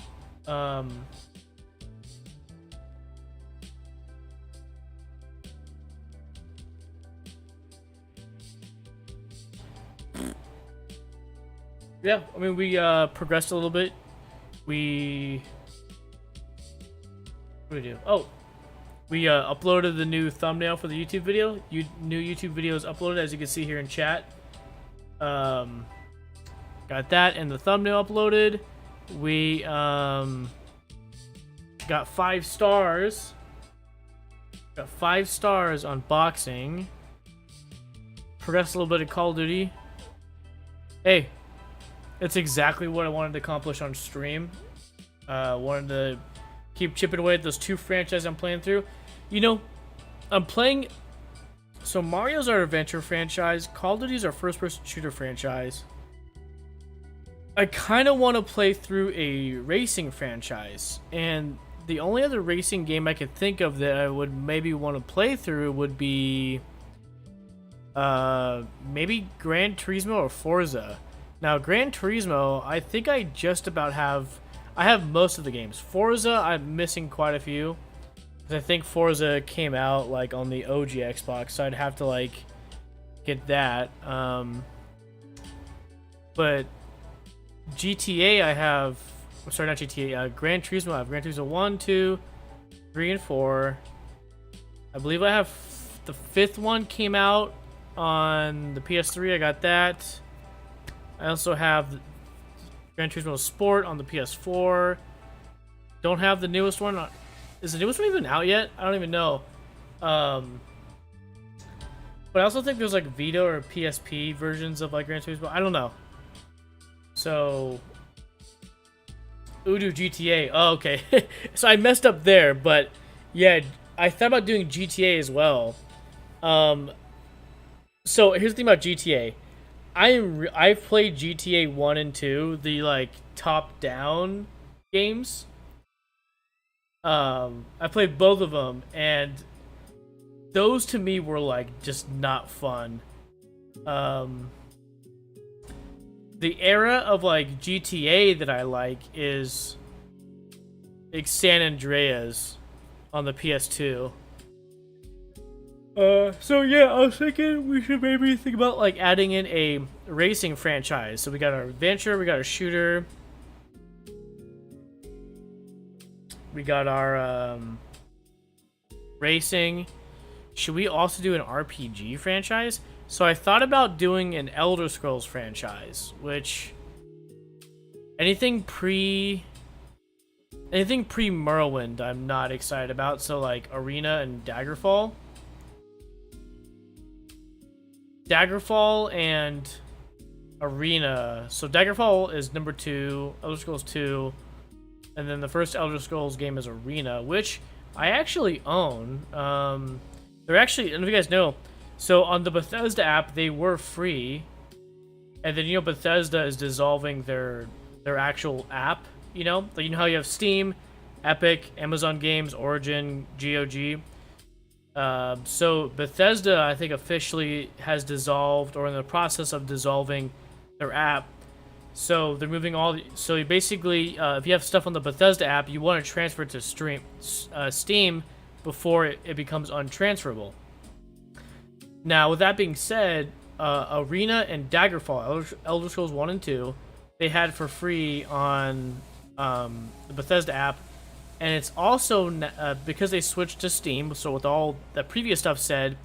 Yeah, I mean, we progressed a little bit. We What do we do? Oh, we uploaded the new thumbnail for the YouTube video. New YouTube video is uploaded, as you can see here in chat. Got that and the thumbnail uploaded. We got 5 stars. Got 5 stars on boxing. Progressed a little bit of Call of Duty. Hey, it's exactly what I wanted to accomplish on stream. Wanted to keep chipping away at those 2 franchises I'm playing through. You know, I'm playing... So Mario's our adventure franchise. Call of Duty's our first-person shooter franchise. I kind of want to play through a racing franchise. And the only other racing game I could think of that I would maybe want to play through would be... maybe Gran Turismo or Forza. Now, Gran Turismo, I think I just about have... I have most of the games. Forza, I'm missing quite a few. Because I think Forza came out, like, on the OG Xbox, so I'd have to, like, get that. But GTA, I have... Sorry, not GTA. Gran Turismo, I have Gran Turismo 1, 2, 3, and 4. I believe I have... The 5th one came out on the PS3. I got that. I also have Gran Turismo Sport on the PS4. Don't have the newest one. Is the newest one even out yet? I don't even know. But I also think there's like Vita or PSP versions of like Gran Turismo. I don't know. So, Udo GTA. Oh, okay. So I messed up there, but yeah, I thought about doing GTA as well. So here's the thing about GTA. I've played GTA 1 and 2, the like top-down games. I played both of them, and those to me were like just not fun. The era of like GTA that I like is like San Andreas on the PS2. So yeah, I was thinking we should maybe think about like adding in a racing franchise. So we got our adventure, we got our shooter, we got our racing. Should we also do an RPG franchise? So I thought about doing an Elder Scrolls franchise, which anything pre Morrowind I'm not excited about. So like Arena and Daggerfall. Daggerfall and Arena. So Daggerfall is number 2, Elder Scrolls 2, and then the first Elder Scrolls game is Arena, which I actually own. They're actually, I don't know if you guys know, so on the Bethesda app, they were free, and then, you know, Bethesda is dissolving their actual app, you know? Like, you know how you have Steam, Epic, Amazon Games, Origin, GOG? So Bethesda, I think, officially has dissolved, or in the process of dissolving their app. So they're moving all. So you basically, if you have stuff on the Bethesda app, you want to transfer it to Steam before it becomes untransferable. Now, with that being said, Arena and Daggerfall, Elder Scrolls 1 and 2, they had for free on the Bethesda app. And it's also, because they switched to Steam, so with all the previous stuff said,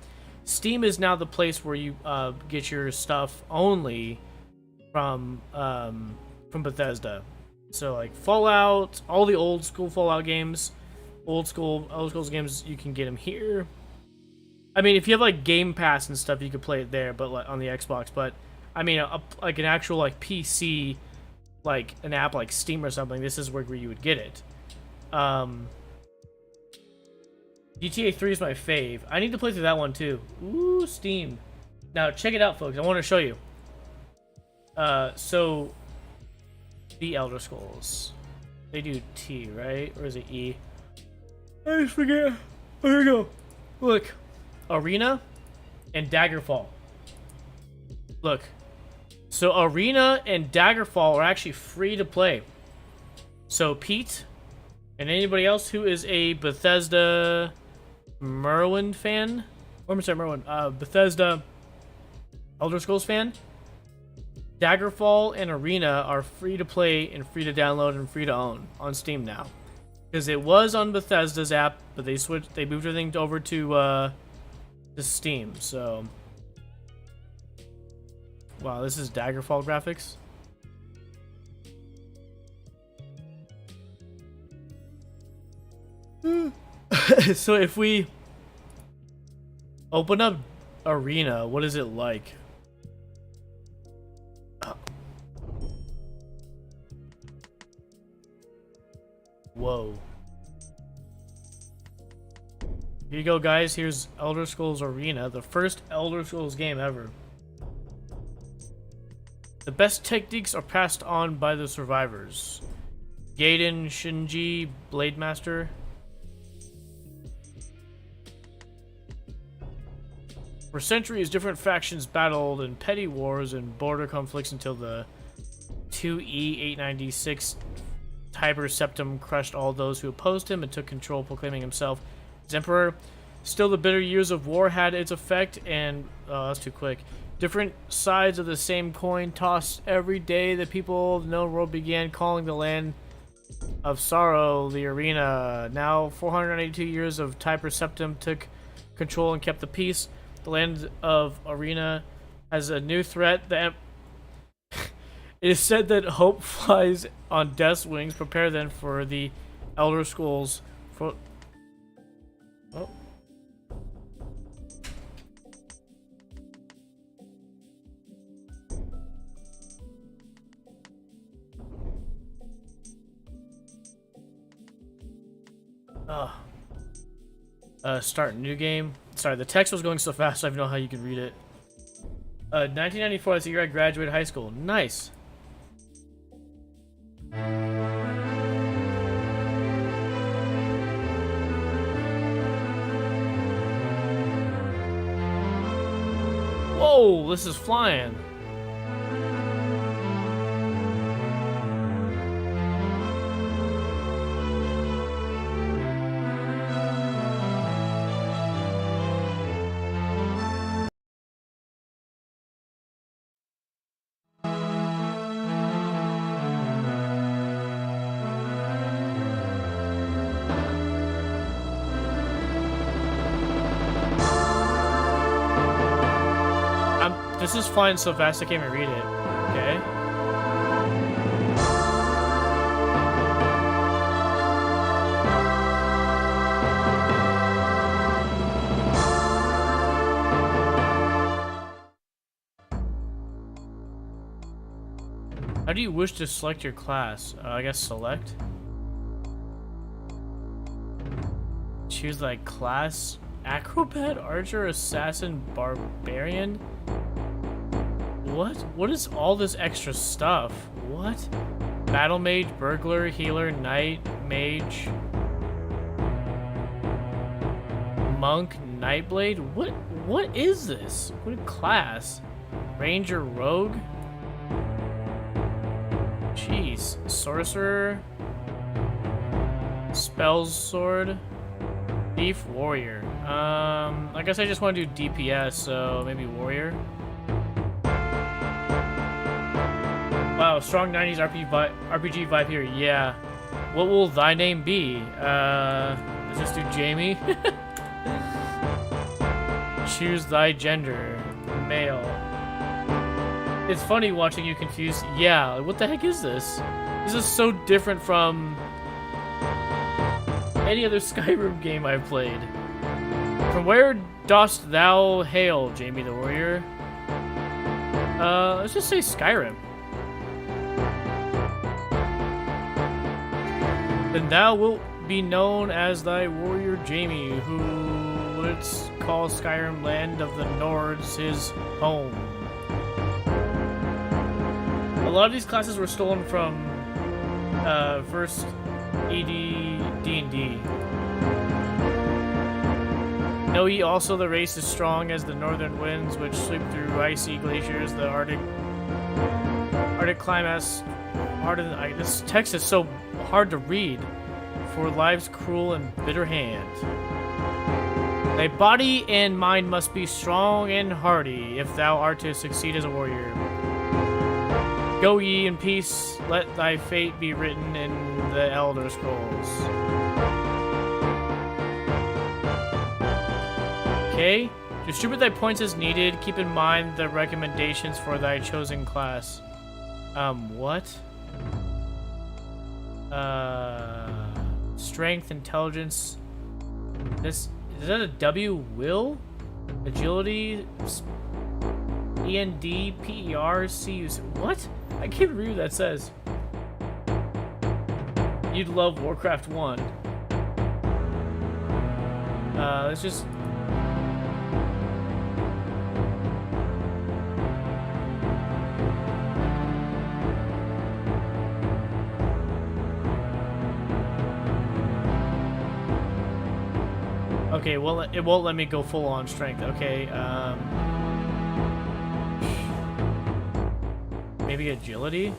Steam is now the place where you get your stuff only from Bethesda. So like Fallout, all the old school Fallout games, old school Elder Scrolls games, you can get them here. I mean, if you have like Game Pass and stuff, you could play it there, but like on the Xbox. But I mean, like an actual like PC, like an app like Steam or something, this is where you would get it. GTA 3 is my fave. I need to play through that one too. Ooh, Steam. Now check it out, folks. I want to show you. So the Elder Scrolls. They do T, right? Or is it E? I just forget. Oh, here we go. Look. Arena and Daggerfall. Look. So Arena and Daggerfall are actually free to play. So Pete and anybody else who is a Bethesda Morrowind fan, or I'm sorry, Morrowind, Bethesda Elder Scrolls fan, Daggerfall and Arena are free to play and free to download and free to own on Steam now. Because it was on Bethesda's app, but they moved everything over to Steam, so... Wow, this is Daggerfall graphics. So if we open up Arena, what is it like? Whoa. Here you go, guys. Here's Elder Scrolls Arena, the first Elder Scrolls game ever. The best techniques are passed on by the survivors. Gaiden, Shinji, Blade Master. For centuries, different factions battled in petty wars and border conflicts until the 2E896 Tiber Septim crushed all those who opposed him and took control, proclaiming himself as emperor. Still, the bitter years of war had its effect, and that's too quick. Different sides of the same coin tossed every day. The people of the known world began calling the land of sorrow the arena. Now, 482 years of Tiber Septim took control and kept the peace. The land of Arena has a new threat. It is said that hope flies on death's wings. Prepare then for the Elder Scrolls. Oh. Start new game. Sorry, the text was going so fast I don't know how you can read it. 1994, that's the year I graduated high school. Nice. Whoa, this is flying. This is flying so fast I can't even read it. Okay. How do you wish to select your class? I guess select. Choose like class: acrobat, archer, assassin, barbarian. What? What is all this extra stuff? What? Battle mage, burglar, healer, knight, mage, monk, nightblade. What is this? What class? Ranger, rogue. Jeez, sorcerer, spells, sword, thief, warrior. I guess I just want to do DPS, so maybe warrior. Wow, strong 90s RPG vibe here. Yeah. What will thy name be? Let's just do Jamie. Choose thy gender. Male. It's funny watching you confused. Yeah, what the heck is this? This is so different from any other Skyrim game I've played. From where dost thou hail, Jamie the warrior? Let's just say Skyrim. Then thou wilt be known as thy warrior Jamie, who wouldst call Skyrim land of the Nords his home. A lot of these classes were stolen from first D&D. Know ye also the race is strong as the northern winds which sweep through icy glaciers, the Arctic climates harder than this text is so hard to read. For life's cruel and bitter hand. Thy body and mind must be strong and hardy if thou art to succeed as a warrior. Go ye in peace, let thy fate be written in the Elder Scrolls. Okay, distribute thy points as needed. Keep in mind the recommendations for thy chosen class. What? Strength, intelligence. This, is that a W? Will? Agility? END, what? I can't read what that says. You'd love Warcraft 1. Let's just... Okay, well, it won't let me go full on strength. Okay, maybe agility?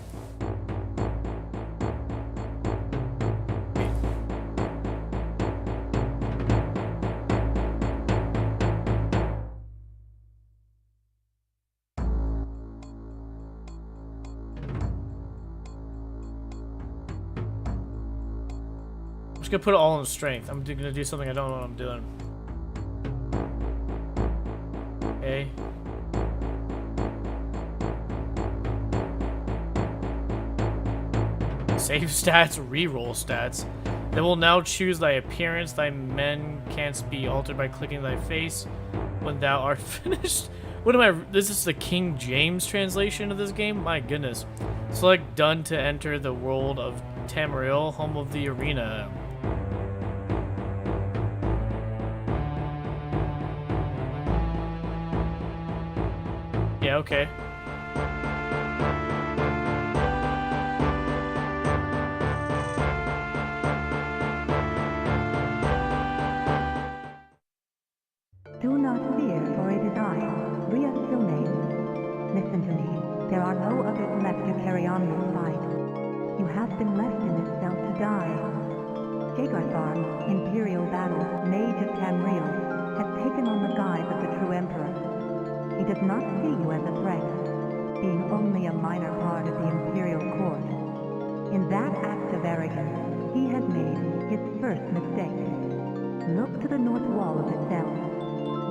I'm just gonna put it all in strength. I'm gonna do something I don't know what I'm doing. Okay. Save stats, reroll stats. They will now choose thy appearance. Thy men canst be altered by clicking thy face when thou art finished. What am I? This is the King James translation of this game? My goodness. Select done to enter the world of Tamriel, home of the arena. Yeah, okay. Do not fear, for it is I, Ria Silnane. Listen to me. There are no others left to carry on this fight. You have been left in this cell to die. Jagartharn, Imperial Battle, Mage of Tamriel, has taken on the guise of the true Emperor. He does not see you as a threat, being only a minor part of the Imperial Court. In that act of arrogance, he has made his first mistake. Look to the north wall of the cell.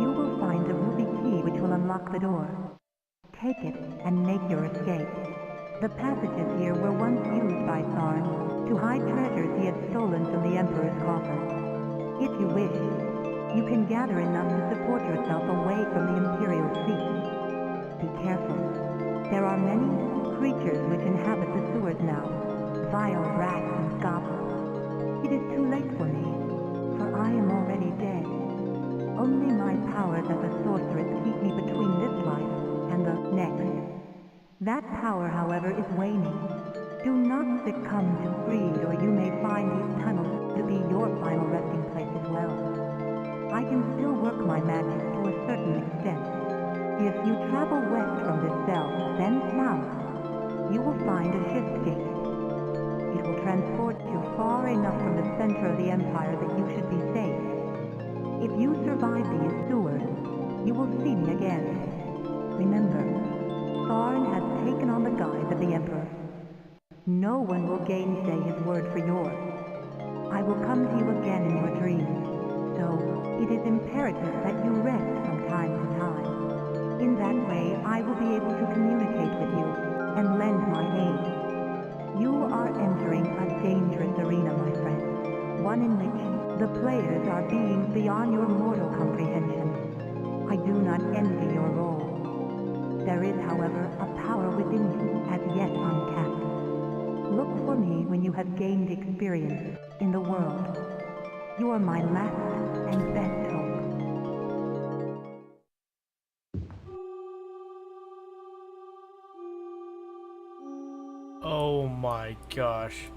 You will find a ruby key which will unlock the door. Take it and make your escape. The passages here were once used by Tharn to hide treasures he had stolen from the Emperor's coffin. If you wish, you can gather enough to support yourself away from the Imperial seat. Be careful. There are many creatures which inhabit the sewers now, vile rats and goblins. It is too late for me, for I am already dead. Only my powers as a sorceress keep me between this life and the next. That power, however, is waning. Do not succumb to greed, or you may find these tunnels to be your final resting place as well. I can still work my magic to a certain extent. If you travel west from this cell, then south, you will find a shift gate. It will transport you far enough from the center of the Empire that you should be safe. If you survive these sewers, you will see me again. Remember, Tharn has taken on the guise of the Emperor. No one will gainsay his word for yours. I will come to you again in your dreams, so it is imperative that you rest from time to time. In that way, I will be able to communicate with you and lend my aid. You are entering a dangerous arena, my friend, one in which the players are beings beyond your mortal comprehension. I do not envy your role. There is, however, a power within you as yet untapped. Look for me when you have gained experience in the world. You are my last and best hope. Oh my gosh.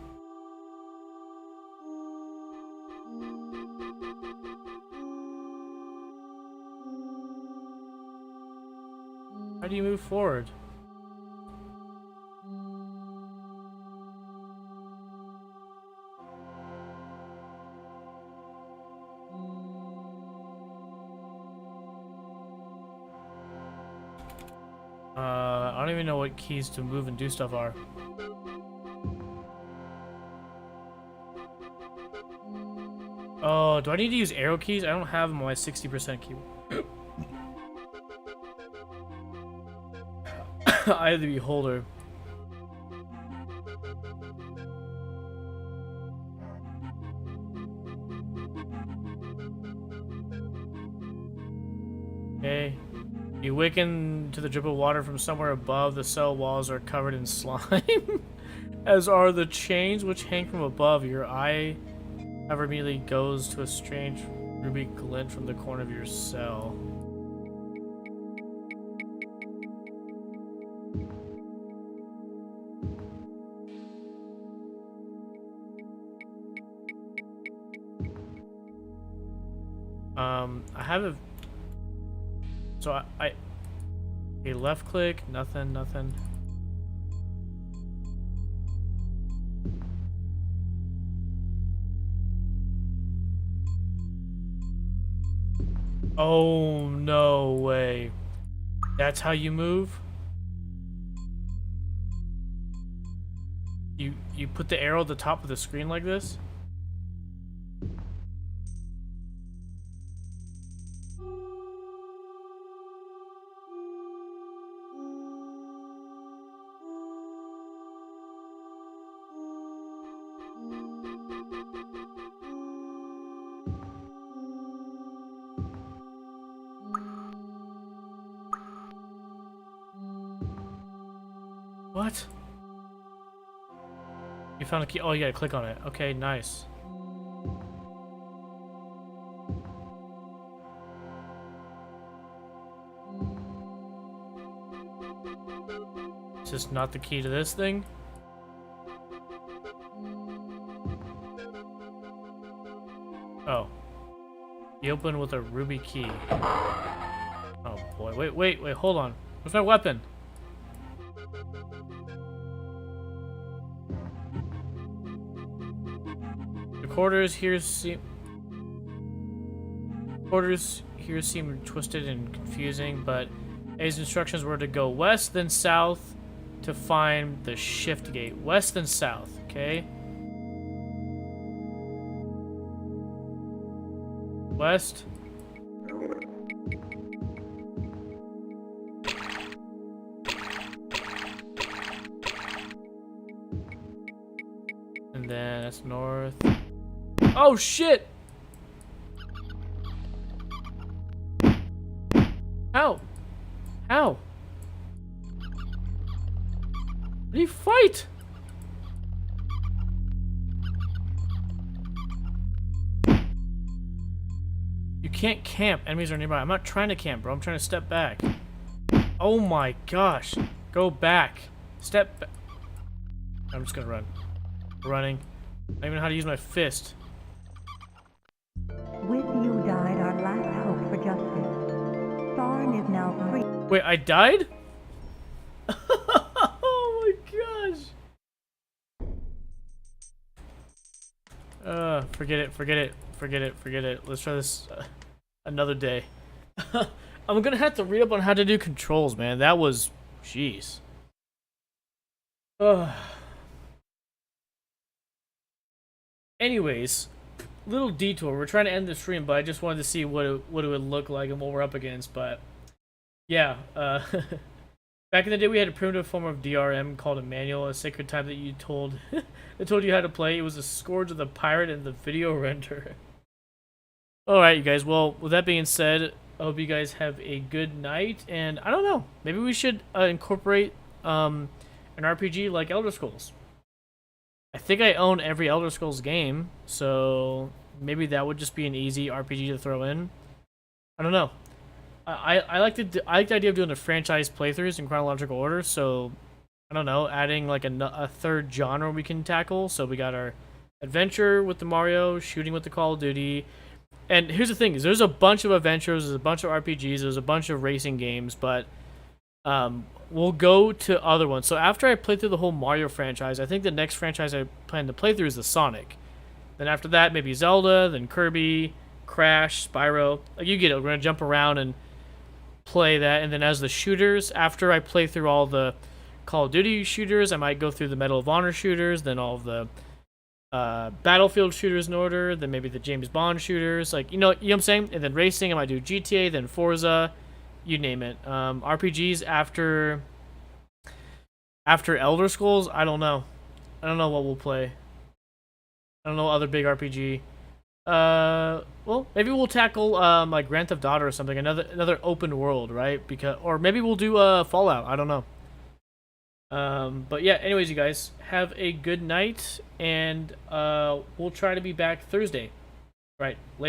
How do you move forward? I don't even know what keys to move and do stuff are. Oh, do I need to use arrow keys? I don't have them on my 60% keyboard. I have the beholder. Okay. You awaken to the drip of water from somewhere above. The cell walls are covered in slime, as are the chains which hang from above. Your eye, however, immediately goes to a strange ruby glint from the corner of your cell. I have a... So I a left click, nothing. Oh, no way. That's how you move? You put the arrow at the top of the screen like this? What? You found a key? Oh, you gotta click on it. Okay, nice. Is this not the key to this thing? Oh. You open with a ruby key. Oh boy, wait, hold on. Where's my weapon? Quarters here seem twisted and confusing, but A's instructions were to go west then south to find the shift gate. West then south, okay? West. And then that's north. Oh shit! How? How? How do you fight? You can't camp. Enemies are nearby. I'm not trying to camp, bro. I'm trying to step back. Oh my gosh. Go back. Step back. I'm just gonna run. Running. I don't even know how to use my fist. With you died our last hope for justice. Thorn is now free. Wait, I died? Oh my gosh. Forget it. Let's try this another day. I'm gonna have to read up on how to do controls, man. That was... jeez. Anyways, little detour. We're trying to end the stream, but I just wanted to see what it would look like and what we're up against. But yeah, back in the day, we had a primitive form of DRM called a manual, a sacred type that you told that told you how to play. It was the Scourge of the Pirate and the video renderer. All right, you guys. Well, with that being said, I hope you guys have a good night. And I don't know, maybe we should incorporate an RPG like Elder Scrolls. I think I own every Elder Scrolls game, so maybe that would just be an easy RPG to throw in. I don't know. I like the idea of doing the franchise playthroughs in chronological order. So I don't know, adding like a third genre we can tackle. So we got our adventure with the Mario, shooting with the Call of Duty, and here's the thing: is there's a bunch of adventures, there's a bunch of RPGs, there's a bunch of racing games, but we'll go to other ones. So after I play through the whole Mario franchise, I think the next franchise I plan to play through is the Sonic. Then after that, maybe Zelda, then Kirby, Crash, Spyro. Like, you get it. We're gonna jump around and play that, and then as the shooters, after I play through all the Call of Duty shooters, I might go through the Medal of Honor shooters, then all of the Battlefield shooters in order, then maybe the James Bond shooters, like, you know what I'm saying? And then racing, I might do GTA, then Forza, you name it. RPGs after Elder Scrolls, I don't know. I don't know what we'll play. I don't know other big RPG. Well, maybe we'll tackle like Gran Theft Auto or something, another open world, right? Or maybe we'll do Fallout. I don't know. But yeah, anyways, you guys have a good night, and we'll try to be back Thursday. Right. Later.